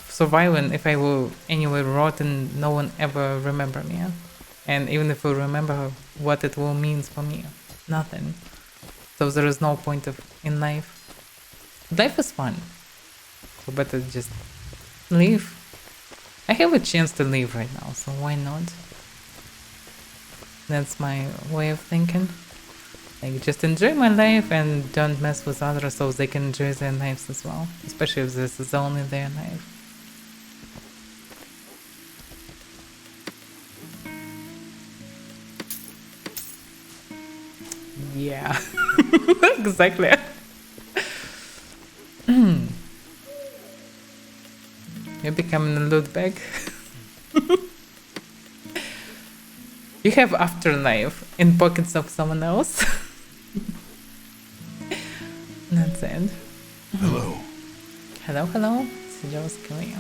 surviving if I will anyway rot and no one ever remember me? And even if we remember what it will mean for me, nothing. So there is no point in life. Life is fun. So better just live. I have a chance to live right now, so why not? That's my way of thinking. Like, just enjoy my life and don't mess with others so they can enjoy their lives as well. Especially if this is only their life. Yeah. Exactly. You're becoming a loot bag. You have afterlife in pockets of someone else. That's it. Hello. Hello, hello. Joe's killing you.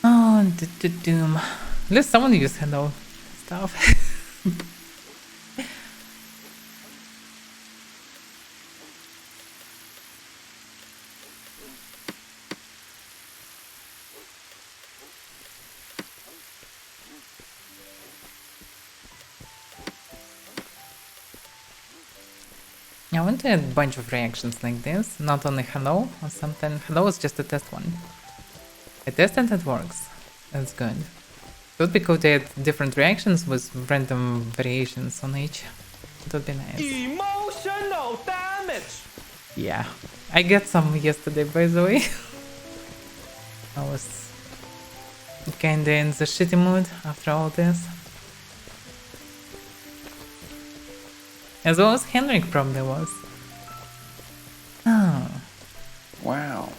Oh, doom. At least someone used hello stuff. I want to add a bunch of reactions like this, not only hello or something. Hello is just a test one. I tested it works. That's good. It would be cool to add different reactions with random variations on each. It would be nice. Emotional damage! Yeah. I got some yesterday, by the way. I was kinda in the shitty mood after all this. As well as Henrik probably was. Oh. Wow.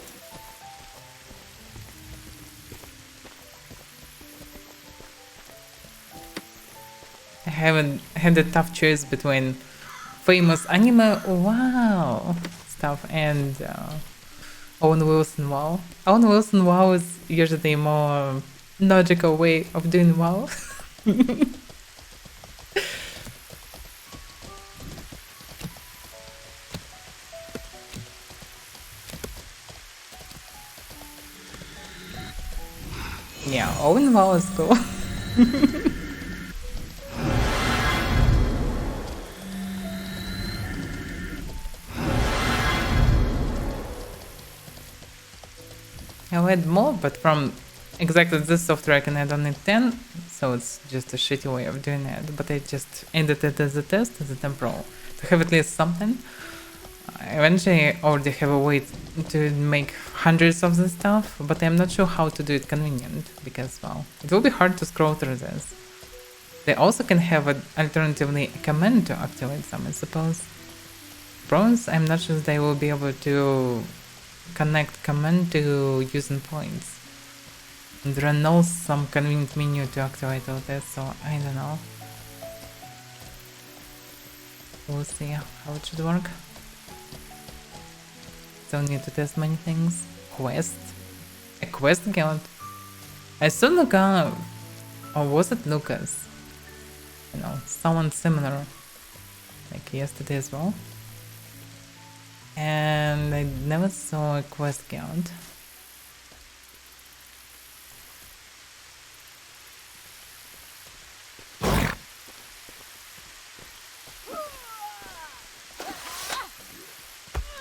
I haven't had a tough choice between famous anime wow stuff and Owen Wilson wow. Owen Wilson wow is usually a more logical way of doing wow. Yeah, Owen wow is cool. I'll add more, but from exactly this software I can add only 10, so it's just a shitty way of doing it. But I just ended it as a test, as a temporal, to have at least something. Eventually I already have a way to make hundreds of this stuff, but I'm not sure how to do it convenient, because, well, it will be hard to scroll through this. They also can have alternatively a command to activate some, I suppose. Pros, I'm not sure they will be able to connect command to using points. And there are no some convenient menu to activate all this, so I don't know. We'll see how it should work. Still need to test many things. Quest? A quest guild? I saw Luca, or was it Lucas? You know, someone similar, like yesterday as well. And I never saw a quest count.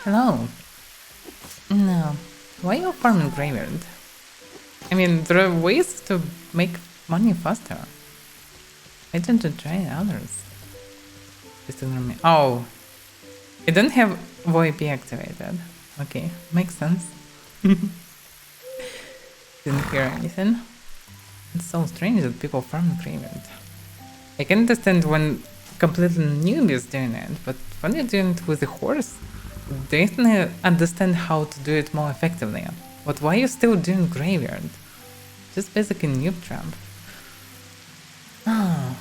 Hello. No. Why are you farming graveyard? I mean, there are ways to make money faster. I tend to try others. Just ignore me. Oh. I don't have VoIP activated. Okay, makes sense. Didn't hear anything. It's so strange that people farm graveyard. I can understand when completely newbies doing it, but when you're doing it with a horse, they definitely understand how to do it more effectively. But why are you still doing graveyard? Just basically noob trap. Oh.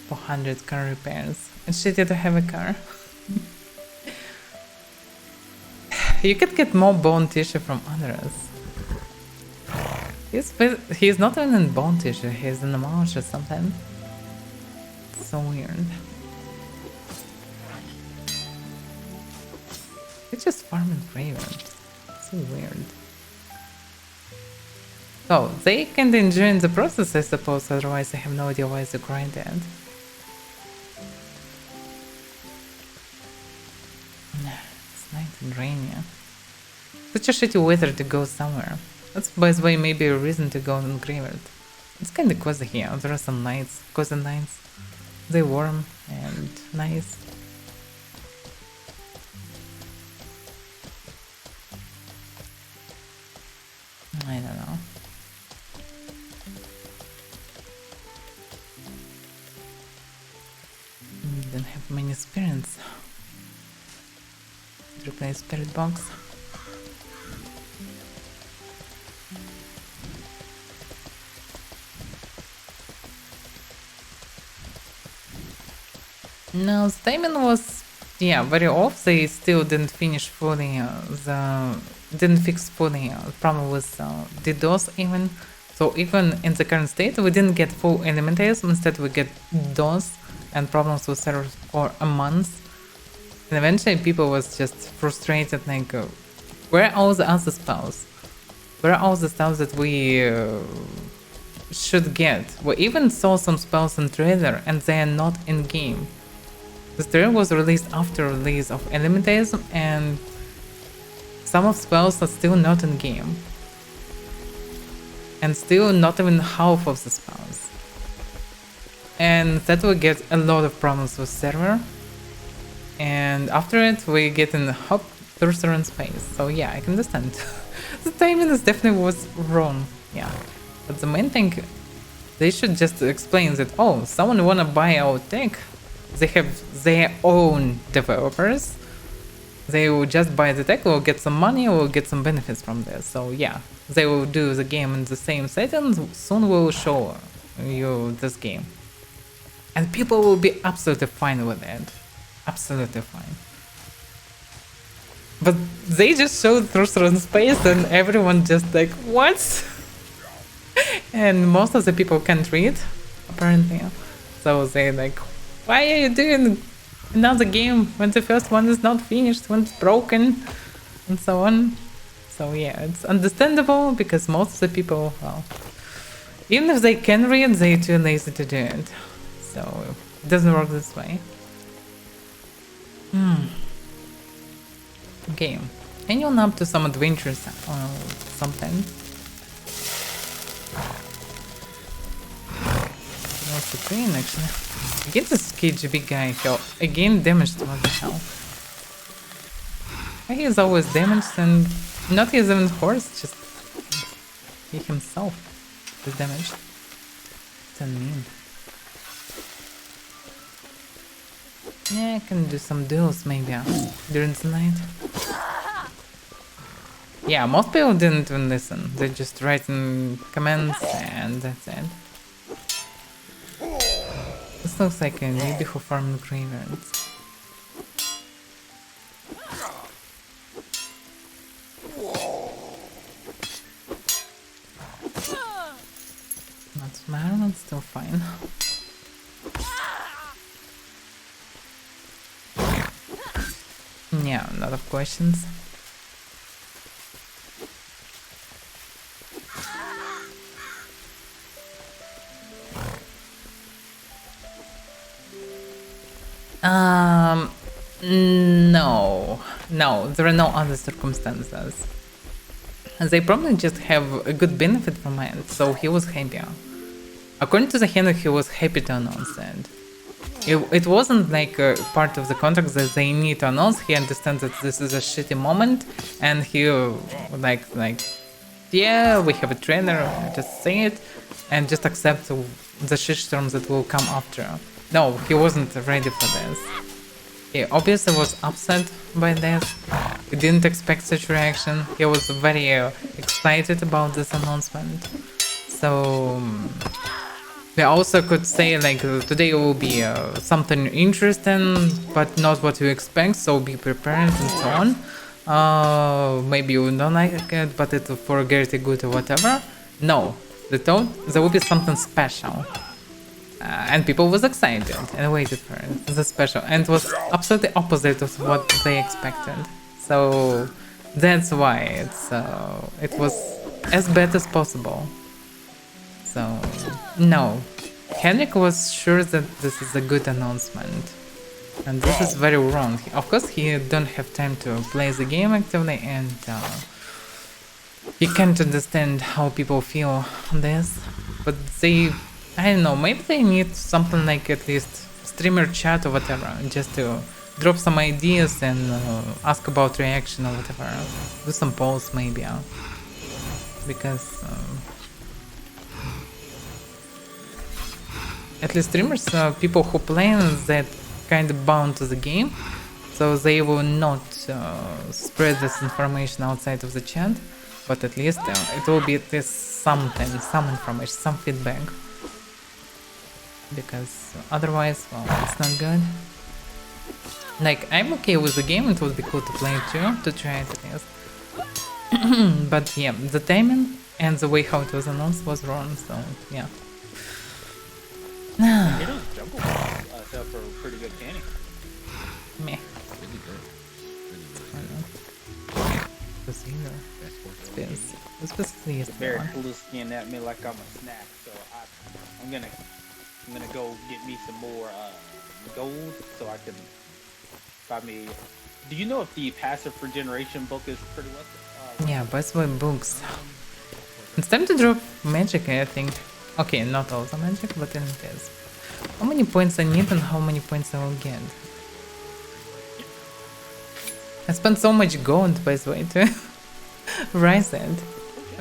$400 car repairs. It's shitty to have a car. You could get more bone tissue from others. He's not even in bone tissue, he's in the marsh or something. It's so weird. It's just farming graveyard. So weird. Oh, they can enjoy the process, I suppose, otherwise I have no idea why they grind it. It's night and rainy. Such a shitty weather to go somewhere. That's, by the way, maybe a reason to go on graveyard. It's kinda cozy here. There are some nights, cozy nights. They're warm and nice. I don't know. didn't have many spirits. Replace spirit box. No, Stamen was, yeah, very off. They still didn't finish fully didn't fix fully the problem with DDoS even. So even in the current state, we didn't get full elementalism. Instead, we get DOS and problems with servers for a month. And eventually, people was just frustrated, like, where are all the other spells? Where are all the spells that we should get? We even saw some spells in trailer, and they are not in game. This trailer was released after release of Elementalism, and some of spells are still not in game. And still not even half of the spells. And that will get a lot of problems with server. And after it, we get in hop, cursor, and space. So yeah, I can understand. The timing is definitely was wrong. Yeah. But the main thing, they should just explain that, oh, someone wanna buy our tech. They have their own developers. They will just buy the tech, will get some money, will get some benefits from this. So yeah, they will do the game in the same settings. Soon we'll show you this game. And people will be absolutely fine with it. Absolutely fine. But they just showed Cursor in space and everyone just like, what? And most of the people can't read, apparently. So they like, why are you doing another game when the first one is not finished, when it's broken, and so on. So yeah, it's understandable because most of the people, well, even if they can read, they're too lazy to do it. So it doesn't work this way. Okay, anyone up to some adventures or something? What's the green actually? Against this KGB guy, he'll again damaged. What the hell? He is always damaged and not his own horse, just he himself is damaged. What's that mean? Yeah, I can do some duels maybe during the night. Yeah, most people didn't even listen. They just write in comments and that's it. This looks like a newbie who farmed graveyards. Not smart, but still fine. Yeah, a lot of questions. No, there are no other circumstances. They probably just have a good benefit from it, so he was happy. According to the handler, he was happy to announce it. It wasn't like a part of the contract that they need to announce. He understands that this is a shitty moment, and he like, yeah, we have a trainer, just say it, and just accept the shitstorm that will come after. No, he wasn't ready for this. He obviously was upset by this. He didn't expect such reaction. He was very excited about this announcement. So we also could say like today will be something interesting, but not what you expect. So be prepared and so on. Maybe you don't like it, but it's for greater good or whatever. No, they thought there will be something special. And people was excited and waited for it, the special, and it was absolutely opposite of what they expected. So that's why it was as bad as possible. So no, Henrik was sure that this is a good announcement, and this is very wrong. Of course, he don't have time to play the game actively, and he can't understand how people feel on this, but they. I don't know, maybe they need something like at least streamer chat or whatever, just to drop some ideas and ask about reaction or whatever. Do some polls maybe, because at least streamers, people who play that kind of bound to the game, so they will not spread this information outside of the chat, but at least it will be at least something, some information, some feedback, because otherwise, well, it's not good. Like, I'm okay with the game, it would be cool to play it too, to try it at least. But yeah, the timing and the way how it was announced was wrong, so yeah. Those jungle set for a pretty good canny. Meh. Really good. This basically is Very looking at me like I'm a snack, so I'm gonna go get me some more gold so I can buy me. Do you know if the passive regeneration book is pretty well? Yeah, best way books. It's time to drop magic, I think. Okay, not all the magic, but it is. How many points I need and how many points I will get? I spent so much gold, by the way, to rise it.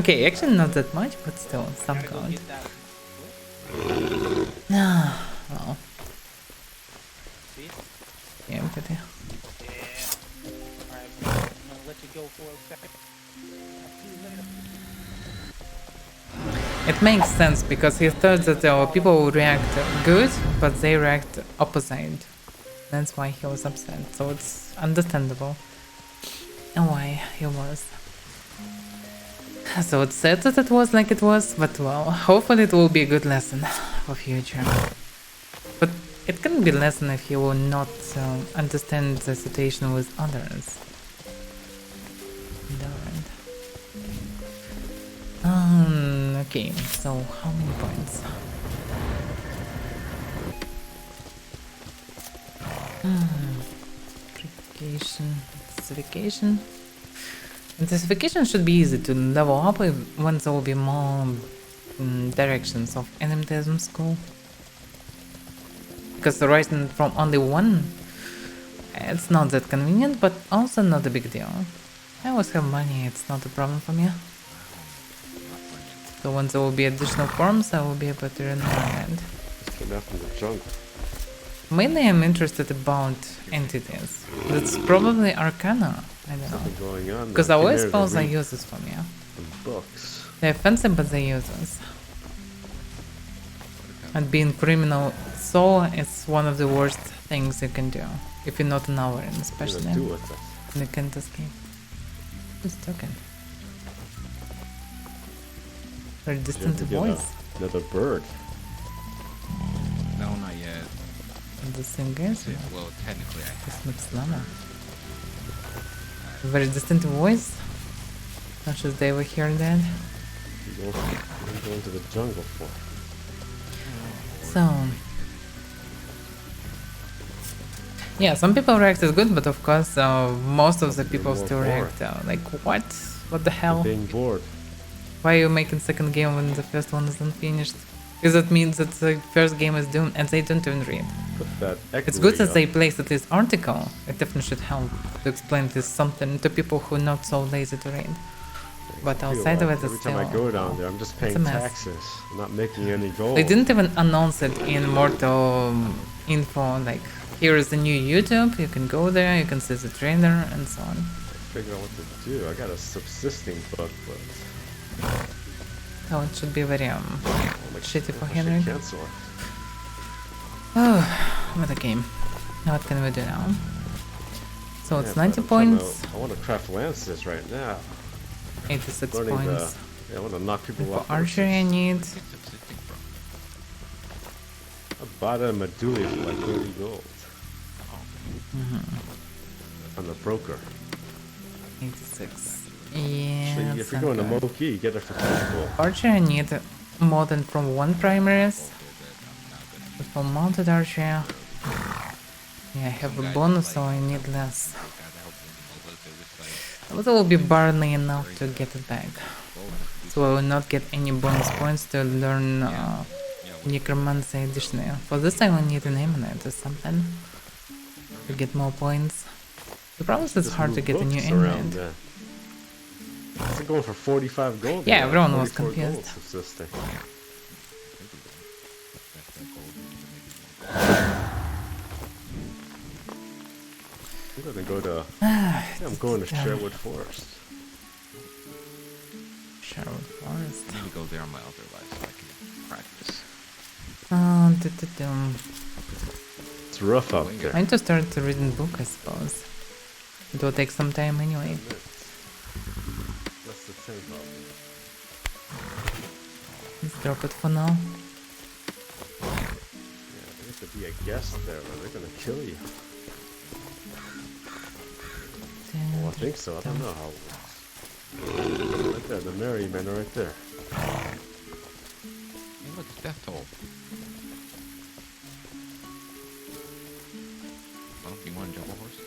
Okay, actually not that much, but still, some gold. Well. Yeah, but yeah. Alright, I'm gonna let you go for a second. It makes sense because he thought that people would react good, but they react opposite. That's why he was upset. So it's understandable why he was. So it's sad that it was like it was, but well, hopefully it will be a good lesson for future. But it can be a lesson if you will not understand the situation with others. Okay, so how many points? Intensification. Intensification should be easy to level up when there will be more directions of enemy school. Because rising from only one, it's not that convenient, but also not a big deal. I always have money, it's not a problem for me. So once there will be additional forms, I will be able to environment. Just came out from the jungle. Mainly I'm interested about entities. That's probably Arcana. I don't know. Something going on. Because always spells I use this for me. Books. They're offensive, but they use us. And being criminal soul is one of the worst things you can do. If you're not an Avaira, especially. Do with us. And you can't escape. Who's talking? Very distant voice. Another bird. No, not yet. And the same guys? Well, technically I have. This looks lama. Very distant voice. Not sure they were hearing that. What are you going to the jungle for? So yeah, some people react as good, but of course most of the people still react like what the hell? Being bored. Why are you making second game when the first one isn't finished? Because that means that the first game is doomed and they don't even read. Put that It's good that they place at least article. It definitely should help to explain this something to people who are not so lazy to read. But outside of it, every it's time still... I go down there, I'm just paying taxes. I'm not making any gold. They didn't even announce it in Mortal info, like, here is the new YouTube, you can go there, you can see the trainer, and so on. Figure out what to do. I got a subsisting book, but... Oh, it should be very shitty for Henry. Cancel it. Oh, what a game. Now what can we do now? So it's 90 but points, I want to craft lances right now. 86 Learning points. I want to knock people For off. archery I need... I bought a Medulli for like 30 gold. On the broker. 86. Yeah, So if you're going to Moki, you get it for 10 gold. archer I need more than from one primaries. But for mounted archer, yeah, I have a bonus, so I need less. But it will be barely enough to get it back. So I will not get any bonus points to learn necromancy additionally. For this I will need an eminent or something to get more points. The problem is it's hard to get a new eminent. It's going for 45 gold. Yeah, everyone was 44 gold confused. subsisting. gonna go to. I'm going to Sherwood Forest. Sherwood Forest. I need to go there on my other life so I can practice. It's rough out there. I need to start reading book, I suppose. It will take some time anyway. That's the thing about it. Let's drop it for now. Yeah, there has to be a guest there, or they're gonna kill you. Oh, I think so. I don't know how it works. Right there, the merry men are right there. Hey, look, death toll. Well, you want to jump a horse?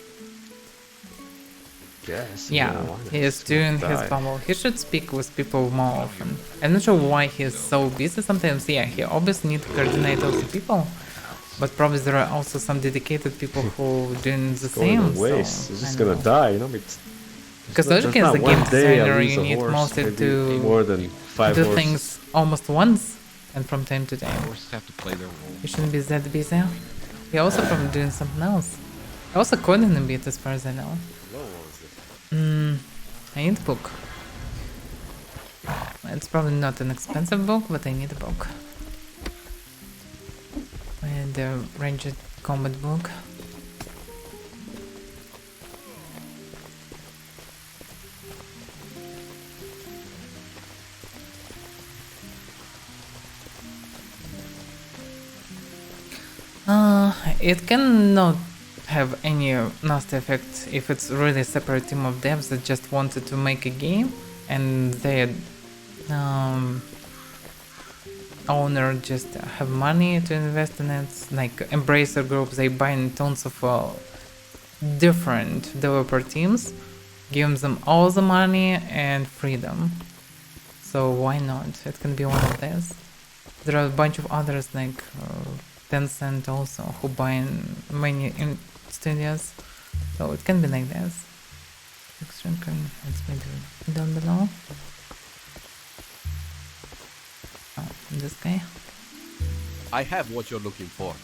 Yes. Yeah, he is doing his bubble. He should speak with people more often. I'm not sure why he's so busy sometimes. Yeah, he obviously needs to coordinate all the people. But probably there are also some dedicated people who doing the same. Going to waste. So It's just I gonna know. die, you know. Because there's logically, as not a game one day I designer, lose you a need horse, mostly maybe to more than 5 do horses. things almost once and from time to time. Horses have to play their role. You shouldn't be that busy. He also probably doing something else. Also coding a bit as far as I know. I need a book. It's probably not an expensive book, but I need a book. And the ranged combat book. It cannot have any nasty effect if it's really a separate team of devs that just wanted to make a game and their owner just have money to invest in it. Like Embracer Group, they buy in tons of different developer teams, give them all the money and freedom. So why not? It can be one of these. There are a bunch of others like Tencent also who buy in many studios, so it can be like this. Extreme can it's maybe down below. Oh, this guy. I have what you're looking for.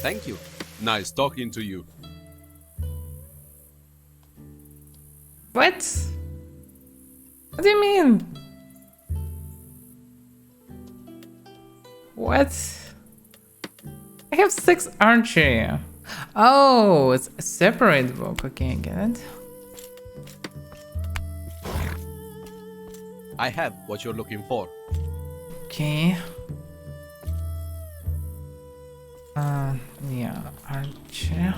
Thank you. Nice talking to you. What? What do you mean? What? I have 6 archery. Oh, it's a separate book. Okay, I get it. I have what you're looking for. Okay. Yeah, archer.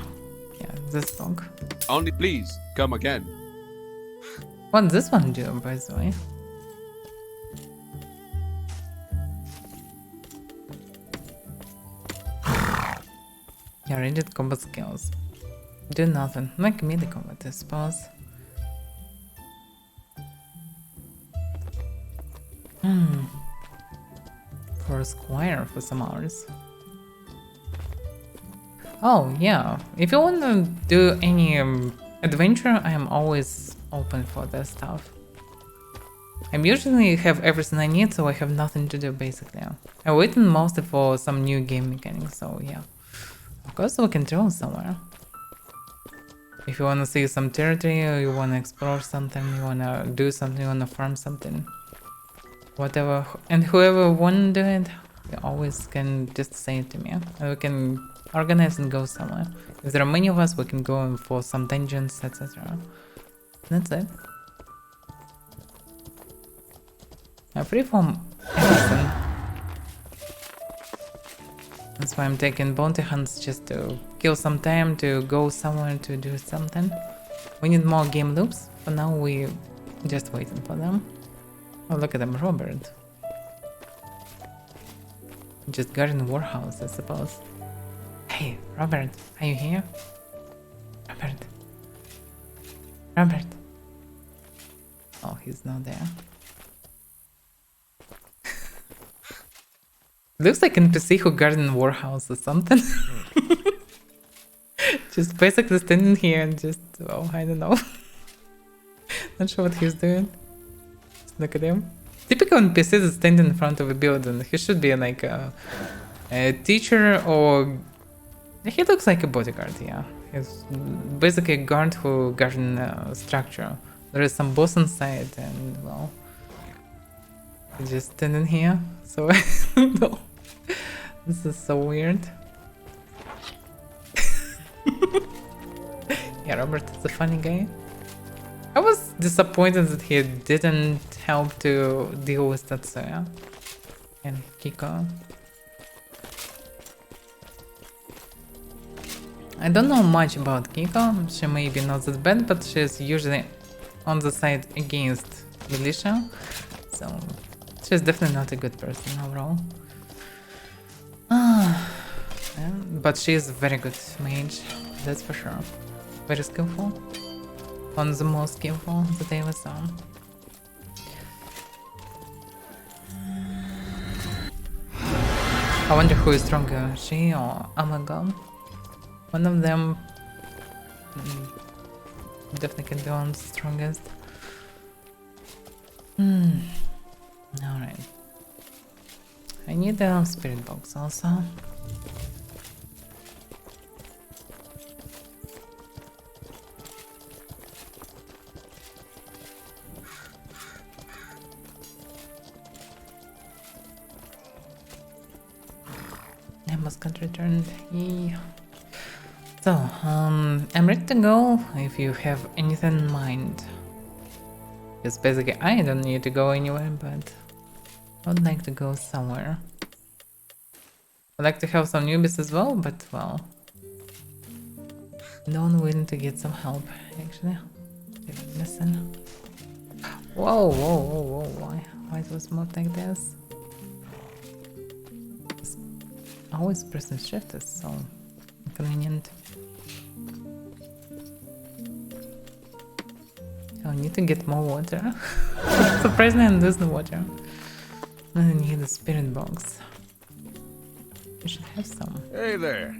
Yeah, this book. Only please come again. What does this one do, by the way? Yeah, ranged combat skills. Do nothing. Like melee combat, I suppose. For a squire for some hours. Oh, yeah. If you wanna do any adventure, I am always open for that stuff. I usually have everything I need, so I have nothing to do basically. I'm waiting mostly for some new game mechanics, so yeah. Of course we can travel somewhere. If you wanna see some territory, or you wanna explore something, you wanna do something, you wanna farm something. Whatever, and whoever wanna do it, you always can just say it to me. And we can organize and go somewhere. If there are many of us, we can go for some dungeons, etc. That's it. I'm free from everything. That's why I'm taking bounty hunts, just to kill some time, to go somewhere to do something. We need more game loops. For now, we just waiting for them. Oh, look at them, Robert. Just got in warehouse, I suppose. Hey, Robert, are you here? Robert. Robert. Oh, he's not there. Looks like NPC who got in warehouse or something. Just basically standing here and just, oh, I don't know. Not sure what he's doing. Just look at him. Typical NPC is standing in front of a building. He should be like a teacher or he looks like a bodyguard. Yeah, he's basically a guard who guards structure. There is some boss inside, and well, he's just standing here. So no, this is so weird. Yeah, Robert is a funny guy. I was disappointed that he didn't help to deal with Tatsuya and Kiko. I don't know much about Kiko. She may be not that bad, but she's usually on the side against militia, so she's definitely not a good person overall. Yeah, but she's a very good mage, that's for sure. Very skillful. One of the most skillful that I ever saw. I wonder who is stronger, she or Amagon. One of them definitely can be one of the strongest. Alright. I need a spirit box also. Got returned. Yeah. So, I'm ready to go if you have anything in mind. Because basically I don't need to go anywhere, but I would like to go somewhere. I'd like to have some newbies as well, but well, no one willing to get some help actually. Listen. Whoa, whoa, whoa, whoa, why it was moved like this? Always pressing shift is so inconvenient. I need to get more water. Surprisingly, there's no water. I need a spirit box. We should have some. Hey there.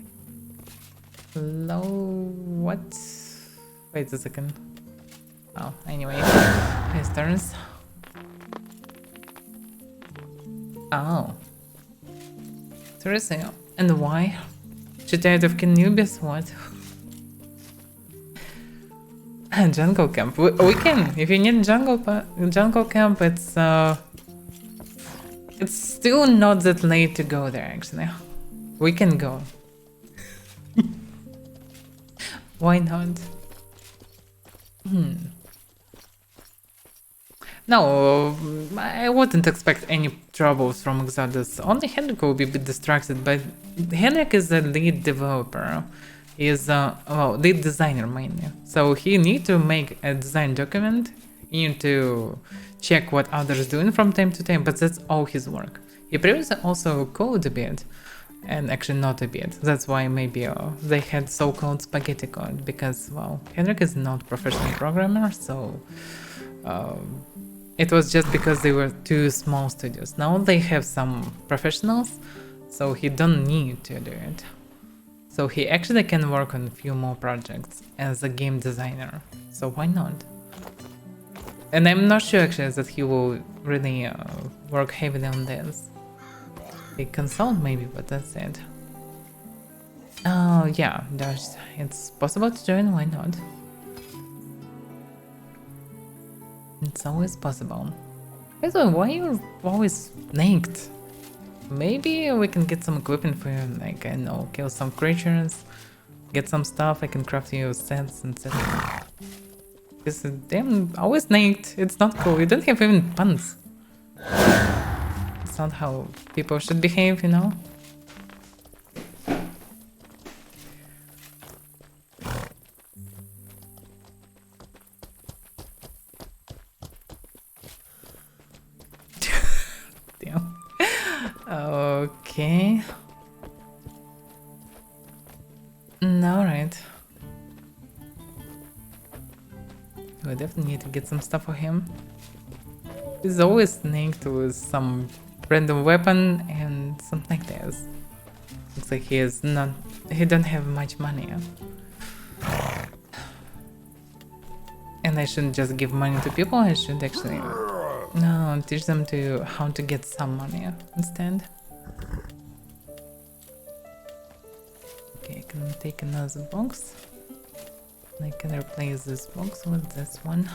Hello, what? Wait a second. Oh, anyway, his turns. Oh. Seriously, and why? She tired of killing newbies? What? Jungle camp. We can. If you need jungle camp, it's still not that late to go there. Actually, we can go. Why not? No, I wouldn't expect any troubles from Exodus. Only Henrik will be a bit distracted, but Henrik is the lead developer. He is lead designer mainly. So he need to make a design document. You need to check what others doing from time to time, but that's all his work. He previously also coded a bit, and actually not a bit. That's why maybe they had so-called spaghetti code, because well, Henrik is not professional programmer, so it was just because they were two small studios. Now they have some professionals, so he don't need to do it. So he actually can work on a few more projects as a game designer. So why not? And I'm not sure actually that he will really work heavily on this. He consult maybe, but that's it. Oh yeah, it's possible to join, why not? It's always possible. By the way, why are you always naked? Maybe we can get some equipment for you, like, I don't know, kill some creatures, get some stuff, I can craft you sets and sets. Because damn, always naked, it's not cool, you don't have even pants. It's not how people should behave, you know? Okay. Alright. We definitely need to get some stuff for him. He's always snaked with some random weapon and something like this. Looks like he don't have much money. And I shouldn't just give money to people, I should actually teach them how to get some money instead. Okay, I can take another box. I can replace this box with this one.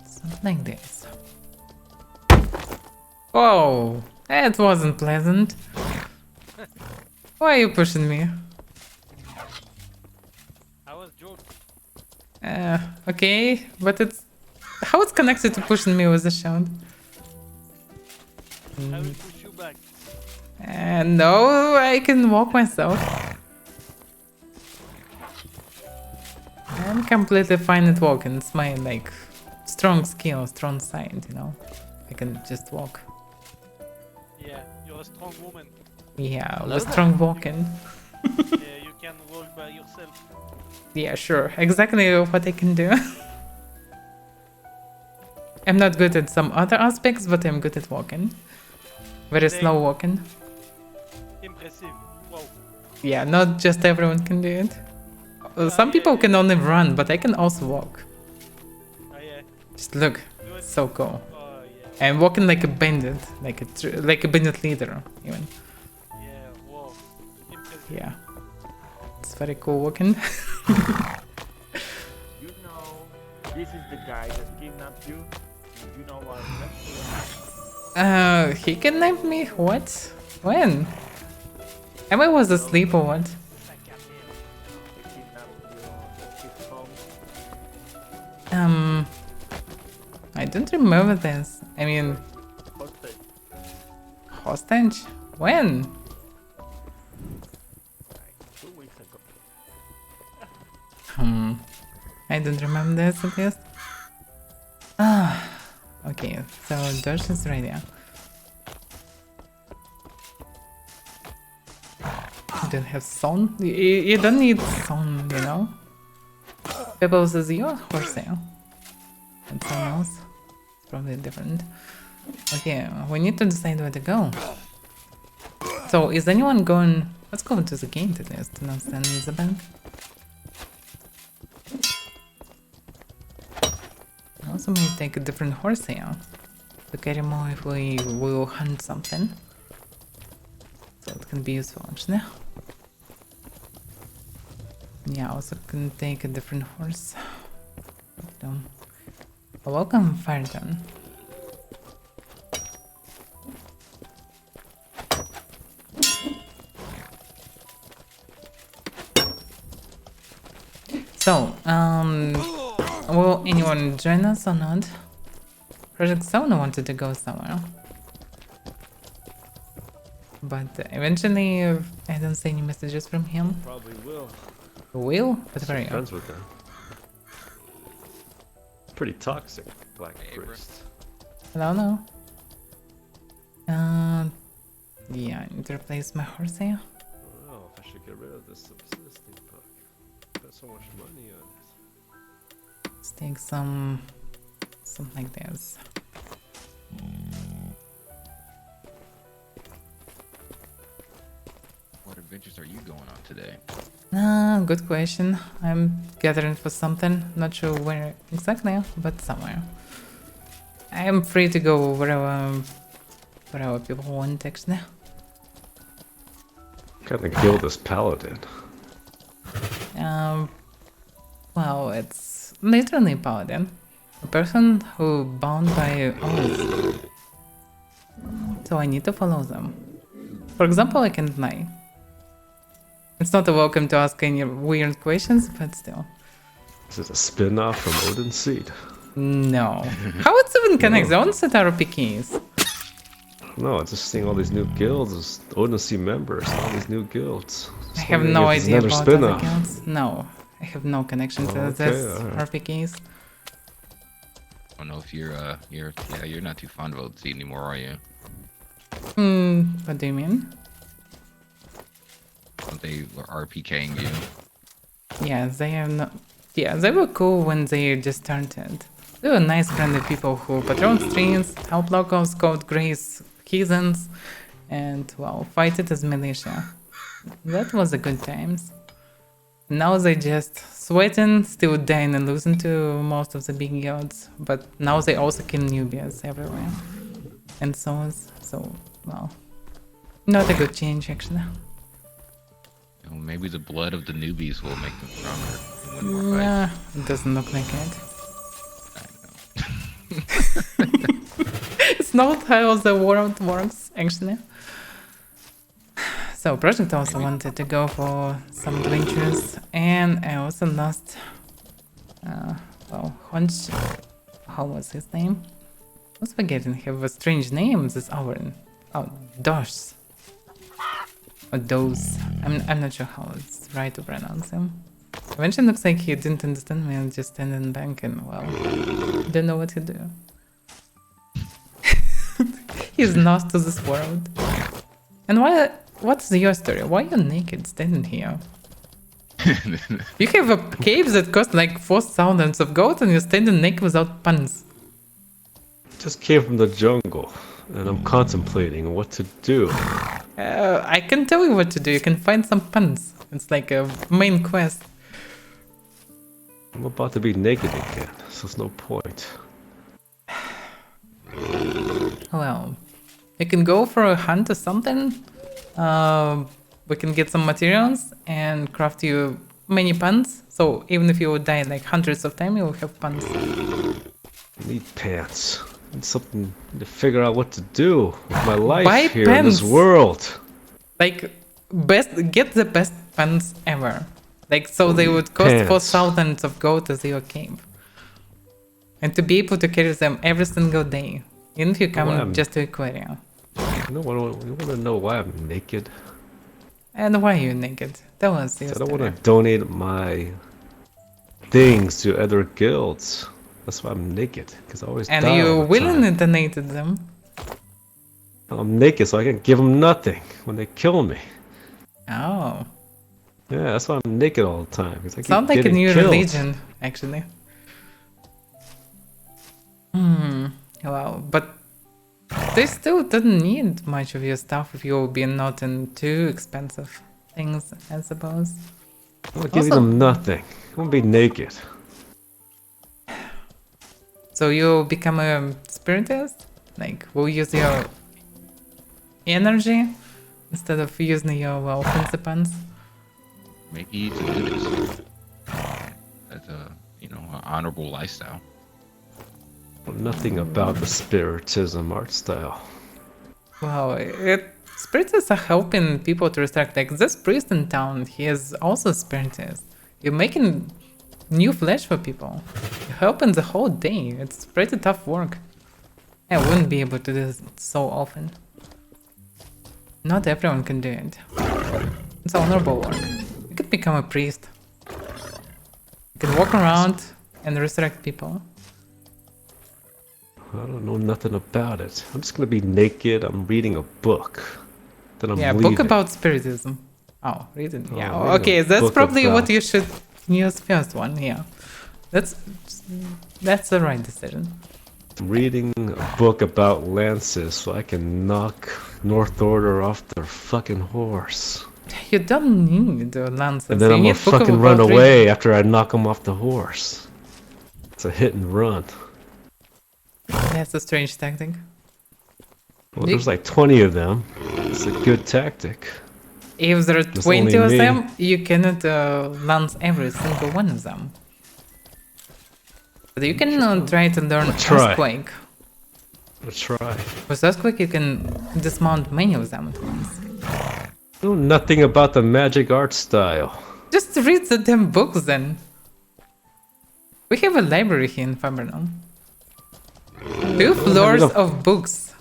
Something like this. Whoa! That wasn't pleasant. Why are you pushing me? I was joking. Okay, but it's... How it's connected to pushing me with the shout? I will push you back. No, I can walk myself. I'm completely fine at walking. It's my, like, strong skill, strong side, you know? I can just walk. Yeah, you're a strong woman. Yeah, with strong walking. Yeah, you can walk by yourself. Yeah, sure. Exactly what I can do. I'm not good at some other aspects, but I'm good at walking. Very slow walking. Impressive. Wow. Yeah, not just everyone can do it. Some people can only run, but I can also walk. Oh yeah. Just look, Do it. so cool. Oh yeah. I'm walking like a bandit, like a bandit leader, even. Yeah, wow. Impressive. Yeah, it's very cool walking. You know, this is the guy that kidnapped you. You know what? He kidnapped me? What? When? Am I was asleep or what? I don't remember this. I mean, hostage? When? Like 2 weeks ago. I don't remember this at least. Ah, okay, so Dodge is ready. You don't have son? You don't need son, you know? Pebbles is your horse sale. And someone else. It's probably different. Okay, we need to decide where to go. So, is anyone going... Let's go to the gate at least, not stand in the bank. Also may take a different horse here to carry more if we will hunt something. So it can be useful actually. Yeah, also can take a different horse. Welcome, Paladin. So, will anyone join us or not? Project Sona wanted to go somewhere. But eventually, I don't see any messages from him. Probably will. Will? But where are you? Friends with them. Pretty toxic, Black Priest. Hello. Yeah, I need to replace my horse here. I don't know if I should get rid of this subsisting puck. Got so much money on it. Let's take something like this. What adventures are you going on today? Good question. I'm gathering for something. Not sure where exactly, but somewhere. I am free to go wherever people want actually. What kind of guild is Paladin? Well, it's literally Paladin. A person who bound by oaths. So I need to follow them. For example, I can lie. It's not a welcome to ask any weird questions, but still. Is it a spin-off from Odin's Seed? No. How it's even connected? I want to set RPKs. No, it's just seeing all these new guilds, Odin's Seed members, all these new guilds. I have no idea about other guilds. No, I have no connection to this RPKs. I don't know if you're not too fond of OC anymore, are you? What do you mean? They were RPKing you. Yeah, they are not. Yeah, they were cool when they just started. They were nice, friendly people who patrol streets, help locals, code grace heathens, and well, fight it as militia. That was a good times. Now they just sweating, still dying and losing to most of the big guilds, but now they also kill newbies everywhere. And so, well, Not a good change, actually. You know, maybe the blood of the newbies will make them stronger and win more Nah, fights. it doesn't look like it. I know. It's not how the world works, actually. So, Project also wanted to go for some adventures, and I also lost. Well, Hunch. How was his name? I was forgetting. He have a strange name. This hour. Oh, Dosh. Or Dose. I'm not sure how it's right to pronounce him. Eventually, looks like he didn't understand me and just standing back and well, don't know what to do. He's lost to this world. And why? What's your story? Why are you naked standing here? You have a cave that costs like 4,000 of gold and you're standing naked without pants. Just came from the jungle, and I'm contemplating what to do. I can tell you what to do. You can find some pants. It's like a main quest. I'm about to be naked again, so there's no point. Well, you can go for a hunt or something. We can get some materials and craft you many pants. So even if you would die like hundreds of times, you will have pants. I need pants. I need something to figure out what to do with my life Buy here in this pants. world. Like, get the best pants ever. Like, so they would cost Pants. 4,000 of gold as your cave. And to be able to carry them every single day. Even if you come Wow. just to Aquaria. You want to know why I'm naked? And why are you naked? Tell us your I don't story. want to donate my things to other guilds. That's why I'm naked, because I always And die you all the willingly time. donated them. I'm naked, so I can give them nothing when they kill me. Oh. Yeah, that's why I'm naked all the time. 'Cause I keep Sounds like a getting new killed. religion, actually. Wow, but they still didn't need much of your stuff if you'll be not in too expensive things, I suppose. I'm not giving Also- them nothing. I'm gonna be naked. So you'll become a spiritist? Like, we'll use your energy instead of using your, well, principants? Maybe you can do this. That's a, you know, an honorable lifestyle. Nothing about the spiritism art style. Wow, spiritists are helping people to resurrect. Like, this priest in town, he is also a spiritist. You're making new flesh for people. You're helping the whole day. It's pretty tough work. I wouldn't be able to do this so often. Not everyone can do it. It's honorable work. You could become a priest. You can walk around and resurrect people. I don't know nothing about it. I'm just gonna be naked. I'm reading a book. Then I'm Yeah, leaving. book about spiritism. Oh, read it. Yeah, read a okay, that's book probably what about- you should use first one. Yeah, that's the right decision. I'm reading a book about lances so I can knock North Order off their fucking horse. You don't need lances. And then you I'm need gonna book fucking about run reading. away after I knock him off the horse. It's a hit and run. That's a strange tactic. Well, there's like 20 of them. It's a good tactic. If there are There's 20 only of me. them, you cannot lance every single one of them. But you can try to learn try. Earthquake. I'll try. With Earthquake, you can dismount many of them at once. I know nothing about the magic art style. Just read the damn books then. We have a library here in Fabernon. 2 floors enough- of books.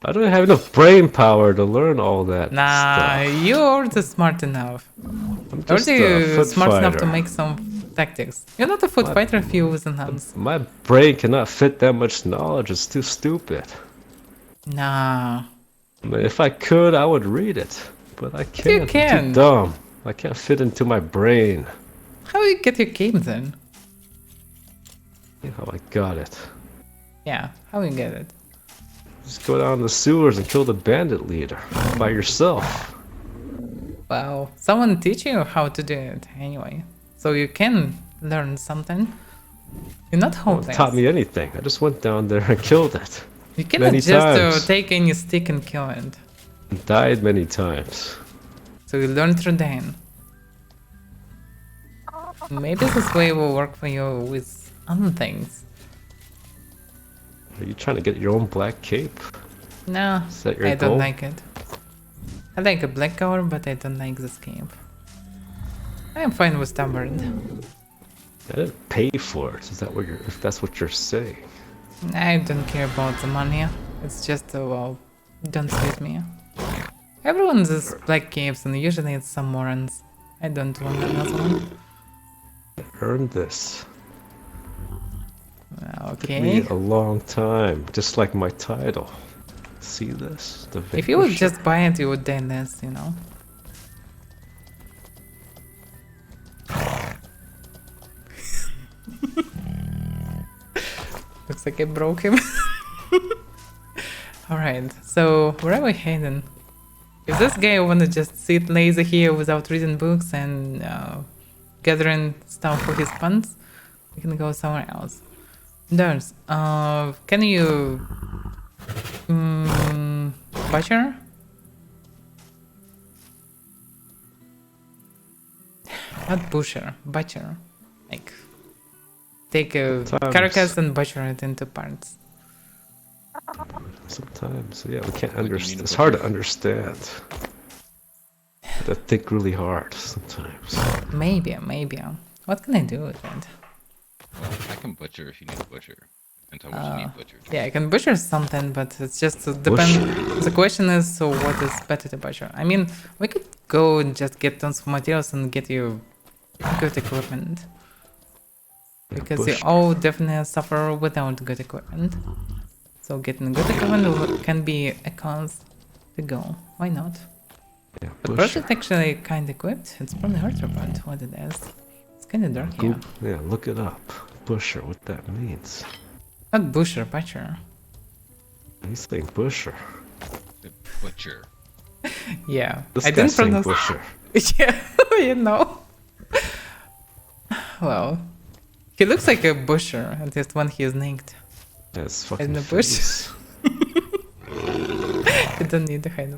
I don't have enough brain power to learn all that Nah, stuff. you're already smart enough. I'm just Already a foot smart enough to fighter. make some tactics. You're not a foot fighter if you use hands. My brain cannot fit that much knowledge. It's too stupid. Nah. I mean, if I could, I would read it. But I can't. You I'm can. too dumb. I can't fit into my brain. How do you get your game then? You know how I got it. Yeah, how you get it? Just go down the sewers and kill the bandit leader by yourself. Well, someone teach you how to do it anyway. So you can learn something. You're not No one hopeless. taught me anything. I just went down there and killed it. You cannot many just times. take any stick and kill it. Died many times. So you learn through dying. Maybe this way will work for you with other things. Are you trying to get your own black cape? No, Is that your I don't goal? like it. I like a black color, but I don't like this cape. I'm fine with stubborn. I didn't pay for it. Is that what you're? If that's what you're saying? I don't care about the money. It's just, well, don't suit me. Everyone has black capes, and usually it's some morons. I don't want another one. Earned this. Took me Okay. a long time, just like my title. See this? The If you would Vanquisher. just buy it, you would die less, you know? Looks like I broke him. Alright, so where are we heading? If this guy wanna just sit lazy here without reading books and gathering stuff for his puns, we can go somewhere else. Dars, can you butcher? Not butcher, butcher. Like take a Sometimes. carcass and butcher it into parts. Sometimes, yeah, we can't What do you mean understand. to It's hard to butcher? understand. I think really hard sometimes. Maybe. What can I do with it? Well, I can butcher if you need a butcher. Depends how much you need butchered. Yeah, I can butcher something, but it's just depend. The question is, so what is better to butcher? I mean, we could go and just get tons of materials and get you good equipment. Because you Butcher. all definitely suffer without good equipment. So getting good equipment can be a cause to go. Why not? Yeah, The butcher. project actually kind of equipped. It's probably hard to find what it is. It's kind of dark here. Yeah, look it up. Busher, what that means. Not busher, butcher. He's saying busher. The butcher. Yeah, This I guy's didn't saying pronounce. busher. Yeah, you know. Well, he looks like a busher, at least when he is naked. That's fucking In the bush. face. You don't need to hide.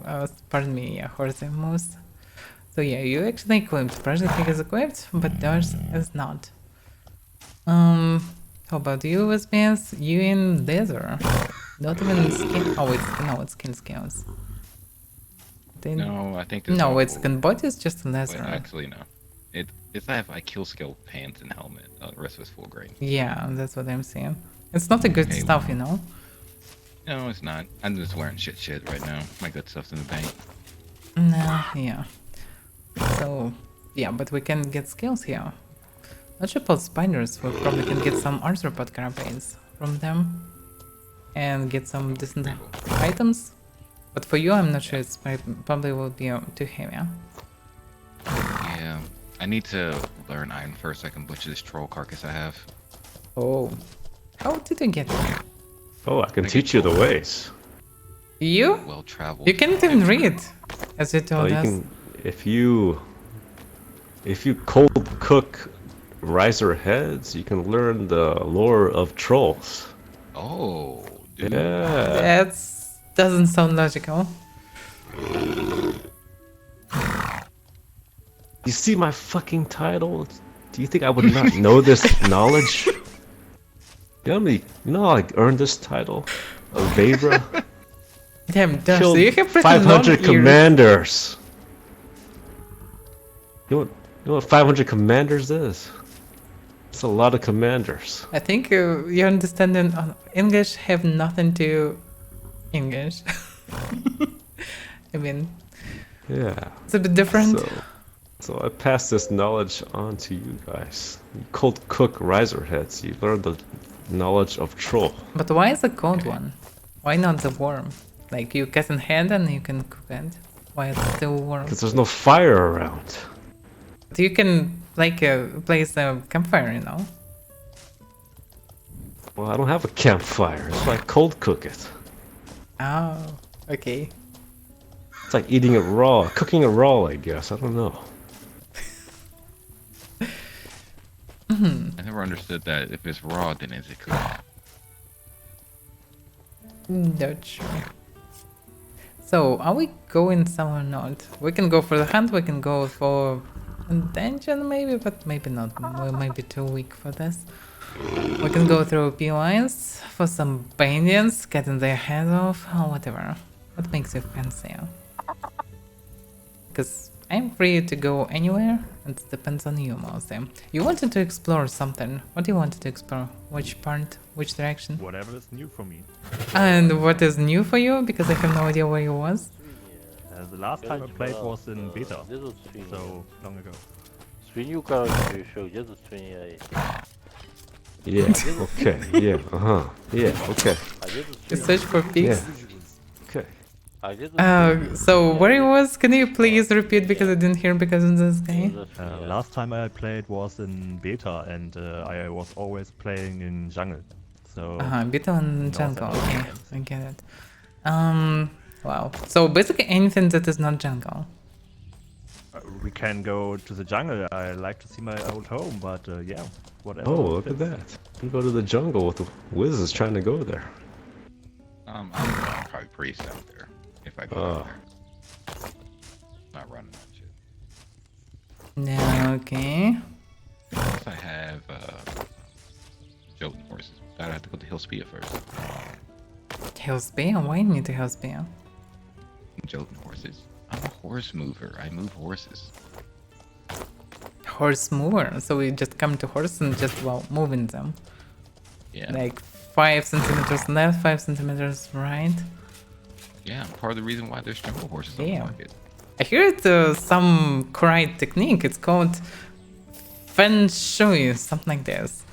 Pardon me, yeah, horse and moose. So yeah, you actually equipped. Project Pig is equipped, but theirs is not. How about you, Westbands? You in leather? Not even skin. Oh, it's skin scales. No, I think this No, all- it's skin body is just Wait, leather. actually, no. It's I have I kill skill pants and helmet. The rest was full grain. Yeah, that's what I'm saying. It's not a good Okay, stuff, you know. No, it's not. I'm just wearing shit right now. My good stuff's in the bank. No, yeah. So, yeah, but we can get skills here. Not sure about spiders, we probably can get some arthropod carapace from them. And get some decent items. But for you, I'm not sure, it's probably will be too heavy. Yeah, I need to learn iron first so I can butcher this troll carcass I have. Oh. How did you get it? Oh, I can teach you the ways. You? Well traveled. You can't even read, as you Oh, told you us. can, if you cold cook riser heads, you can learn the lore of trolls. Oh, dude. Yeah. That doesn't sound logical. You see my fucking title? Do you think I would not know this knowledge? You know how I earned this title? Avaira? Damn, Darcy, Killed you have freaking 500 long ears. commanders. You know what 500 commanders is? It's a lot of commanders. I think your understanding on English have nothing to English. I mean, Yeah. it's a bit different. So I pass this knowledge on to you guys. You cold cook riser heads. You learn the knowledge of troll. But why is a cold one? Why not the warm? Like you cut in hand and you can cook it. Why it's still warm? Because there's no fire around. But you can like place a campfire, you know? Well, I don't have a campfire, so I cold cook it. Oh, okay. It's like eating it raw, cooking it raw, I guess. I don't know. I never understood that. If it's raw, then is it cooked? Not sure. So, are we going somewhere or not? We can go for the hunt, we can go for a dungeon maybe, but maybe not. We might be too weak for this. We can go through POIs for some bandits, getting their head off, or whatever. What makes you fancier? Because I'm free to go anywhere, it depends on you mostly. You wanted to explore something. What do you wanted to explore? Which part? Which direction? Whatever is new for me. And what is new for you? Because I have no idea where you was. The last time I played was in beta, so long ago. Yeah, okay, yeah, yeah, okay. You search for peaks? Okay. So where it was? Can you please repeat because I didn't hear because of this guy? Last time I played was in beta, and I was always playing in jungle. So Beta and jungle. Okay, I get it. Wow. So basically anything that is not jungle. we can go to the jungle. I like to see my old home, but yeah, whatever. Oh, look at that. You go to the jungle with the wizards trying to go there. I'm probably priest out there if I go out there. Not running that shit. Yeah, okay. Plus I have Jotun horses. I'd have to go to Hillspear first. Hellspear? Why need a Hellspear? Jotun horses. I'm a horse mover. I move horses. Horse mover. So we just come to horse and just moving them. Yeah. Like 5 centimeters left, 5 centimeters right. Yeah, I'm part of the reason why there's jungle horses on the market. I heard some correct technique. It's called Feng Shui, something like this.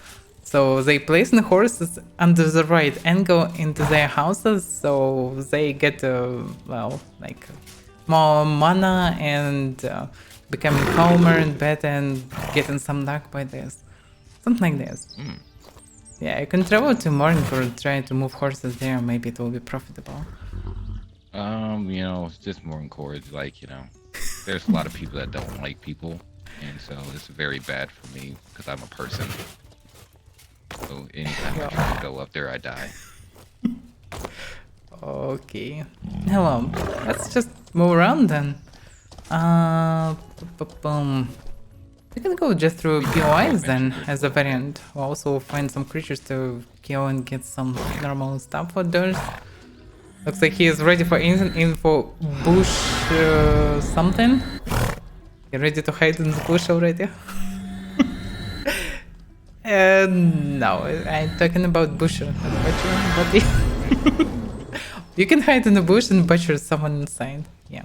So they place the horses under the right angle into their houses, so they get like more mana and becoming calmer and better and getting some luck by this. Something like this. Yeah, I can travel to Morningford, try to move horses there, maybe it will be profitable. You know, it's just more encouraged, like, you know, there's a lot of people that don't like people, and so it's very bad for me, because I'm a person. So anytime I try to go up there, I die. Okay. Well, let's just move around then. We can go just through POIs then, as a variant. We'll also find some creatures to kill and get some normal stuff for those. Looks like he is ready for info bush something. You ready to hide in the bush already? No, I'm talking about butcher, not butcher, buddy. You can hide in the bush and butcher someone inside. Yeah,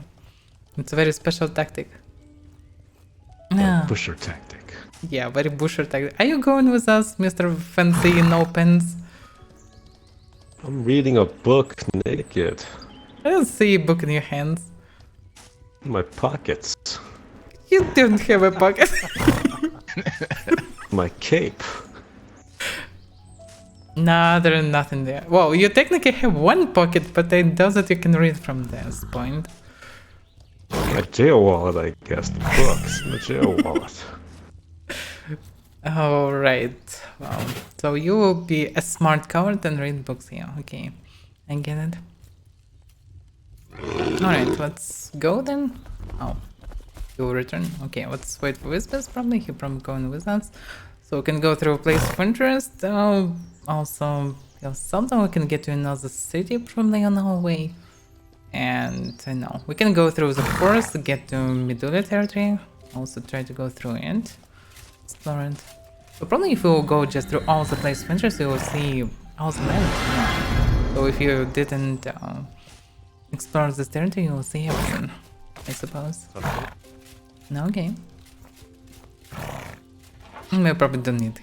it's a very special tactic. Busher tactic. Yeah, very busher tactic. Are you going with us, Mr. Fancy No Pens? I'm reading a book naked. I don't see a book in your hands. In my pockets. You don't have a pocket. My cape. Nah, there is nothing there. Well, you technically have one pocket, but I doubt that you can read from this point. My jail wallet, I guess. The books. My jail wallet. Alright. Well, so you will be a smart coward and read books here. Okay, I get it. Alright, let's go then. Oh, you will return. Okay, let's wait for Whispers probably. He'll probably going with us. So we can go through a place of interest. Also, sometime we can get to another city probably on our way. And I know we can go through the forest to get to Medulla territory. Also try to go through it. Explore it. But probably if we will go just through all the places of interest, we will see all the land. Yeah. So if you didn't explore this territory, you will see everything, I suppose. No, okay. We probably don't need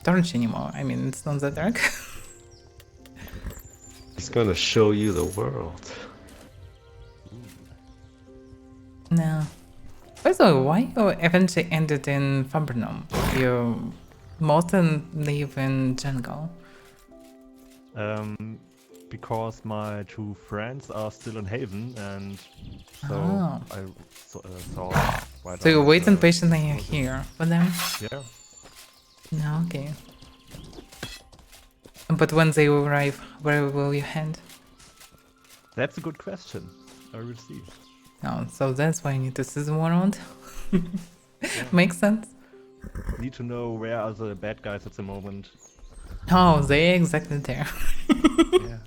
torch anymore. I mean, it's not that dark. It's gonna show you the world. No. By the way, why you eventually ended in Fabernum? You mostly live in jungle. Because my two friends are still in Haven, and so I thought. So you're waiting patiently here for them? Yeah. No, okay. But when they arrive, where will you head? That's a good question. I will see. Oh, so that's why you need to season one around. Makes sense. Need to know where are the bad guys at the moment. Oh, they're exactly there. Yeah.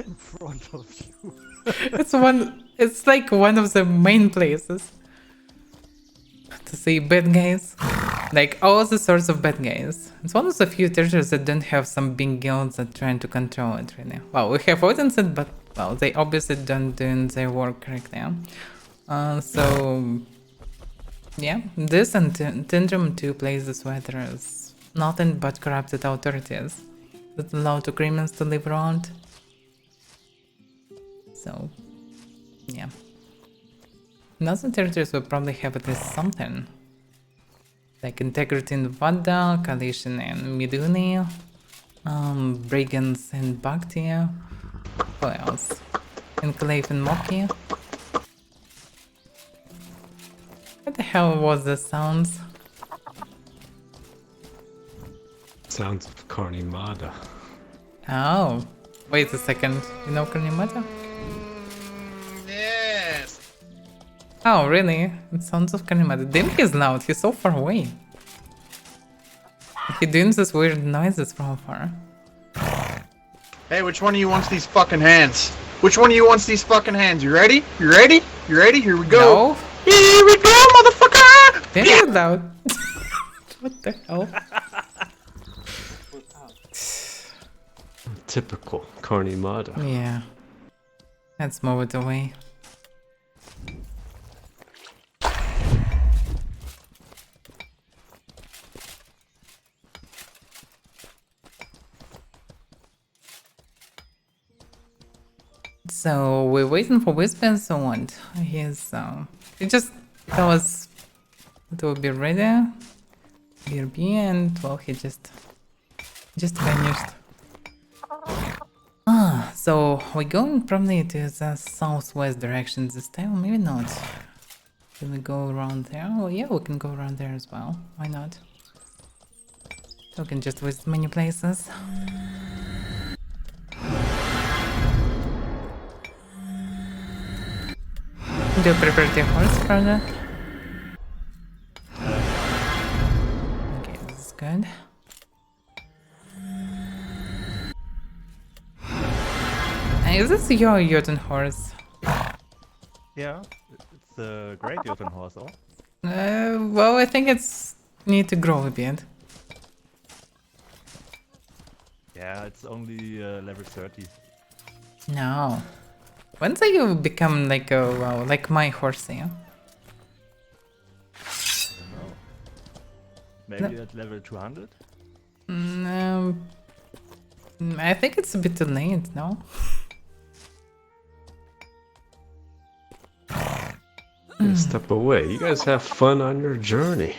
In front of you. It's like one of the main places to see bad guys. Like all the sorts of bad guys. It's one of the few territories that don't have some big guilds that trying to control it really. Well, we have Odin's it, but well, they obviously don't do their work correctly. So yeah, this and Tindrum 2 places where there is nothing but corrupted authorities that allow the criminals to live around. So yeah. Other territories will probably have at least something. Like Integrity in Vada, Coalition in Miduni, Brigands in Bhakti. What else? Enclave in Moki. What the hell was the sounds? Sounds of Carnimada. Oh, wait a second. You know Karnimata? Yes. Oh, really? It sounds of Karnimata. Dimk is loud. He's so far away. He doing these weird noises from afar. Hey, which one of you wants these fucking hands? Which one of you wants these fucking hands? You ready? You ready? You ready? Here we go. No. Here we go, motherfucker! Very loud. What the hell? Typical Carnimada. Yeah. Let's move it away. So we're waiting for Whispers or what? He just tell us it will be ready. BRB, and well, he just vanished. So we're going probably to the southwest direction this time, or maybe not. Can we go around there? Oh yeah, we can go around there as well. Why not? So we can just visit many places. Do you prepare the horse for that? Okay, this is good. Is this your Jotun horse? Yeah, it's a great Jotun horse, oh? Well, I think it's need to grow a bit. Yeah, it's only level 30. No. When do you become like a well, like my horse? Yeah. I don't know. Maybe at level 200? I think it's a bit too late, no? Step away. You guys have fun on your journey.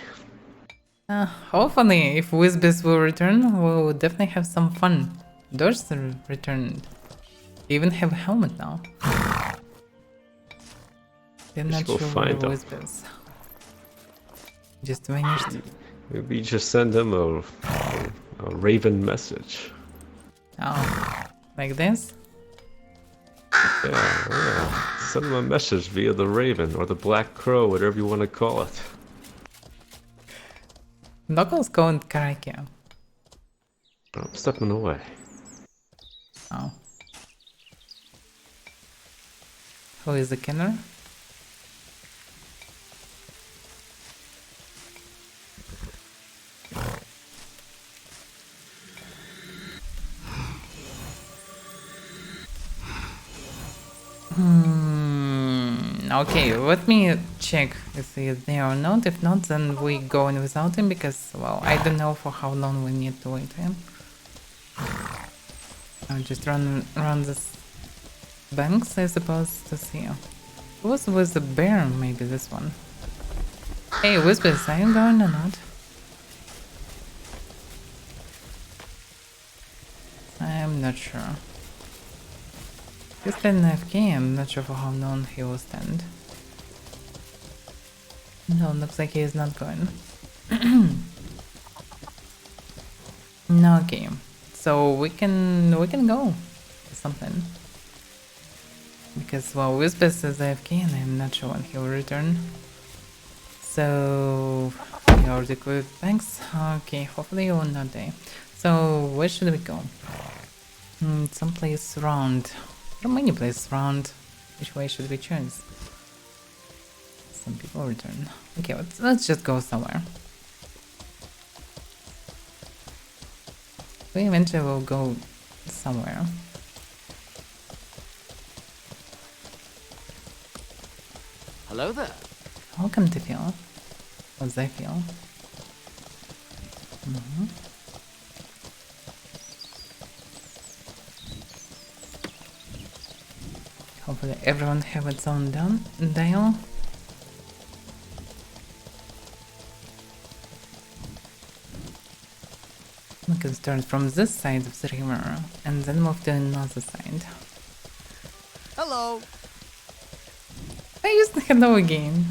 Hopefully, if Whispers will return, we'll definitely have some fun. Doors returned. They even have a helmet now. They're not go sure find where them. Whispers. Just vanished. Maybe just send them a raven message. Oh, like this? Yeah. Send them a message via the raven or the black crow, whatever you want to call it. Knuckles called Karakia. I'm stepping away. Oh. Who is the killer? Okay, let me check if he's there or not. If not, then we go in without him because, well, I don't know for how long we need to wait him. I'll just run this banks, I suppose, to see. Who was with the bear? Maybe this one. Hey, Whispers, are you going or not? I'm not sure. He's still in FK, I'm not sure for how long he will stand. No, looks like he is not going. No, okay. So we can go. Something. Because, well, Whispers is AFK and I'm not sure when he will return. So, you already quit. Thanks. Okay, hopefully you will not die. So, where should we go? Someplace around. There are many places around. Which way should we choose? Some people return. Okay, let's just go somewhere. We eventually will go somewhere. Hello there. Welcome to Phil. How's that feel? Hopefully everyone have its own dial. We can start from this side of the river and then move to another side. Hello. I used hello again.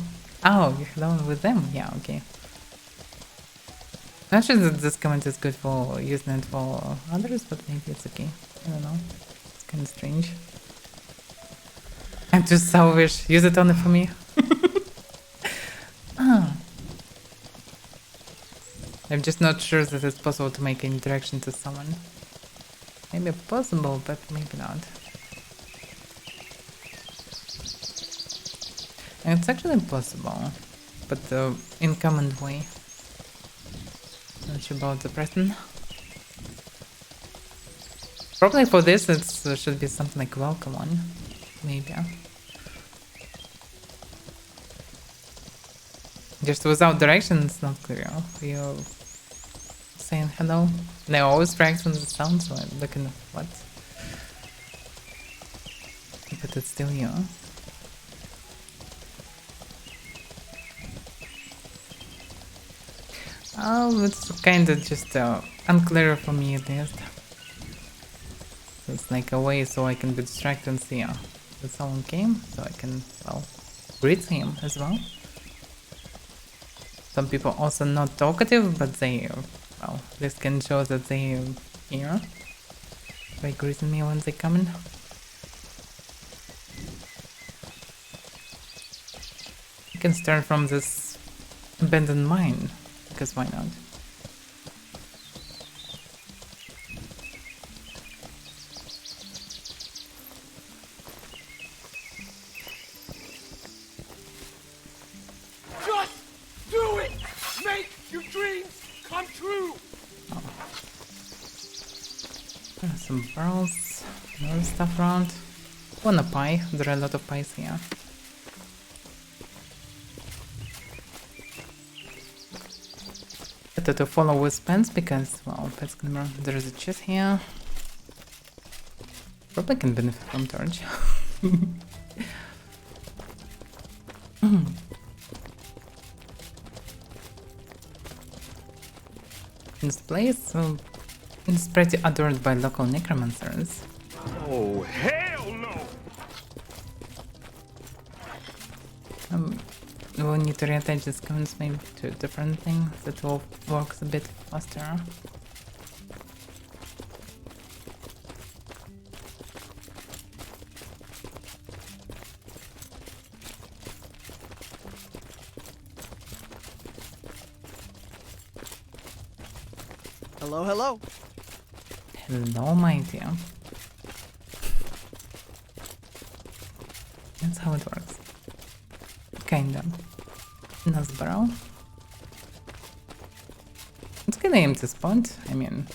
Oh, you hello with them? Yeah, okay. Not sure that this comment is good for using it for others, but maybe it's okay. I don't know. It's kind of strange. I'm too selfish. Use it only for me. I'm just not sure that it's possible to make an interaction to someone. Maybe possible, but maybe not. And it's actually possible, but in common way. Not sure about the person. Probably for this it should be something like welcome one. Maybe. Just without direction, it's not clear. You're saying hello. They always react when the sound, so I'm looking at what. But it's still you. Oh, it's kind of just unclear for me at least. So it's like a way so I can be distracted and see that someone came, so I can, well, greet him as well. Some people also not talkative, but they, well, this can show that they here by greeting me when they come in. You can start from this abandoned mine, because why not? Some barrels, more stuff around. Want a pie? There are a lot of pies here. Better to follow with pens because, well, pets can run. There is a chest here. Probably can benefit from torch. This place is pretty adored by local necromancers. Oh, hell no! We'll need to reattach these comments maybe to different things that will work a bit faster. Hello, hello. Hello, my dear. That's how it works. Kinda. Nice barrel. It's kinda empty spot. I mean,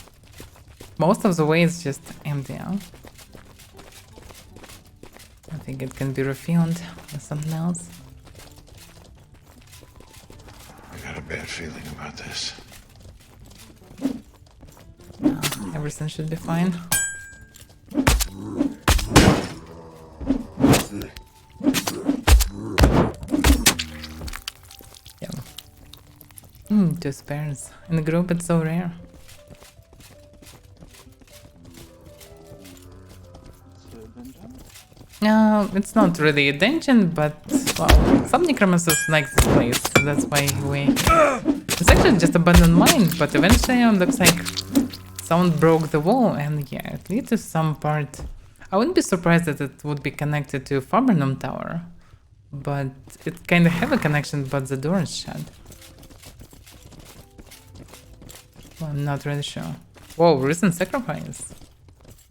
most of the way it's just empty. I think it can be refilled with something else. I got a bad feeling about this. Everything should be fine. Yeah. Two spares. In the group it's so rare. No, it's not really a dungeon, but well, some necromancers like this place, that's why we... It's actually just abandoned mine, but eventually it looks like someone broke the wall and yeah, it leads to some part... I wouldn't be surprised that it would be connected to Fabernum Tower. But it kind of have a connection, but the door is shut. Well, I'm not really sure. Whoa, recent sacrifice.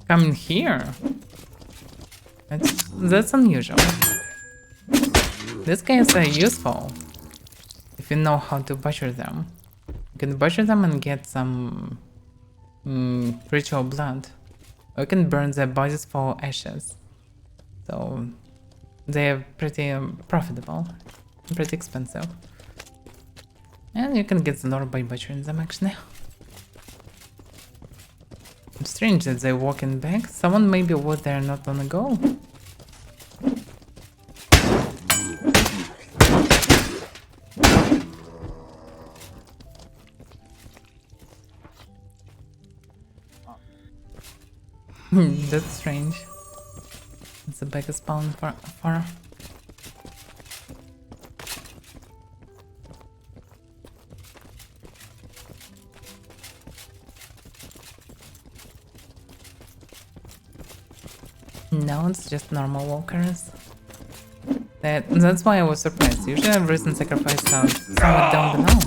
Coming here. That's unusual. These guys are useful if you know how to butcher them. You can butcher them and get some ritual blood. Or you can burn their bodies for ashes. So they're pretty profitable, pretty expensive. And you can get the lore by butchering them actually. Strange that they're walking back. Someone maybe was there not long ago. That's strange. It's a back spawn for far. No, it's just normal walkers. That's why I was surprised. Usually recent sacrifice sounds somewhat down below.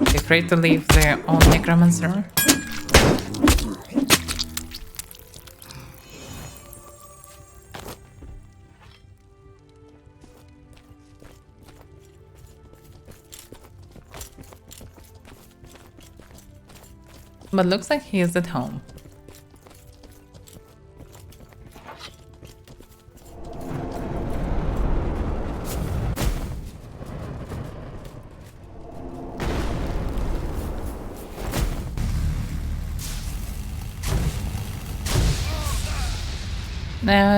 They're afraid to leave their own necromancer. But looks like he is at home.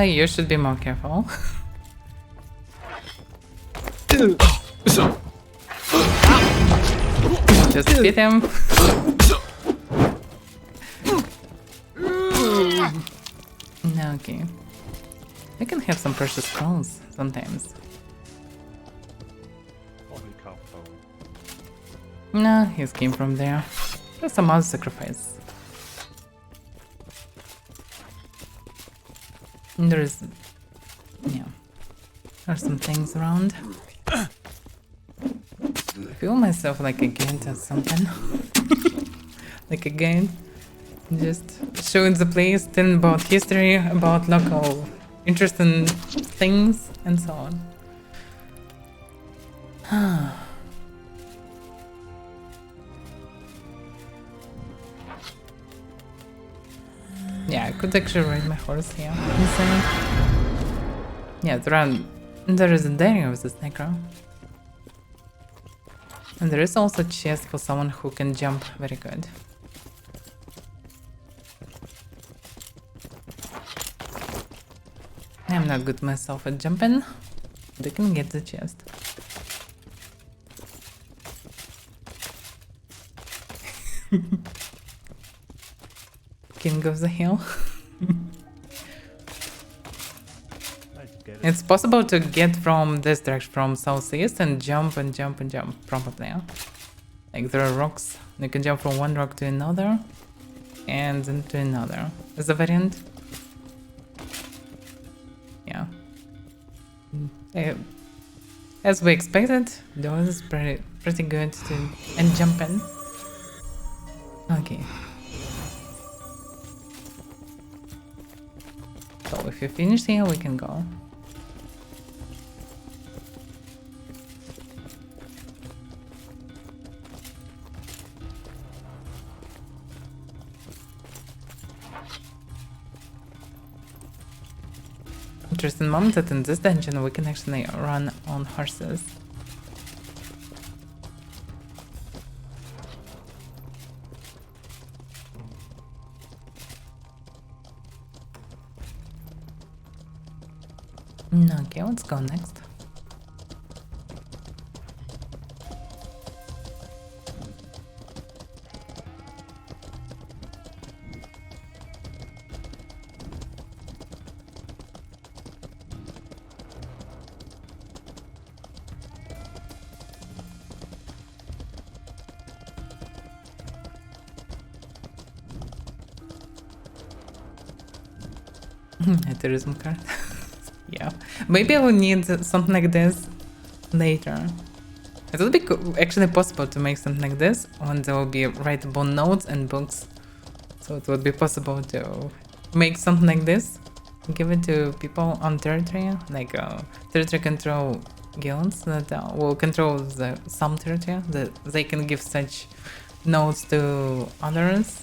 You should be more careful. Just hit him. Okay. I can have some precious stones sometimes. Holy cow. Nah, he came from there. There's some other sacrifice. There's... yeah. There's some things around. I feel myself like a Gant or something. Like a Gant. Just showing the place, telling about history, about local interesting things, and so on. Yeah, I could actually ride my horse here. Inside. Yeah, there is a diary of this necro. And there is also a chest for someone who can jump very good. I'm not good myself at jumping, but I can get the chest. King of the hill. It's possible to get from this direction, from southeast, and jump and jump and jump, probably. Huh? Like there are rocks, you can jump from one rock to another, and then to another. Is a variant. Yeah. As we expected, those is pretty good to and jumping. Okay. So if you finish here, we can go. Interesting moment that in this dungeon we can actually run on horses. Okay, let's go next. A tourism card. Yeah. Maybe I will need something like this later. It would be actually possible to make something like this when there will be writable notes and books. So it would be possible to make something like this, give it to people on territory, like territory control guilds that will control some territory, that they can give such notes to others.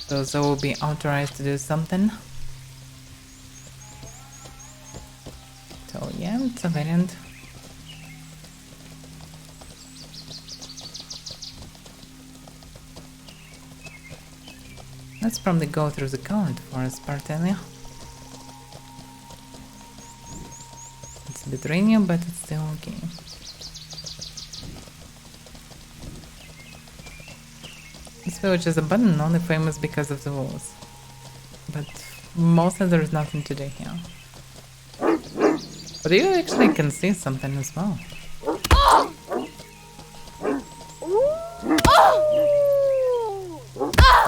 So they will be authorized to do something. So yeah, it's a variant. Let's probably go through the current forest part earlier. It's a bit rainy, but it's still okay. This village is abandoned, only famous because of the walls. But mostly there is nothing to do here. But you actually can see something as well.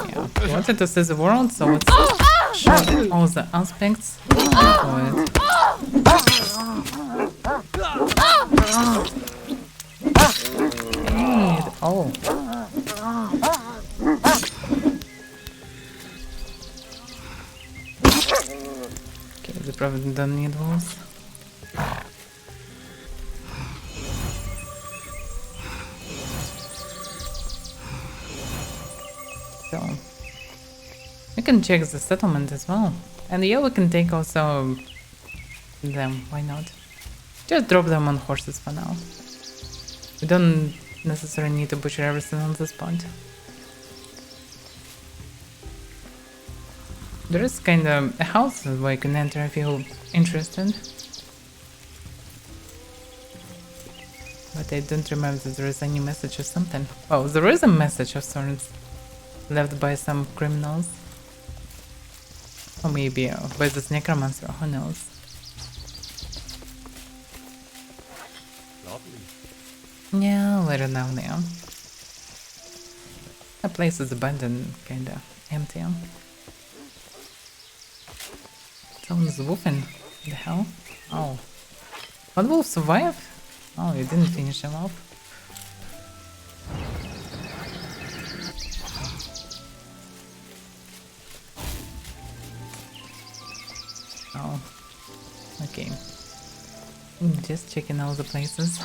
Yeah, I wanted to see the world, so let's show all the aspects of it. Hey, oh. Okay, they probably don't need walls. So we can check the settlement as well. And yeah, we can take also them, why not? Just drop them on horses for now. We don't necessarily need to butcher everything on the spot. There is kind of a house where you can enter if you're interested. But I don't remember that there is any message or something. Oh, there is a message of sorts left by some criminals. Or maybe by this necromancer, who knows. Lovely. Yeah, later down there. That place is abandoned, kinda empty. Someone's wolfing. The hell? Oh. One wolf survived? Oh, you didn't finish him off. Oh. Okay. Just checking all the places.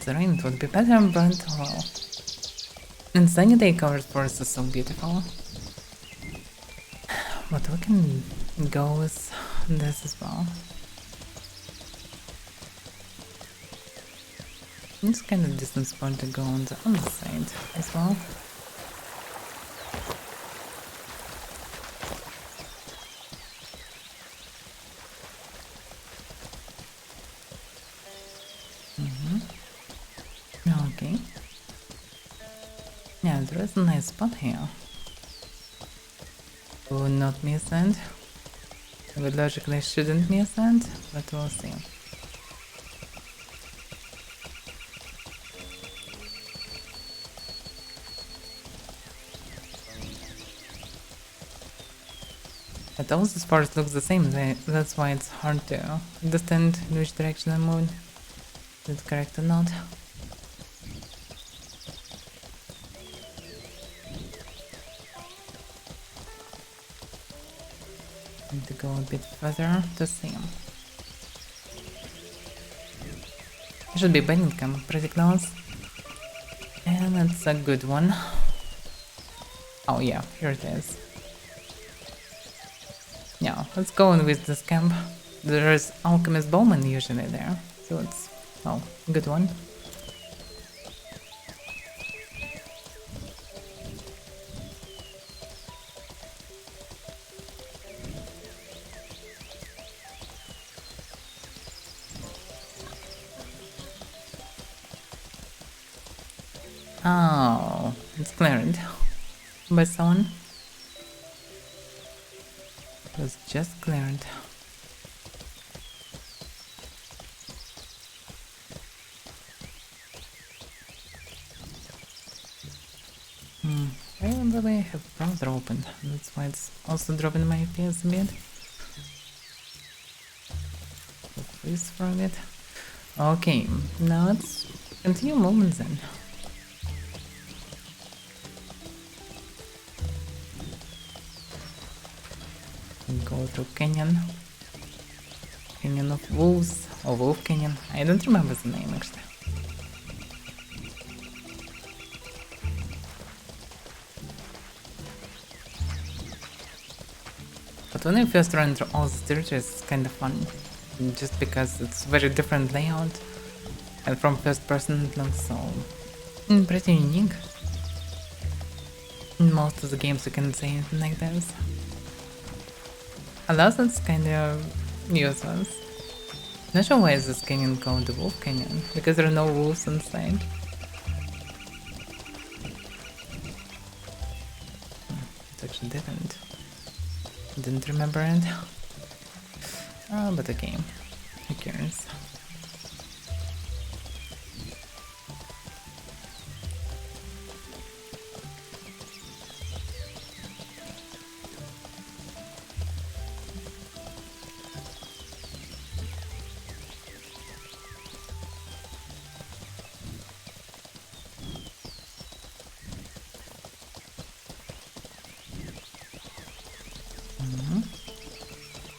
The rain would be better, but well. And sunny day covered forest is so beautiful. But we can go with this as well. It's kind of distance point to go on the other side as well. Okay. Yeah, there is a nice spot here. Will not miss sand. We logically shouldn't miss sand, but we'll see. But all these parts look the same, that's why it's hard to understand in which direction I'm moving. Is it correct or not? Need to go a bit further to see him. It should be Bennington, pretty close. And it's a good one. Oh yeah, here it is. Yeah, let's go on with this camp. There is Alchemist Bowman usually there, so it's, oh, good one. Oh, it's cleared. by someone. It was just cleared. I don't really have the browser open, that's why it's also dropping my FPS a bit. So freeze for a bit. Okay, now let's continue movement then. Go through Canyon. Canyon of Wolves, or Wolf Canyon. I don't remember the name actually. But when you first run through all the territories, it's kind of fun. Just because it's very different layout. And from first person it looks so pretty unique. In most of the games you can say anything like this. Alas, it's kind of useless. Not sure why is this canyon called the Wolf Canyon, because there are no wolves inside. It actually didn't remember it. Oh, but okay, who cares?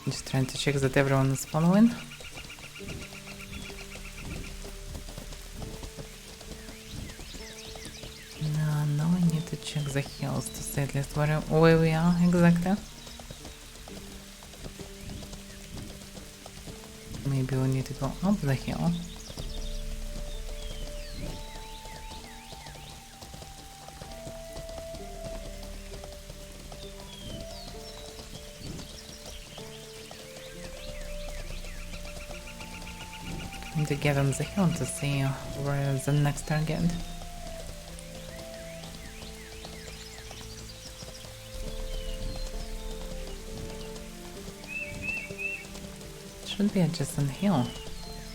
Just trying to check that everyone is following. Now I need to check the hills to see at least where we are exactly. Maybe we need to go up the hill. To get on the hill to see where is the next target. Should be adjacent hill.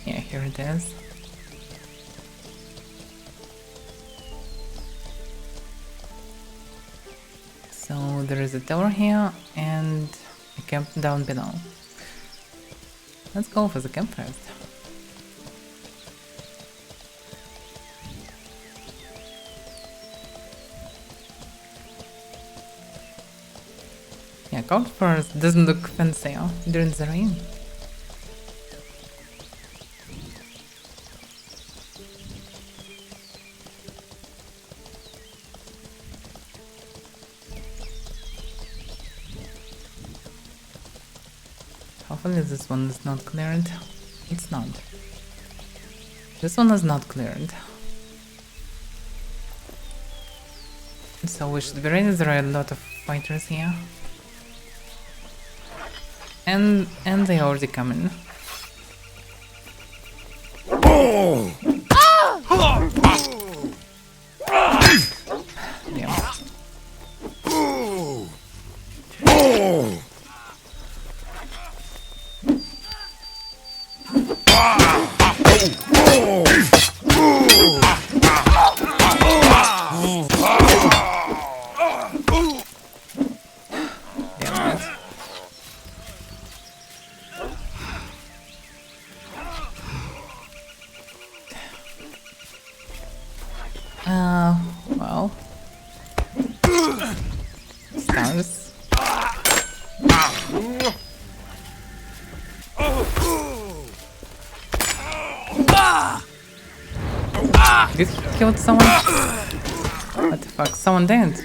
Yeah, here it is. So there is a tower here and a camp down below. Let's go for the camp first. Yeah, Cold Forest doesn't look fancy during the rain. Hopefully this one is not cleared. It's not. This one is not cleared. So we should be ready, there are a lot of fighters here. And they already coming. Yeah. Well. Stars. Did he kill someone? What the fuck? Someone did.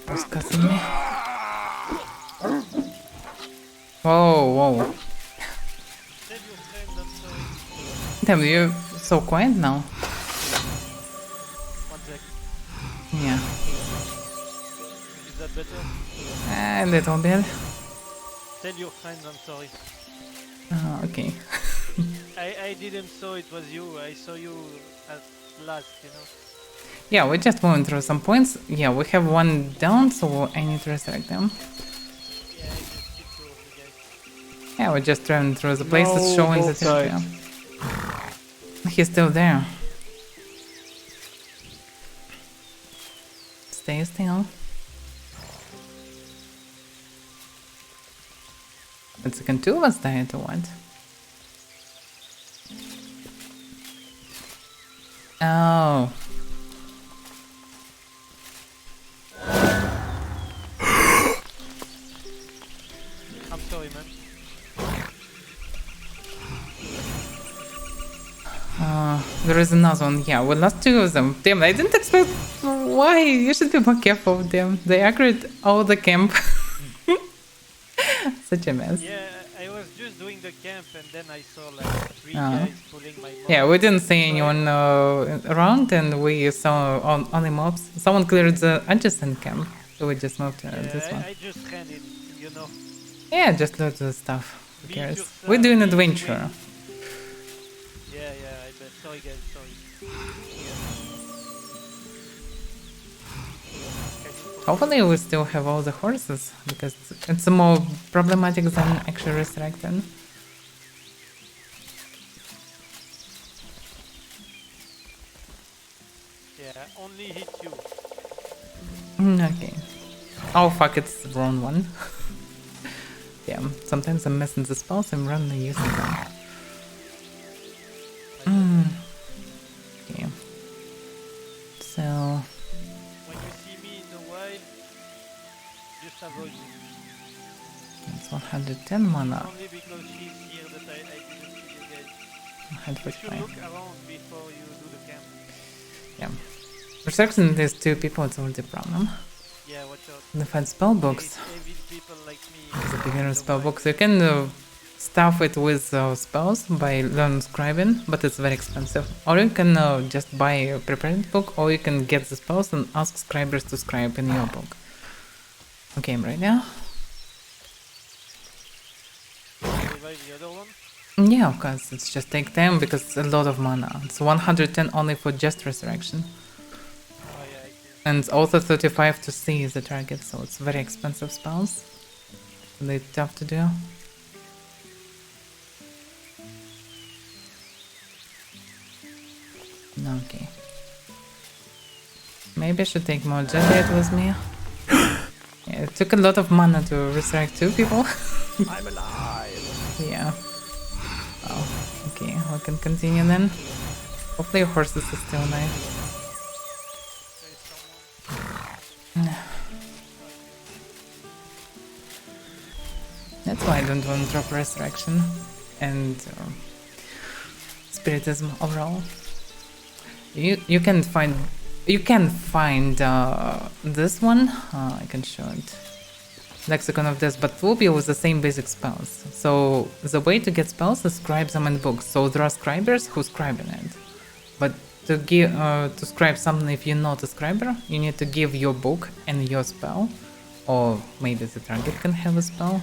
Disgusting me. Whoa. Damn, you're so quiet now. check. Yeah. Is that better? A little bit. Tell your friends I'm sorry. Okay. I didn't saw it was you. I saw you at last, you know. Yeah, we're just going through some points. Yeah, we have one down, so I need to resurrect them. Yeah, I just keep two of the guys. Yeah, we're just driving through the places No, showing the both territory. sides. He's still there. Stay still. It's second two of us died or what? Oh. I'm sorry, man. There is another one. Yeah, we lost two of them. Damn, I didn't expect. Why? You should be more careful with them. They aggroed all the camp. Such a mess. Yeah, I was just doing the camp and then I saw like three guys pulling my mob. Yeah, we didn't see anyone around, and we saw only mobs. Someone cleared the adjacent camp, so we just moved to this one. I just ran in, you know. Yeah, just loot the stuff. Who Be cares? yourself, We're doing be adventure. Yeah, I bet. Sorry guys, sorry. Hopefully we still have all the horses, because it's more problematic than actually resurrecting. Yeah, only hit you. Okay. Oh fuck, it's the wrong one. Damn, sometimes I'm missing the spells and randomly using them. Okay. So... When you see me in the wild, just avoid me. It's 110 mana. Only because she's here that I didn't see you guys. You 145. should look around before you do the camp. Yeah. Resurrecting these two people, it's already a problem. Yeah, watch out. The find spell books. Evil people like me. The beginner spell books. You can stuff it with spells by learn scribing, but it's very expensive. Or you can just buy a prepared book, or you can get the spells and ask scribers to scribe in your book. Okay, I'm right now. Revive the other one? Yeah, of course, it's just take time because it's a lot of mana. It's 110 only for just resurrection. And it's also 35 to see the target, so it's very expensive spells. They're tough to do. Okay. Maybe I should take more Jedi with me. Yeah, it took a lot of mana to resurrect two people. I'm alive. Yeah. Oh, okay, we can continue then. Hopefully horses are still alive. That's why I don't want to drop resurrection and spiritism overall. You can find this one. I can show it. Lexicon of Death, but will be with the same basic spells. So the way to get spells is scribe them in books. So there are scribers who scribe in it. But to give to scribe something, if you're not a scriber, you need to give your book and your spell, or maybe the target can have a spell,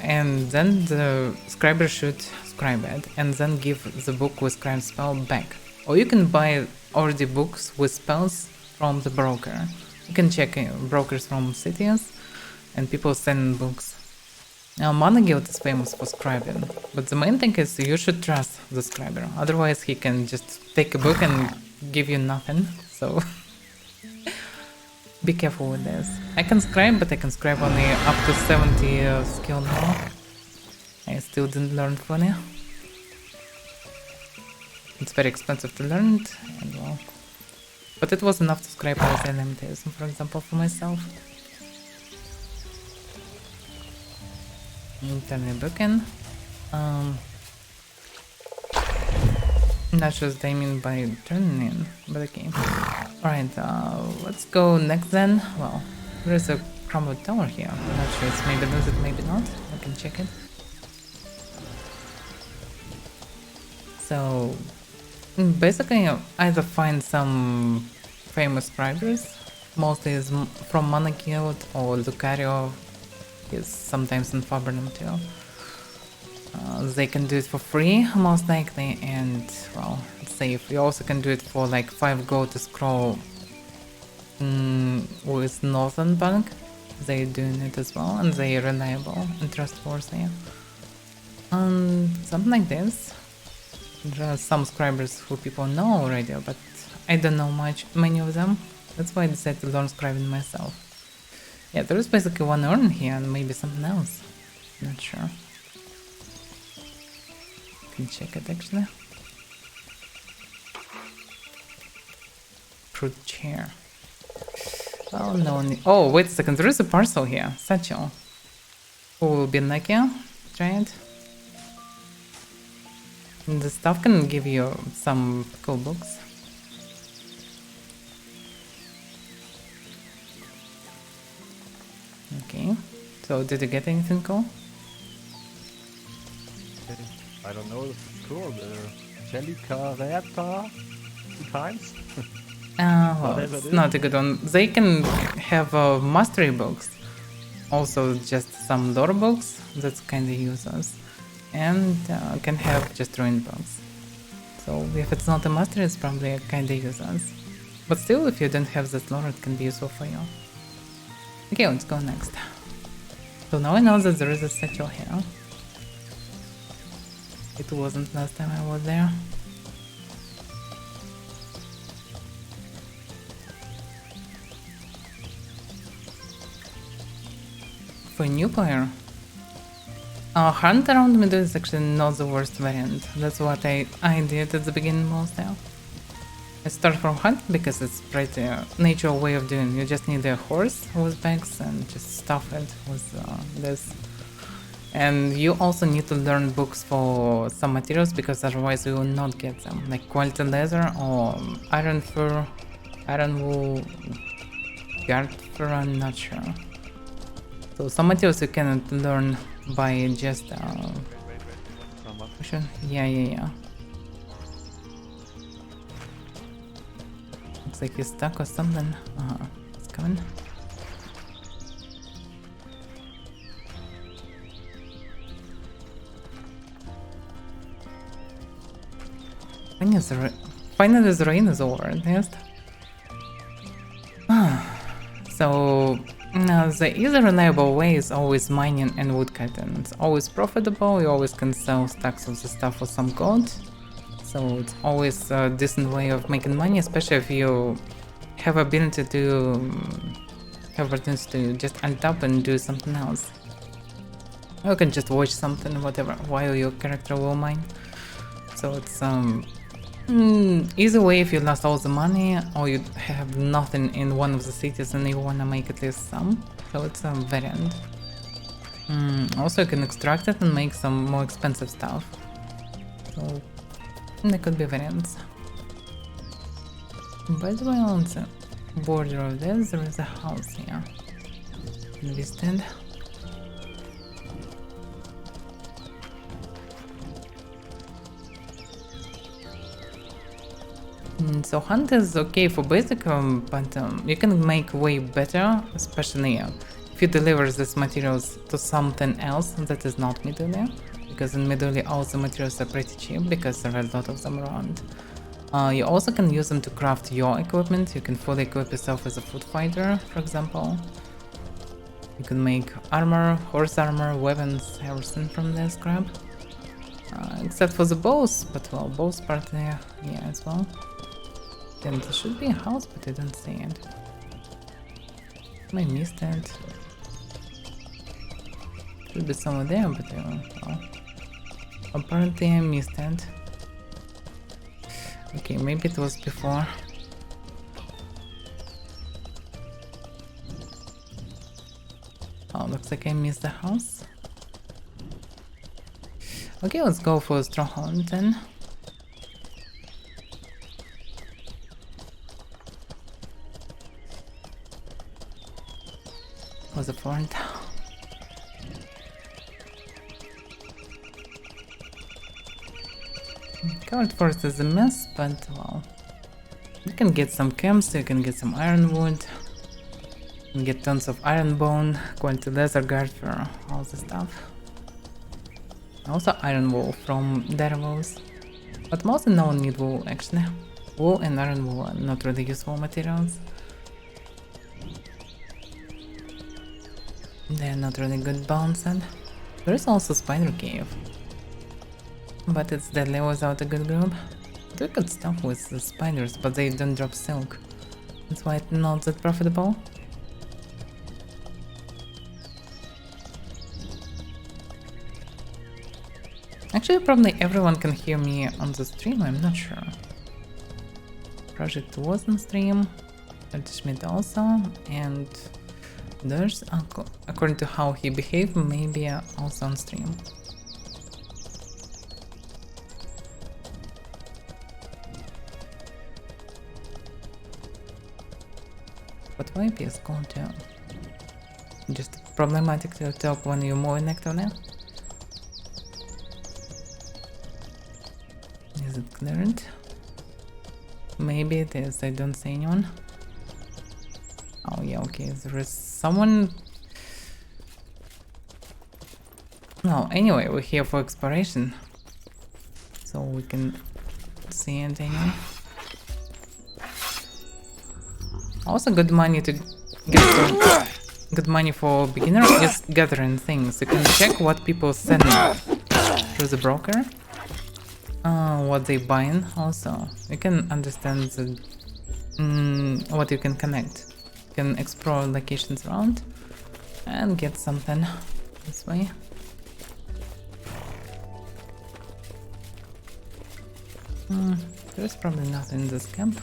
and then the scriber should scribe it, and then give the book with scribe spell back. Or you can buy already books with spells from the broker. You can check brokers from cities, and people send books. Now, Mana Guild is famous for scribing, but the main thing is you should trust the scriber, otherwise he can just take a book and give you nothing, so be careful with this. I can scribe, but I can scribe only up to 70 skill now. I still didn't learn funny. It's very expensive to learn it, and well, but it was enough to scribe all the limitation, for example, for myself. Turn the book in. Not sure what I mean by turning in, but okay. Alright, let's go next then. Well, there is a crumbled tower here. I'm not sure it's maybe does it, maybe not. I can check it. So basically either find some famous scribers. Mostly is from Mana Guild or Lucario. Is sometimes in Fabrinum too. They can do it for free, most likely, and well, it's safe. You also can do it for like 5 gold to scroll with Northern Bank. They're doing it as well, and they're reliable and trustworthy. Something like this. There are some scribers who people know already, but I don't know many of them. That's why I decided to learn scribing myself. Yeah, there is basically one urn here and maybe something else. Not sure. Can check it actually. Fruit chair. Oh no. Oh, wait a second. There is a parcel here. Satchel. Who will be lucky? Try it. And the stuff can give you some cool books. Okay. So did you get anything cool? I don't know if it's cool. Jelly Caretta 2 times. Well, it's not a good one. They can have mastery books. Also just some lore books. That's kinda useless. And can have just ruined books. So if it's not a mastery, it's probably kinda useless. But still, if you don't have that lore, it can be useful for you. Okay, let's go next. So now I know that there is a satchel here. It wasn't last time I was there. For a new player, hunt around middle is actually not the worst variant. That's what I did at the beginning mostly. I start from hunt because it's pretty natural way of doing. You just need a horse with bags and just stuff it with this. And you also need to learn books for some materials because otherwise you will not get them. Like quality leather or iron fur, iron wool, guard fur, I'm not sure. So some materials you cannot learn by just yeah. Looks like he's stuck or something. It's coming. Finally the rain is over, at least. So the easy reliable way is always mining and woodcutting. It's always profitable, you always can sell stacks of the stuff for some gold. So it's always a decent way of making money, especially if you have ability to just untap and do something else. Or you can just watch something, whatever, while your character will mine. So it's easy way if you lost all the money or you have nothing in one of the cities and you wanna make at least some. So it's a variant. Also you can extract it and make some more expensive stuff. So there could be variants. By the way, on the border of this there is a house here. Listed. So hunt is okay for basic, but you can make way better, especially if you deliver these materials to something else that is not Midori, because in Midori all the materials are pretty cheap because there are a lot of them around. You also can use them to craft your equipment. You can fully equip yourself as a foot fighter, for example. You can make armor, horse armor, weapons, everything from this crap. Except for the bows, but well, bows part there, yeah, as well. Then there should be a house, but I don't see it. I missed it. Should be somewhere there, but well, apparently I missed it. Okay, maybe it was before. Oh, looks like I missed the house. Okay, let's go for a stronghold then. Was a front. Covered forest is a mess, but well, You can get some camps, you can get some ironwood. You can get tons of iron bone, quality leather guard for all the stuff. Also iron wool from Daredevils. But mostly no one need wool actually. Wool and iron wool are not really useful materials. They are not really good balanced. There is also spider cave. But it's deadly without a good group. Do good stuff with the spiders, but they don't drop silk. That's why it's not that profitable. Actually, probably everyone can hear me on the stream, I'm not sure. Project was on stream, Schmidt also, and there's, according to how he behaved, maybe also on stream. But YP is cool too. Just problematic to talk when you're moving actively. Is it cleared? Maybe it is, I don't see anyone. Oh yeah, okay, there is someone... No, anyway, we're here for exploration. So we can see it anyway. Also good money to get some... Good money for beginners is gathering things. You can check what people send through the broker. What they buying also. You can understand the, what you can connect. You can explore locations around and get something this way. There's probably nothing in this camp.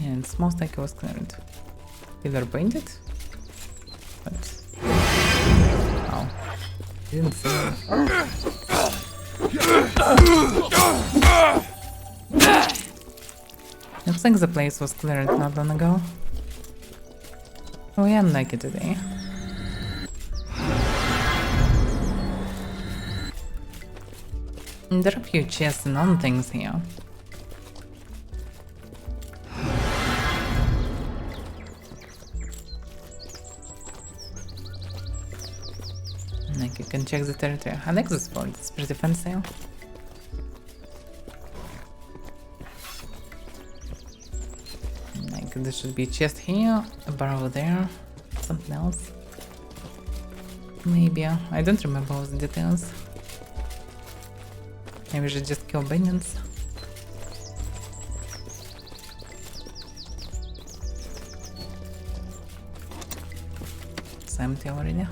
Yeah, it's most like it was cleared. Either painted, but oh, didn't see it. Looks like the place was cleared not long ago. Oh yeah, I'm like it today. There are a few chests and other things here. Like you can check the territory. I like this fort, it's pretty fancy. Like there should be a chest here, a barrel there, something else. Maybe, I don't remember all the details. Maybe we should just kill binions. It's empty already.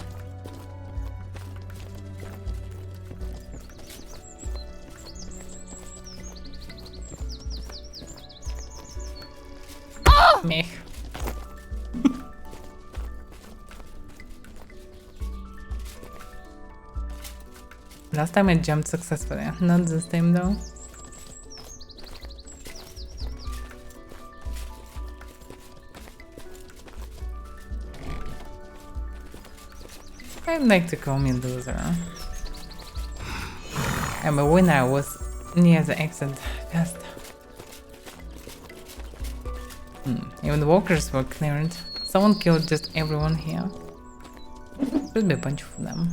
Meh. Last time I jumped successfully, not this time though. I'd like to call me loser. I'm a winner, I was near the exit fast. Even the walkers were cleared. Someone killed just everyone here. Should be a bunch of them.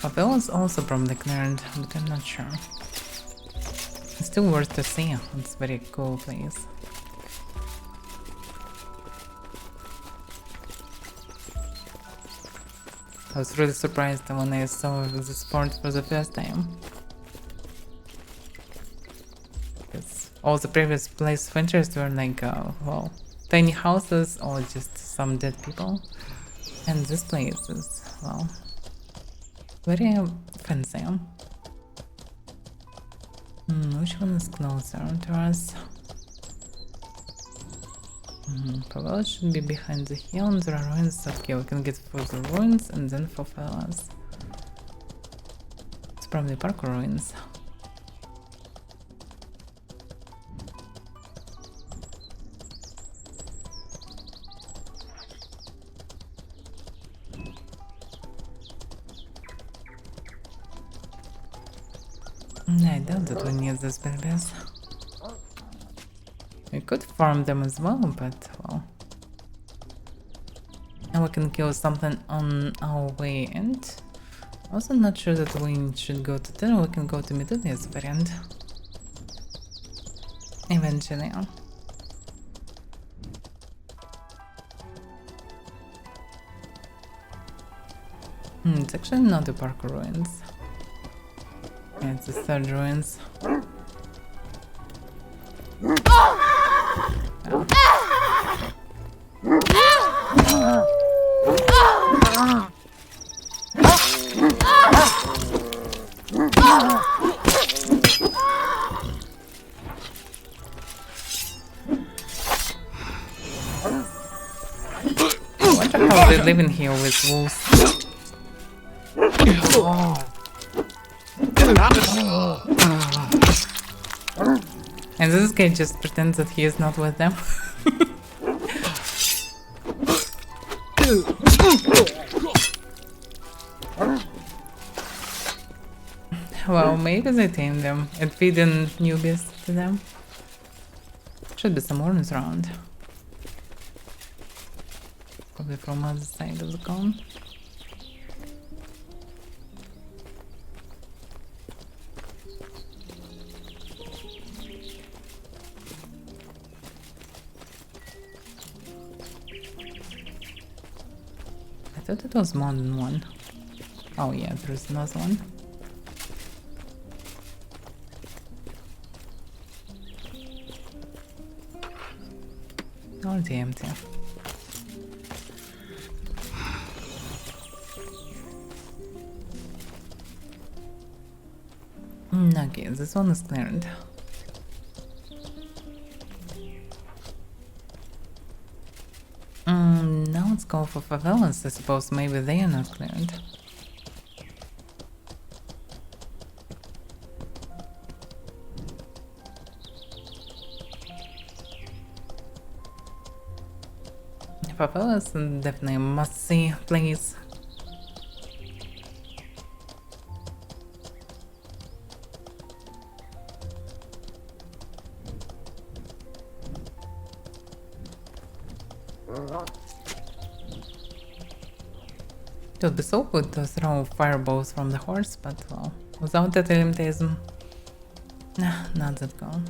Favela is also probably cleared, but I'm not sure. It's still worth to see. It's a very cool place. I was really surprised when I saw this fort for the first time. Because all the previous places of interest were like, well, tiny houses or just some dead people. And this place is, well, very fancy. Which one is closer to us? Favela should be behind the hill and there are ruins. Okay, we can get for the ruins and then for favelas. It's probably parkour ruins. I doubt that we need these babies. We could farm them as well, but well. And we can kill something on our way, and also not sure that we should go to there. We can go to Midoriya's variant. Eventually. It's actually not the park ruins. Yeah, it's the third ruins. I wonder how they live in here with wolves. And this guy just pretends that he is not with them. Well, maybe they tamed them and feeding newbies to them. Should be some orange around. Probably from other side of the cone. I thought it was more than one. Oh yeah, there's another one. Already empty. Okay, this one is cleared. Now let's go for favelas. I suppose maybe they are not cleared. Favelas is definitely a must-see place. It would be so good to throw fireballs from the horse, but well, without that elimination, nah, not that good.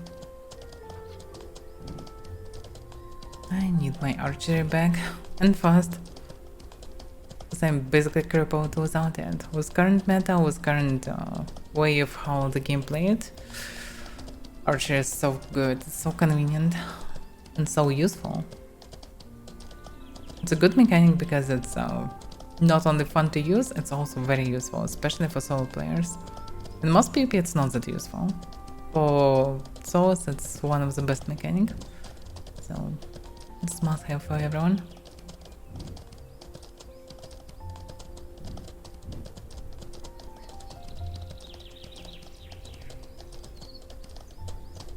I need my archery back, and fast, because I'm basically crippled without it. With current meta, with current way of how the game played, archery is so good, it's so convenient, and so useful. It's a good mechanic because it's not only fun to use, it's also very useful, especially for solo players. In most PvP it's not that useful. For solos it's one of the best mechanics, so it's must have for everyone.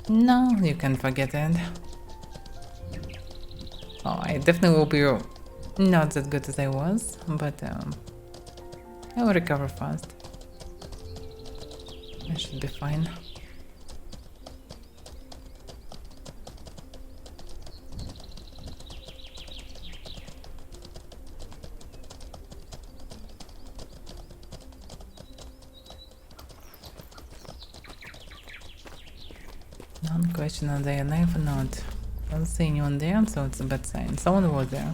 No, you can forget it. Oh, I definitely will be not that good as I was, but I will recover fast. I should be fine. One question, are they alive or not? I don't see anyone there, so it's a bad sign. Someone was there.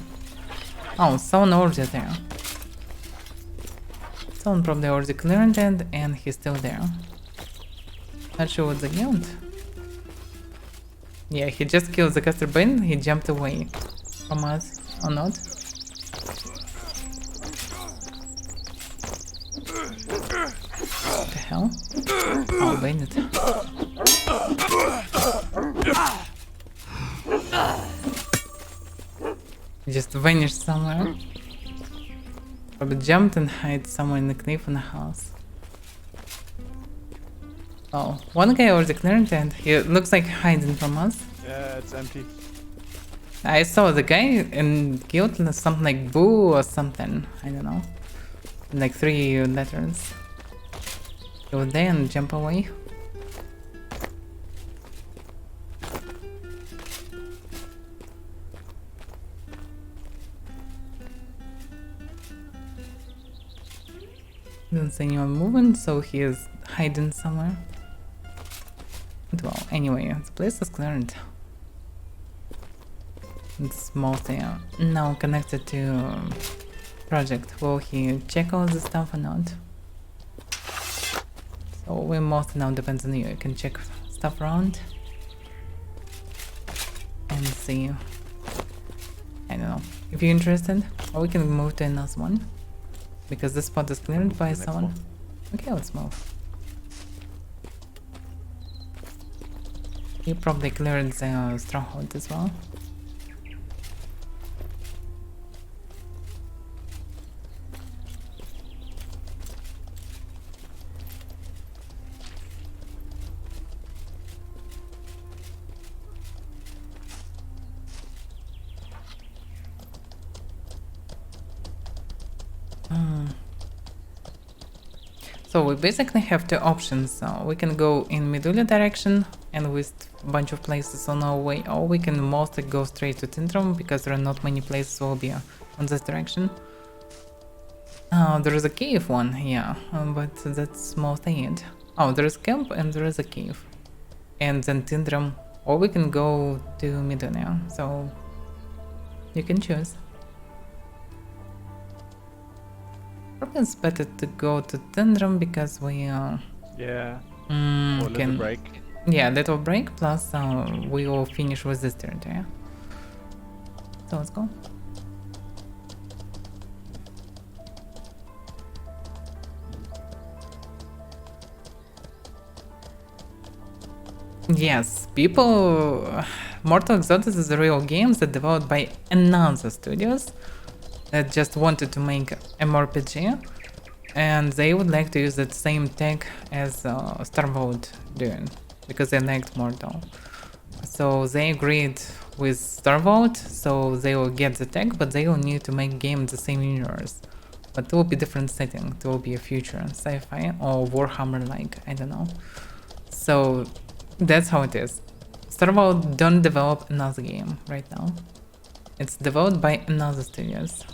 Oh, someone already there. Someone probably already cleared it, and he's still there. Not sure what's the guild. Yeah, he just killed the caster Bane, he jumped away from us, or not. What the hell? Oh, Bane it. Just vanished somewhere. Probably jumped and hid somewhere in the cliff in the house. Oh, one guy already cleared and he looks like hiding from us. Yeah, it's empty. I saw the guy in guild something like boo or something. I don't know. Like 3 letters. Go there and jump away. Don't see anyone moving, so he is hiding somewhere. But well, anyway, the place is cleared. It's mostly now connected to project. Will he check all the stuff or not? So we mostly now depends on you. You can check stuff around and see. I don't know if you're interested, or we can move to another one because this spot is cleared by someone. Okay, let's move. You probably cleared the stronghold as well. So we basically have two options. We can go in Medulla direction and with a bunch of places on our way, or we can mostly go straight to Tintrum because there are not many places will be on this direction. There is a cave one, yeah, but that's mostly it. Oh, there is camp and there is a cave. And then Tintrum, or we can go to Medulla, so you can choose. Probably it's better to go to Tindrum because we Yeah. Or a little break. Yeah, little break plus we will finish with this territory. So let's go. Yes, people. Mortal Exodus is a real game that developed by another studios that just wanted to make mmorpg, and they would like to use that same tech as Starvolt doing because they liked Mortal. So they agreed with Starvolt, so they will get the tech, but they will need to make game in the same universe. But it will be different setting. It will be a future sci-fi or Warhammer like, I don't know. So that's how it is. Starvolt don't develop another game right now. It's developed by another studios.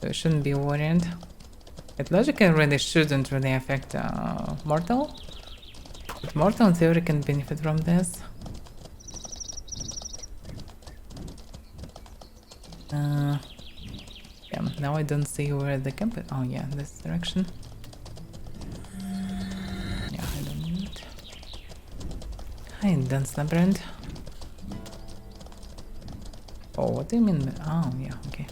So you shouldn't be worried. It logically really shouldn't really affect Mortal. But Mortal in theory can benefit from this. Yeah, now I don't see where the camp is. Oh yeah, this direction. Yeah, I don't need it. Hi, Dance Labyrinth. Oh, what do you mean? Oh, yeah, okay.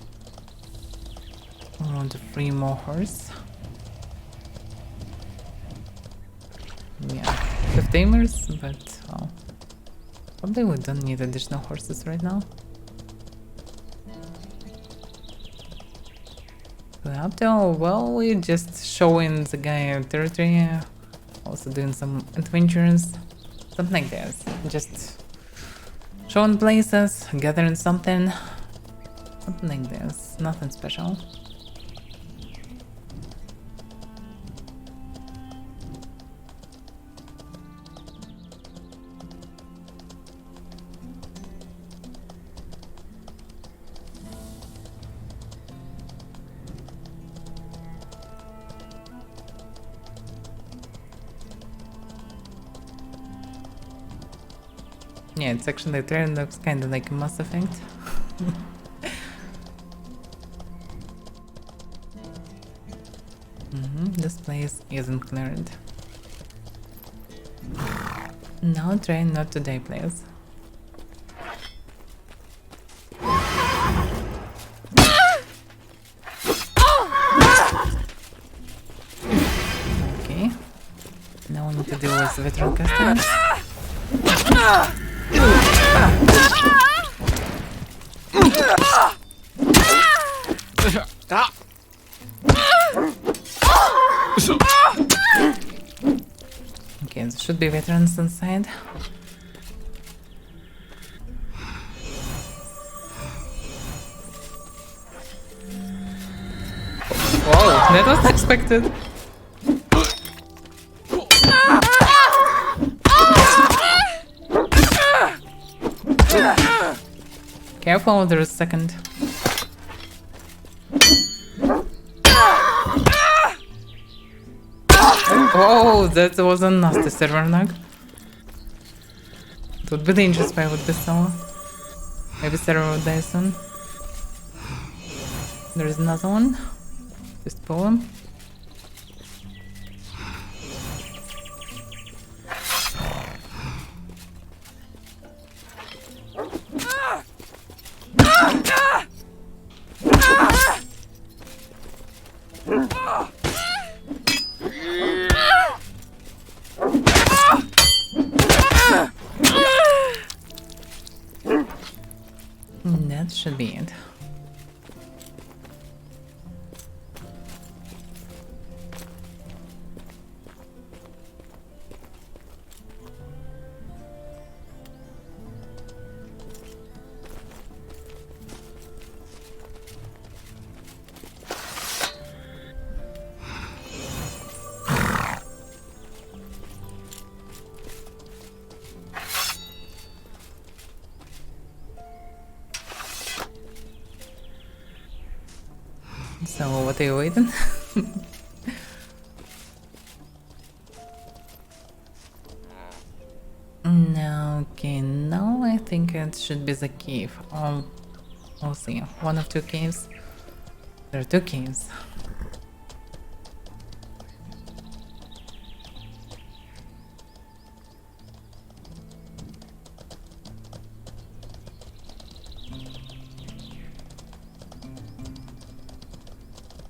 I want to free more horse. Yeah, 5 tamers, but well, probably we don't need additional horses right now. Up to, well, we're just showing the guy territory, also doing some adventures, something like this. Just showing places, gathering something like this, nothing special. Yeah, it's actually the terrain looks kind of like a Mass Effect. This place isn't cleared. Now try not to die, please. Okay. Now we need to deal with veteran customers. Okay, there should be veterans inside. Whoa, that was unexpected. Careful, there's a second. Oh, that was a nasty server knock. It would be dangerous if I would be solo. Maybe server would die soon. There is another one. Just pull him. That should be it. So, what are you waiting? No, okay, now I think it should be the cave. We'll see. One of two caves. There are two caves.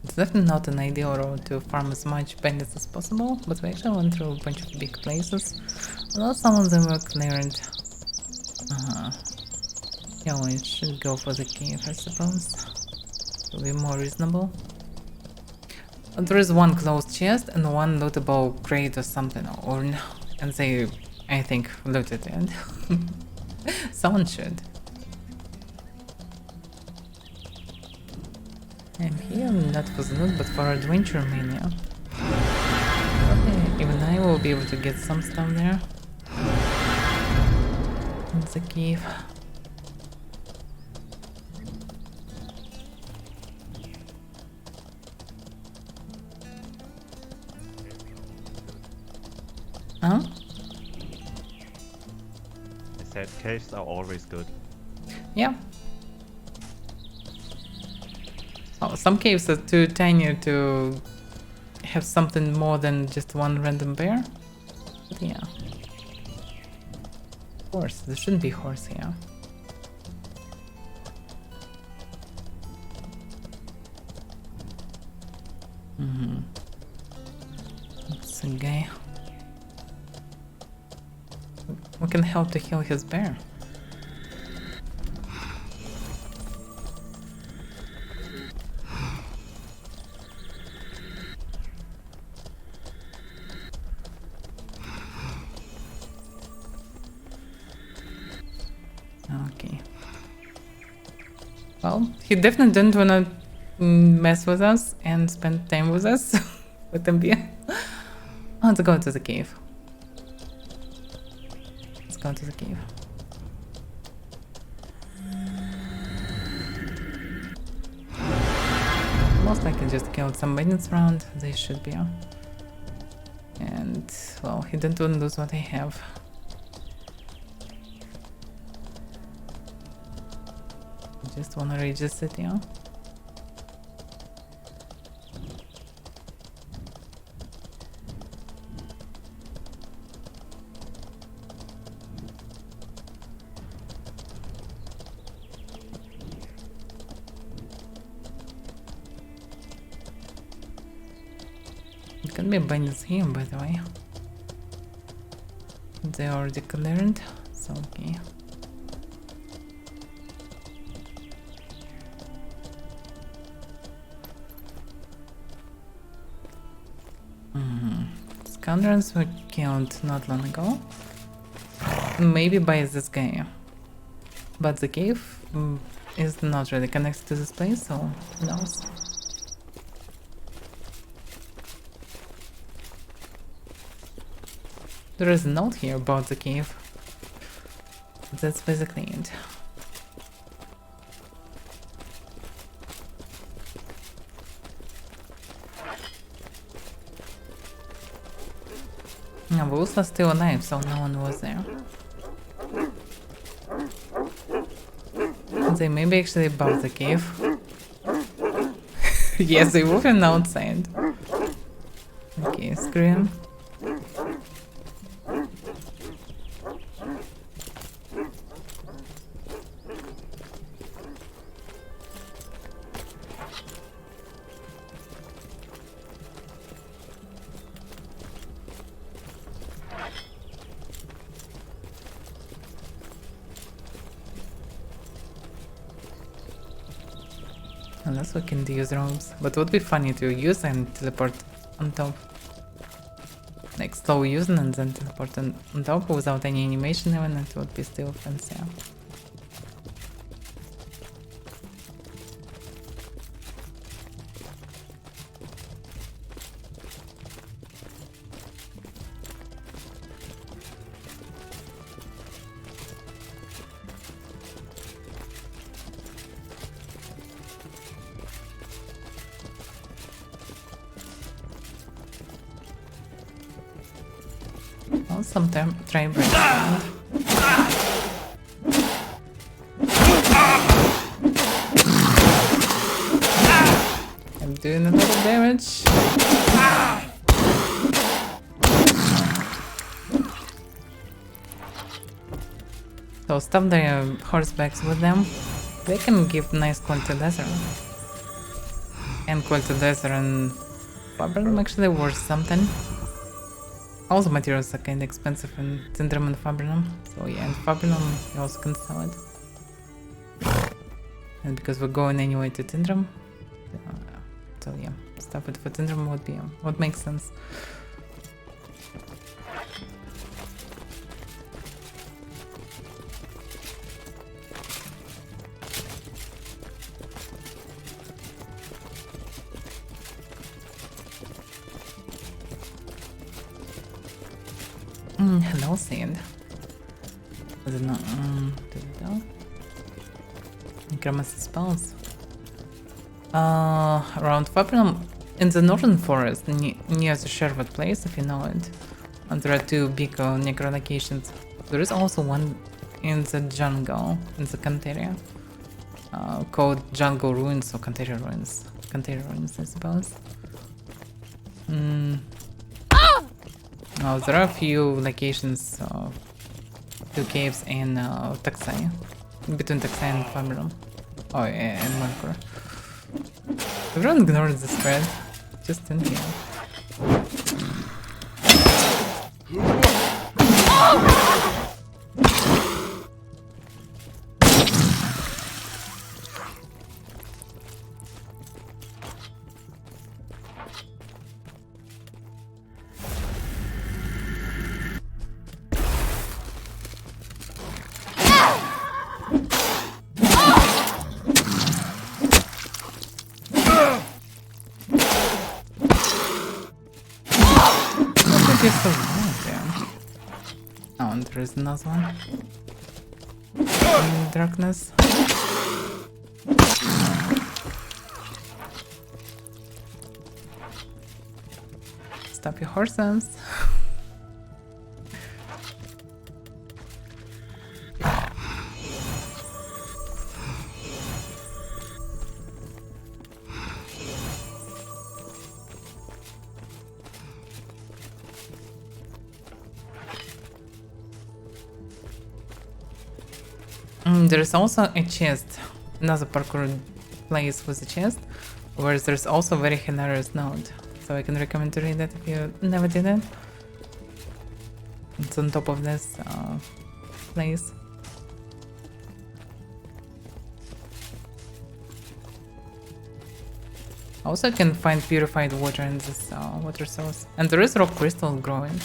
It's definitely not an ideal road to farm as much bandits as possible, but we actually went through a bunch of big places. Although some of them were cleared. Yeah, we should go for the cave, I suppose. It'll be more reasonable. There is one closed chest and one lootable crate or something, or no, and they, I think, looted it. Someone should. I'm here not for the loot, but for adventure mania. Okay, even I will be able to get some stuff there. In the cave. Huh? I said caves are always good. Yeah. Oh, some caves are too tiny to have something more than just one random bear. But yeah. Horse. There shouldn't be horse here. It's a guy. We can help to heal his bear. Okay. Well, he definitely didn't wanna mess with us and spend time with us. Let him be. Oh, let's go to the cave. Let's go to the cave. Most likely just killed some bandits around. They should be. And, well, he didn't want to lose what I have. Just wanna reach the city, huh? It can be bandits here, by the way. They already cleared, so okay. Scoundrels were killed not long ago. Maybe by this guy. But the cave is not really connected to this place, so who knows? There is a note here about the cave. That's basically it. Yeah, we also still alive, so no one was there. They maybe actually above the cave. Yes, they moving outside. Okay, scream. Unless we can use robes. But it would be funny to use and teleport on top. Like slow using and then teleport on top without any animation even, it would be still fancy. Some try break. I'm doing a lot of damage. So stuff their horsebacks with them. They can give nice quality leather. And quality leather and fabric actually worth something. All the materials are kinda expensive in Tindrum and Fabrinum, so yeah, and Fabrinum you also can sell it. And because we're going anyway to Tindrum, so yeah, stuff it for Tindrum would make sense. Hello, sand. Was it not? Did it go? Necromancy spells. Around Fabrinum, in the northern forest, near the Sherwood place, if you know it, and there are two big necro locations. There is also one in the jungle, in the Canteria, called Jungle Ruins or Canteria Ruins. Canteria Ruins, I suppose. There are a few locations, two caves in Taxai, between Taxai and Fabrinum. Oh yeah, and Markor. Everyone ignores the spread, just in here. Oh, and there is another one. In darkness. Stop your horses. There is also a chest, another parkour place with a chest, where there's also a very hilarious note. So I can recommend to read that if you never did it. It's on top of this place. Also, you can find purified water in this water source, and there is rock crystal growing.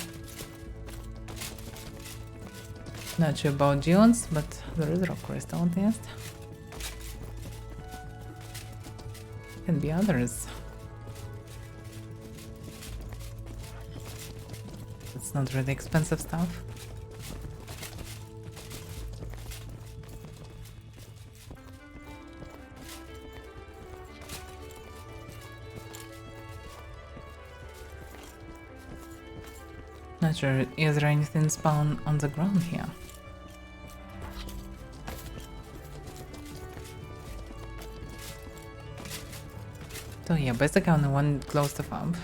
Not sure about geons, but there is rock crystal at least. Can be others. It's not really expensive stuff. Not sure, is there anything spawn on the ground here? So yeah, basically only one close to farm.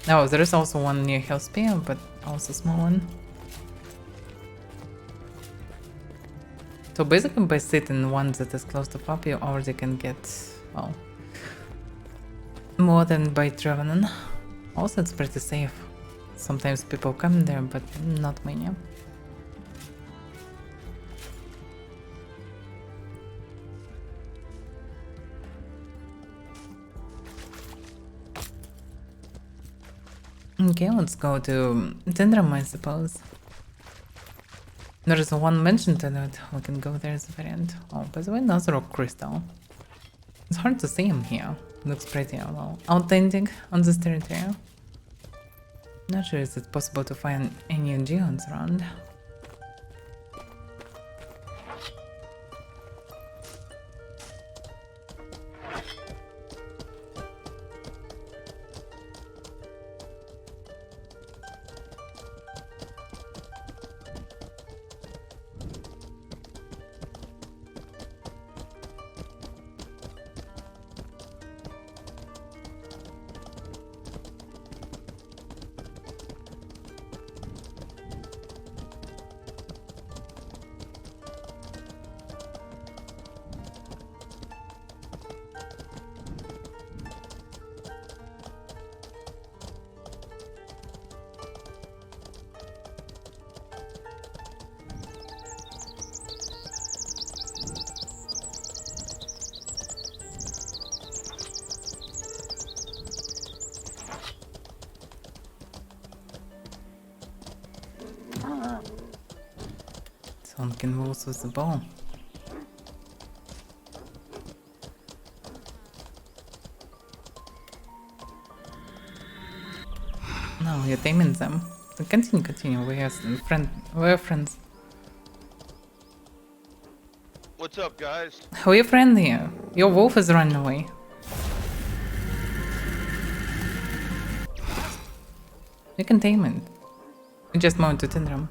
No, there is also one near Hellspear, but also small one. So basically by sitting one that is close to farm, you already can get, well, more than by traveling. Also it's pretty safe. Sometimes people come there, but not many. Okay, let's go to Tendrum, I suppose. There is one mentioned in it. We can go there as a variant. Oh, by the way, another rock crystal. It's hard to see him here. Looks pretty well authentic on this territory. Not sure is it possible to find any geons around. Someone can wolf with the bow. No, you're taming them. So continue. We are friends. What's up, guys? How are your friend here? Your wolf is running away. You can tame it. You just moved to Tindrum.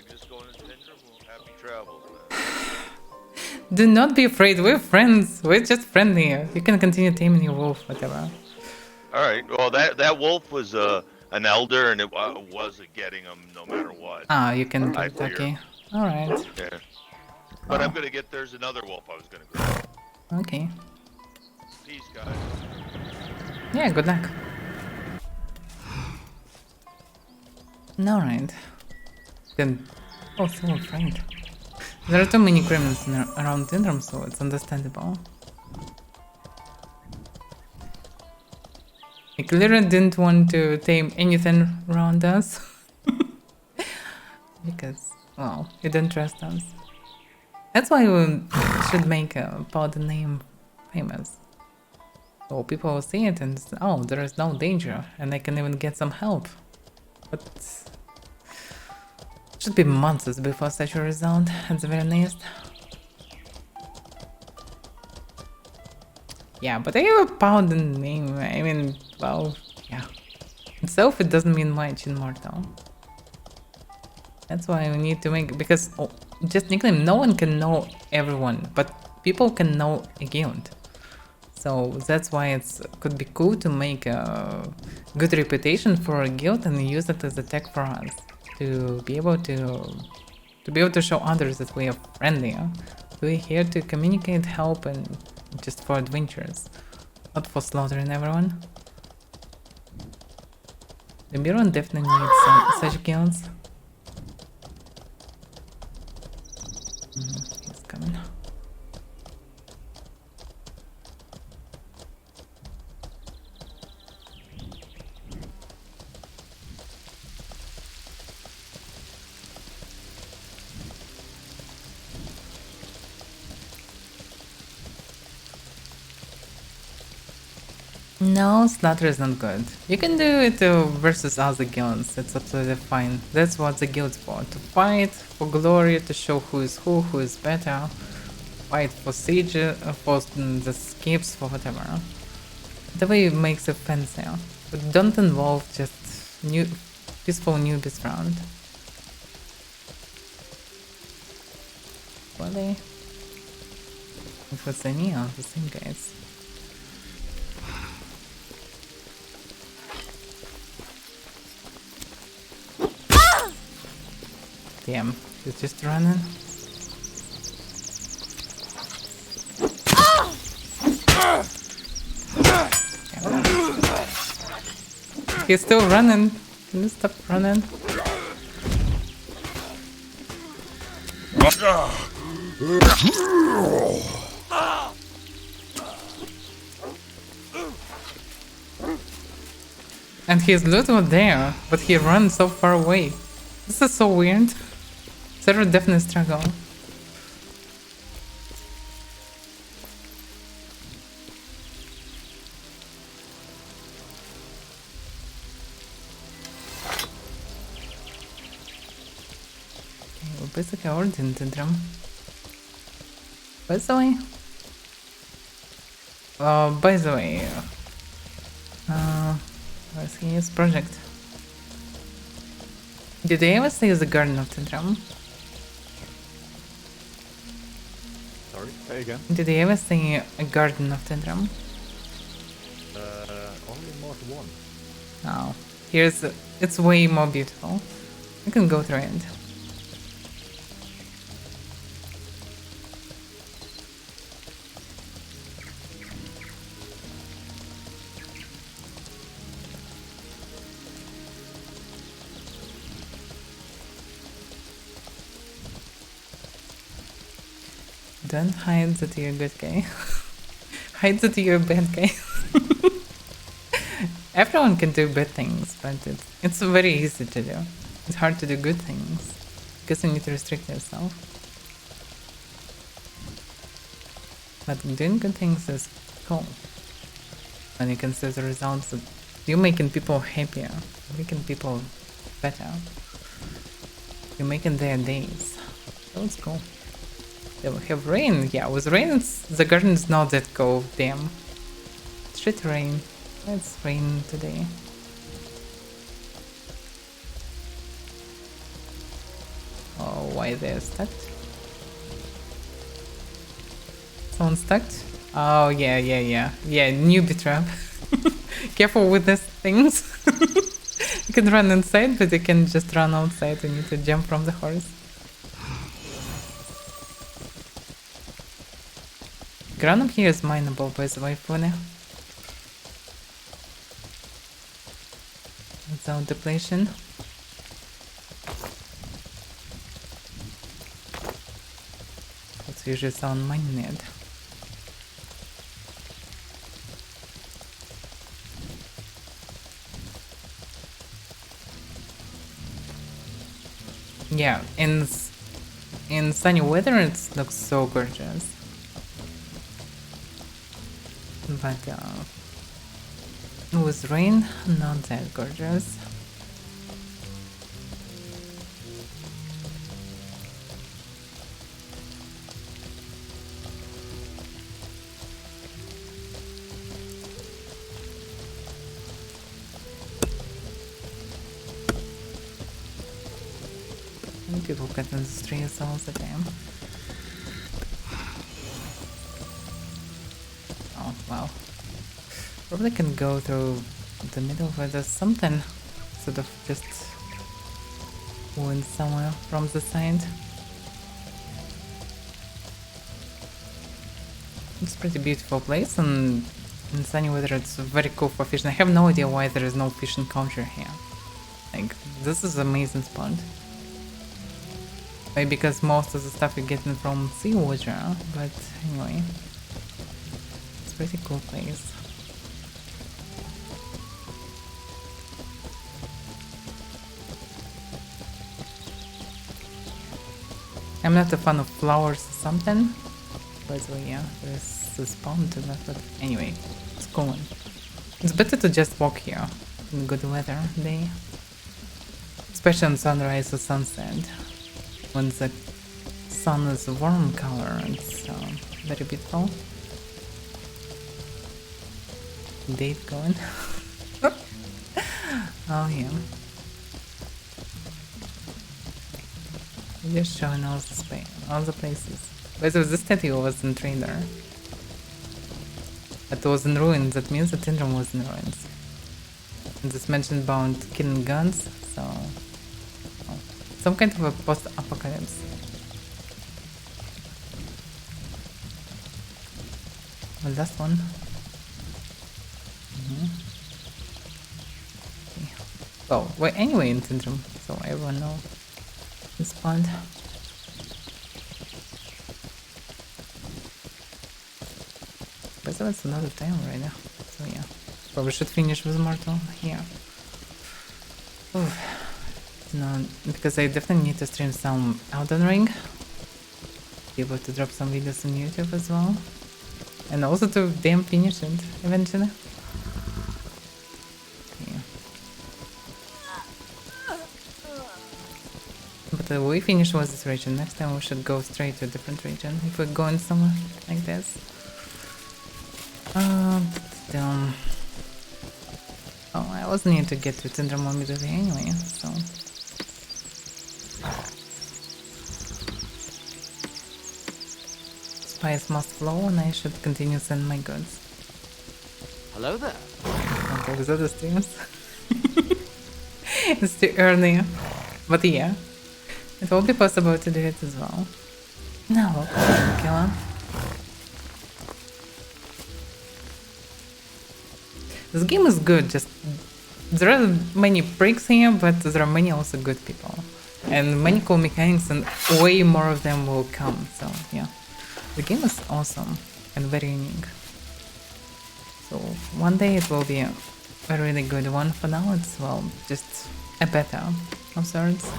Just going to Tindrum. Happy travels, man. Do not be afraid, we're friends. We're just friendly here. You can continue taming your wolf, whatever. Alright, well, that wolf was an elder, and it wasn't getting him no matter what. Ah, you can I get okay. figured. Alright. Yeah. But I'm gonna get, there's another wolf I was gonna grab. Okay. Peace, guys. Yeah, good luck. Alright. Then, oh, so afraid. There are too many criminals around Tindrum, so it's understandable. I clearly didn't want to tame anything around us. Because, well, you don't trust us. That's why we should make a Paladin name famous. So people will see it and say, oh, there is no danger, and I can even get some help. But it should be months before such a result, at the very least. Yeah, but I have a Paladin name, I mean, well, yeah. Itself, it doesn't mean much in Mortal. That's why we need to make, because just nickname, no one can know everyone, but people can know a guild. So that's why it could be cool to make a good reputation for a guild and use it as a tag for us to be able to show others that we are friendly. We're here to communicate, help, and just for adventures, not for slaughtering everyone. The Miron definitely needs such guilds. He's coming. No, slaughter is not good. You can do it versus other guilds, it's absolutely fine. That's what the guild's for. To fight, for glory, to show who is better. Fight for siege, for the skips, for whatever. The way it makes it fancier. But don't involve just peaceful newbies round. Really? It was any of the same guys. Damn, he's just running. He's still running. Can you stop running? And he's literally there, but he runs so far away. This is so weird. Server definitely struggle. Okay, basically already in the drum. By the way, where's his project? Did they ever see the Garden of the Drum? Sorry, say again. Did they ever see a Garden of the Drum? Only Mod 1. Oh, it's way more beautiful. You can go through it. Don't hide that you're a good guy. Hide that you're a bad guy. Everyone can do bad things, but it's very easy to do. It's hard to do good things because you need to restrict yourself. But doing good things is cool. And you can see the results that you're making people happier, making people better. You're making their days. So it's cool. They will have rain. Yeah, with rain, the garden is not that cold. Damn. Shit rain. Let's rain today. Oh, why they're stuck? Someone stuck? Oh, yeah. Yeah, newbie trap. Careful with these things. You can run inside, but you can just run outside. You need to jump from the horse. Ground up here is mineable, by the way, Fune. Without depletion. That's usually sound mine need. Yeah, in sunny weather it looks so gorgeous. But with rain, not that gorgeous. And people get in the streets all the time. Oh, wow. Probably can go through the middle where there's something sort of just went somewhere from the side. It's a pretty beautiful place, and in sunny weather it's very cool for fishing. I have no idea why there is no fishing culture here. Like, this is an amazing spot. Maybe because most of the stuff you're getting from seawater, but anyway. It's a pretty cool place. I'm not a fan of flowers or something. By the way, yeah, there's this pond to that, but anyway, it's cool. It's better to just walk here in good weather day. Especially on sunrise or sunset. When the sun is a warm color, it's very beautiful. Date going. Oh yeah. Just showing all the space, all the places. But this statue was in Trader. It was in ruins, that means the Tindrum was in ruins. And this mentioned about killing guns, so... oh, some kind of a post-apocalypse. Well, last one. Okay. Oh, well, anyway in Tindrum, so everyone knows this spot. But that's another time right now, so yeah. Probably should finish with Mortal here. Oof. No, because I definitely need to stream some Elden Ring. Be able to drop some videos on YouTube as well. And also to damn finish it eventually. Yeah. But we finish with this region. Next time we should go straight to a different region if we're going somewhere like this. Oh, I was needing to get to Tindram immediately anyway, so... Spice must flow and I should continue send my goods. Hello there. Okay, is that the streams? It's too early. But yeah, it will be possible to do it as well. No, killer. This game is good, just there are many breaks here, but there are many also good people. And many cool mechanics and way more of them will come, so yeah. The game is awesome and very unique. So one day it will be a really good one. For now it's, well, just a beta of sorts.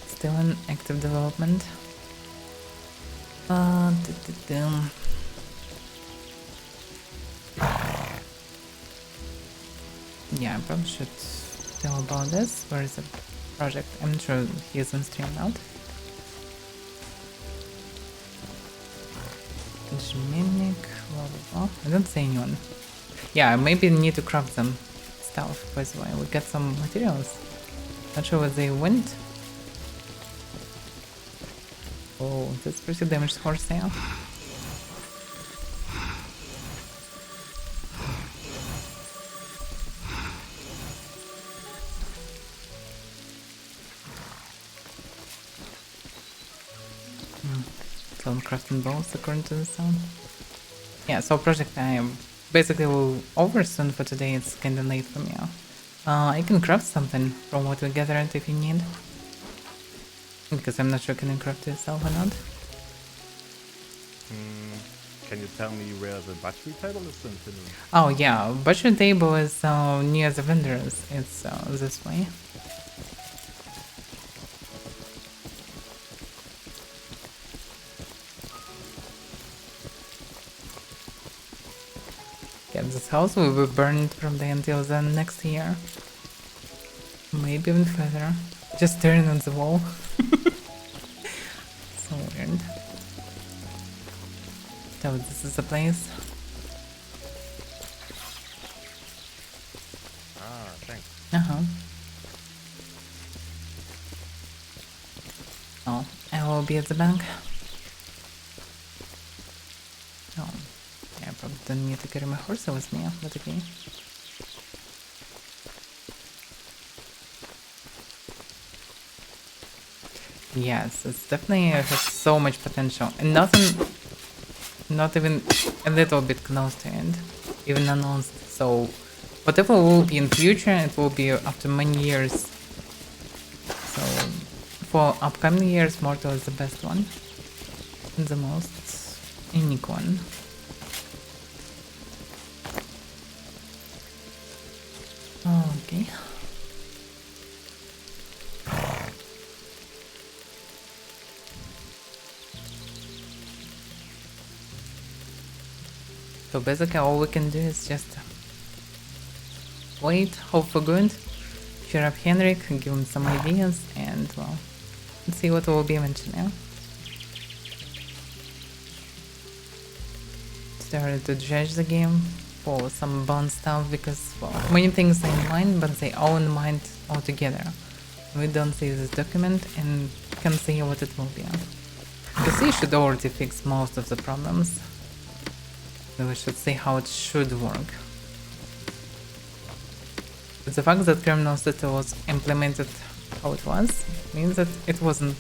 Still in active development. Yeah, I probably should tell about this. Where is the project? I'm not sure he is on stream now. Mimic, blah blah blah. I don't see anyone. Yeah, I maybe need to craft some stuff, by the way. We got some materials. Not sure where they went. Oh, that's pretty damaged horse now. Some crafting bows according to the sound. Yeah, so project I basically will over soon for today. It's kinda late for me now. I can craft something from what we gathered if you need. Because I'm not sure can you craft yourself or not. Can you tell me where the battery table is in Finland? Oh yeah, battery table is near the vendors. It's this way. Yeah, this house will be burned from the until the next year. Maybe even further. Just staring at the wall. So weird. So this is the place. Ah, thanks. Oh, I will be at the bank. Oh. Yeah, I probably don't need to carry my horse with me, but okay. Yes, it's definitely has so much potential, and nothing, not even a little bit close to it, even announced. So, whatever will be in future, it will be after many years. So, for upcoming years, Mortal is the best one, and the most unique one. Okay. So basically all we can do is just wait, hope for good, cheer up Henrik, give him some ideas, and well, let's see what will be eventually. Started to judge the game for some bond stuff because, well, many things are in mind, but they are in mind altogether. We don't see this document and can see what it will be. The C should already fix most of the problems. So we should see how it should work. But the fact that criminal data was implemented how it was means that it wasn't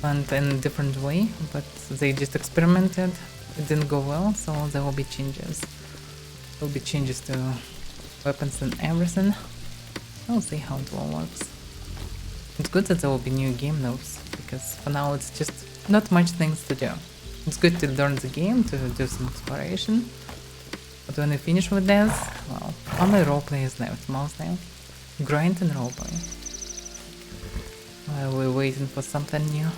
planned in a different way, but they just experimented. It didn't go well, so there will be changes. There will be changes to weapons and everything. We'll see how it all works. It's good that there will be new game loops, because for now it's just not much things to do. It's good to learn the game, to do some exploration, but when you finish with this, well, only roleplay is left mostly. Grind and roleplay. While we're waiting for something new.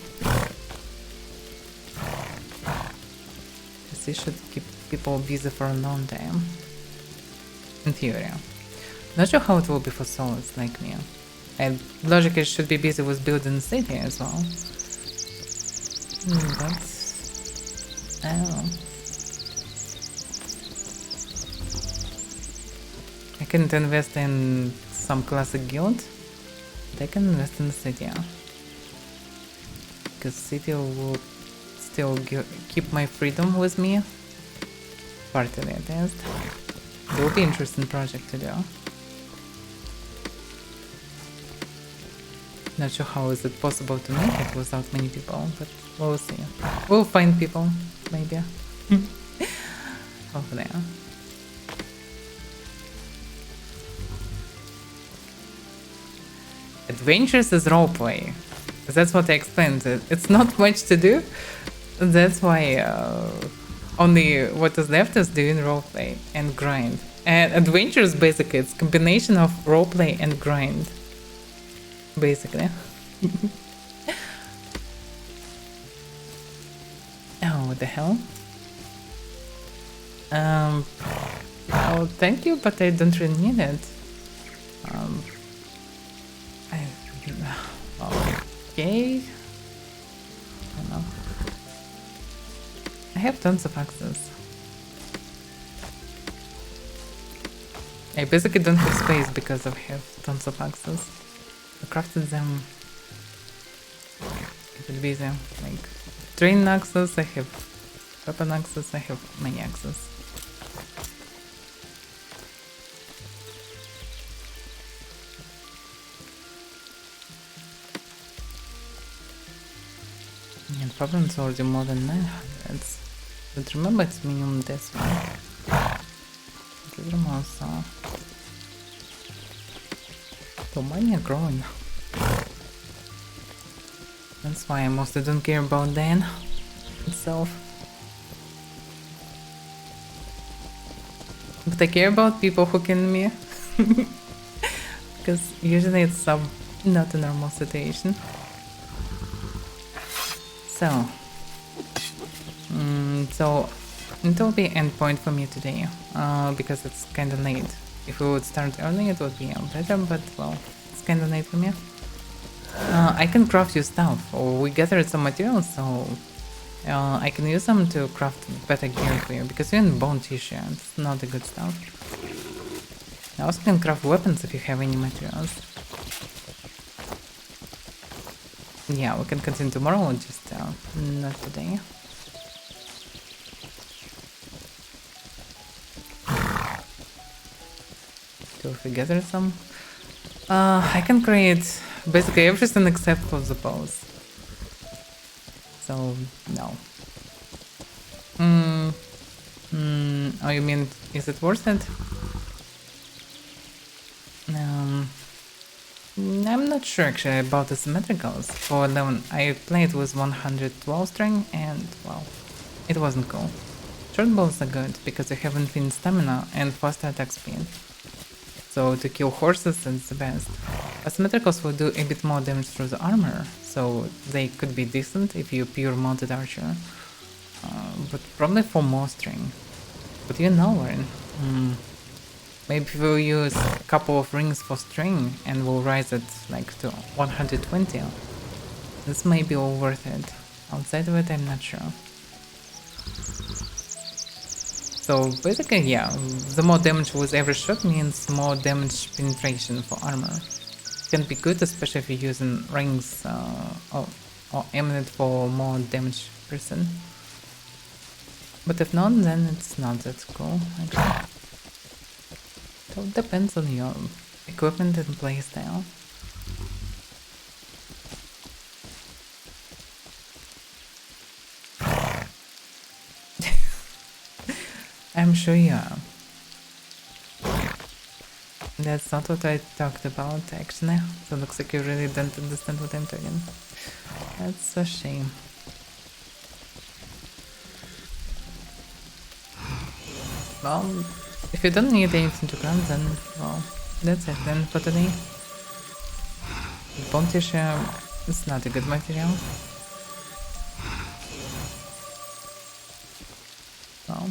This should keep people busy for a long time. In theory. Not sure how it will be for souls like me. And logically should be busy with building the city as well. But I don't know. I can't invest in some classic guild, but I can invest in the city. Because city will still keep my freedom with me. Partly at least. It will be an interesting project to do. Not sure how is it possible to make it without many people, but we'll see. We'll find people, maybe. Hopefully. Adventures is roleplay. That's what I explained. It's not much to do. That's why only what is left is doing roleplay and grind. And adventures basically it's combination of roleplay and grind. Basically. Oh, what the hell? Oh, thank you, but I don't really need it. Okay. I don't know. I have tons of access. I basically don't have space because I have tons of access. I crafted them. Keep it busy. Like train access, I have weapon access, I have many access. And problem is already more than 900. But remember it's minimum this one. It is also. So money are growing. That's why I mostly don't care about Dan itself. But I care about people who can me. Because usually it's not a normal situation. So it will be endpoint for me today, because it's kinda late. If we would start early it would be better, but well, it's kinda late for me. I can craft you stuff, or we gathered some materials, so I can use them to craft better gear for you, because you're in bone tissue, it's not a good stuff. I also can craft weapons if you have any materials. Yeah, we can continue tomorrow, just not today. So if we gather some, I can create basically everything except for the bows. So no. Oh, you mean is it worth it? I'm not sure actually about the symmetricals. For 11, I played with 112 string and well, it wasn't cool. Short bows are good because you have infinite stamina and faster attack speed. So to kill horses it's the best. Asymmetricals will do a bit more damage through the armor, so they could be decent if you're pure mounted archer. But probably for more string. But you know, Warren. Maybe we'll use a couple of rings for string and we'll rise it like to 120. This may be all worth it. Outside of it, I'm not sure. So basically, yeah, the more damage with every shot means more damage penetration for armor. Can be good, especially if you're using rings or aiming it for more damage person. But if not, then it's not that cool, actually. So it depends on your equipment and playstyle. I'm sure you are. That's not what I talked about, actually. So it looks like you really don't understand what I'm talking. That's a shame. Well, if you don't need anything to craft, then, well, that's it then for today. Bone tissue is not a good material. Well,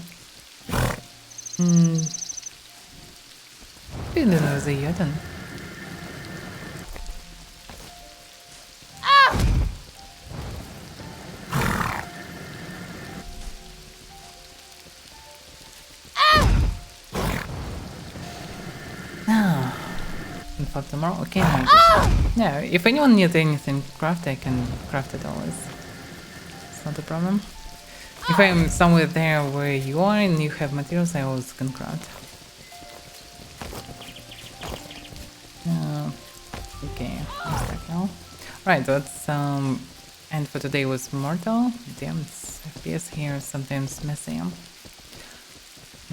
didn't know the yet then. For tomorrow, okay. Yeah, if anyone needs anything craft, I can craft it always. It's not a problem. If I'm somewhere there where you are and you have materials, I always can craft. Okay, I'll start now. Right, let's end for today with Mortal. Damn, it's FPS here sometimes messy.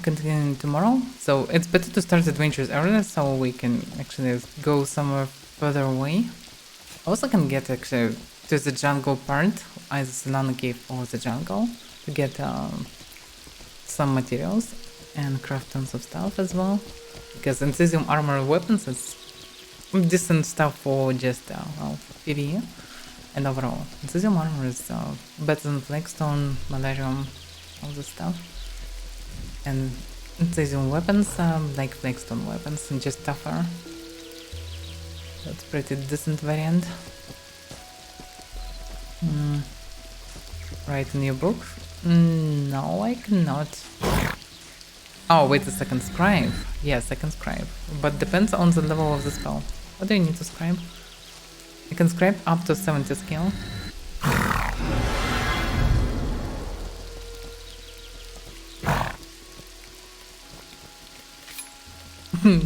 Continue tomorrow, so it's better to start adventures earlier so we can actually go somewhere further away. I also can get actually to the jungle part, either Solana Cave or the jungle, to get some materials and craft tons of stuff as well. Because Incision armor weapons is decent stuff for just well, PvE and overall. Incision armor is better than Flagstone, Malarium, all this stuff. And Incision weapons, like Flagstone weapons, and just tougher. That's pretty decent variant. Write a new book? No, I cannot. Oh, wait a second, scribe. Yes, I can scribe, but depends on the level of the spell. What do you need to scribe? I can scribe up to 70 skill.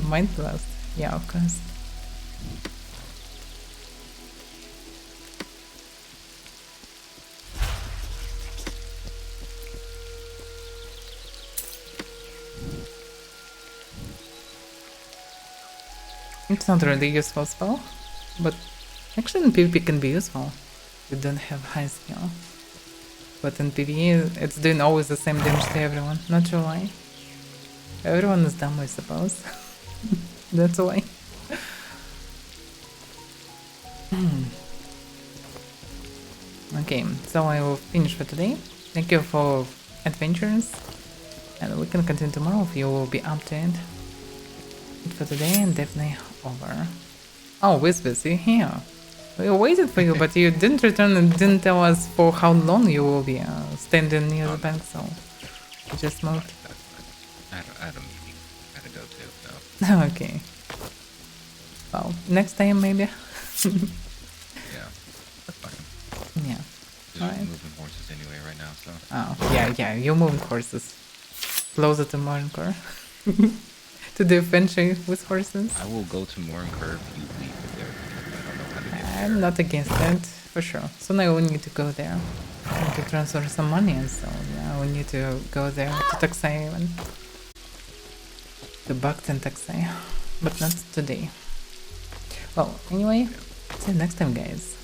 Mind blast. Yeah, of course. It's not really a useful spell, but actually in PvP can be useful. You don't have high skill. But in PvE, it's doing always the same damage to everyone. Not sure why. Everyone is dumb, I suppose. That's why. Okay, so I will finish for today. Thank you for adventures. And we can continue tomorrow if you will be up to it. But for today, I'm definitely over. Oh, Whispers, you're here. We waited for you, but you didn't return and didn't tell us for how long you will be standing near the bank, so you just moved. I had to go too, so. Okay. Well, next time maybe. Yeah, that's fine. Yeah. Just Alright. moving horses anyway right now, so. Oh, yeah, you're moving horses. Closer to Morincore. To do adventure with horses. I will go to Morincore if you leave it there. I don't know how to get there. I'm not against that, for sure. Soon I will need to go there. I need to transfer some money, so yeah, I will need to go there to Taxai even. To Bakht and Taxai. But not today. Well, anyway, see you next time, guys.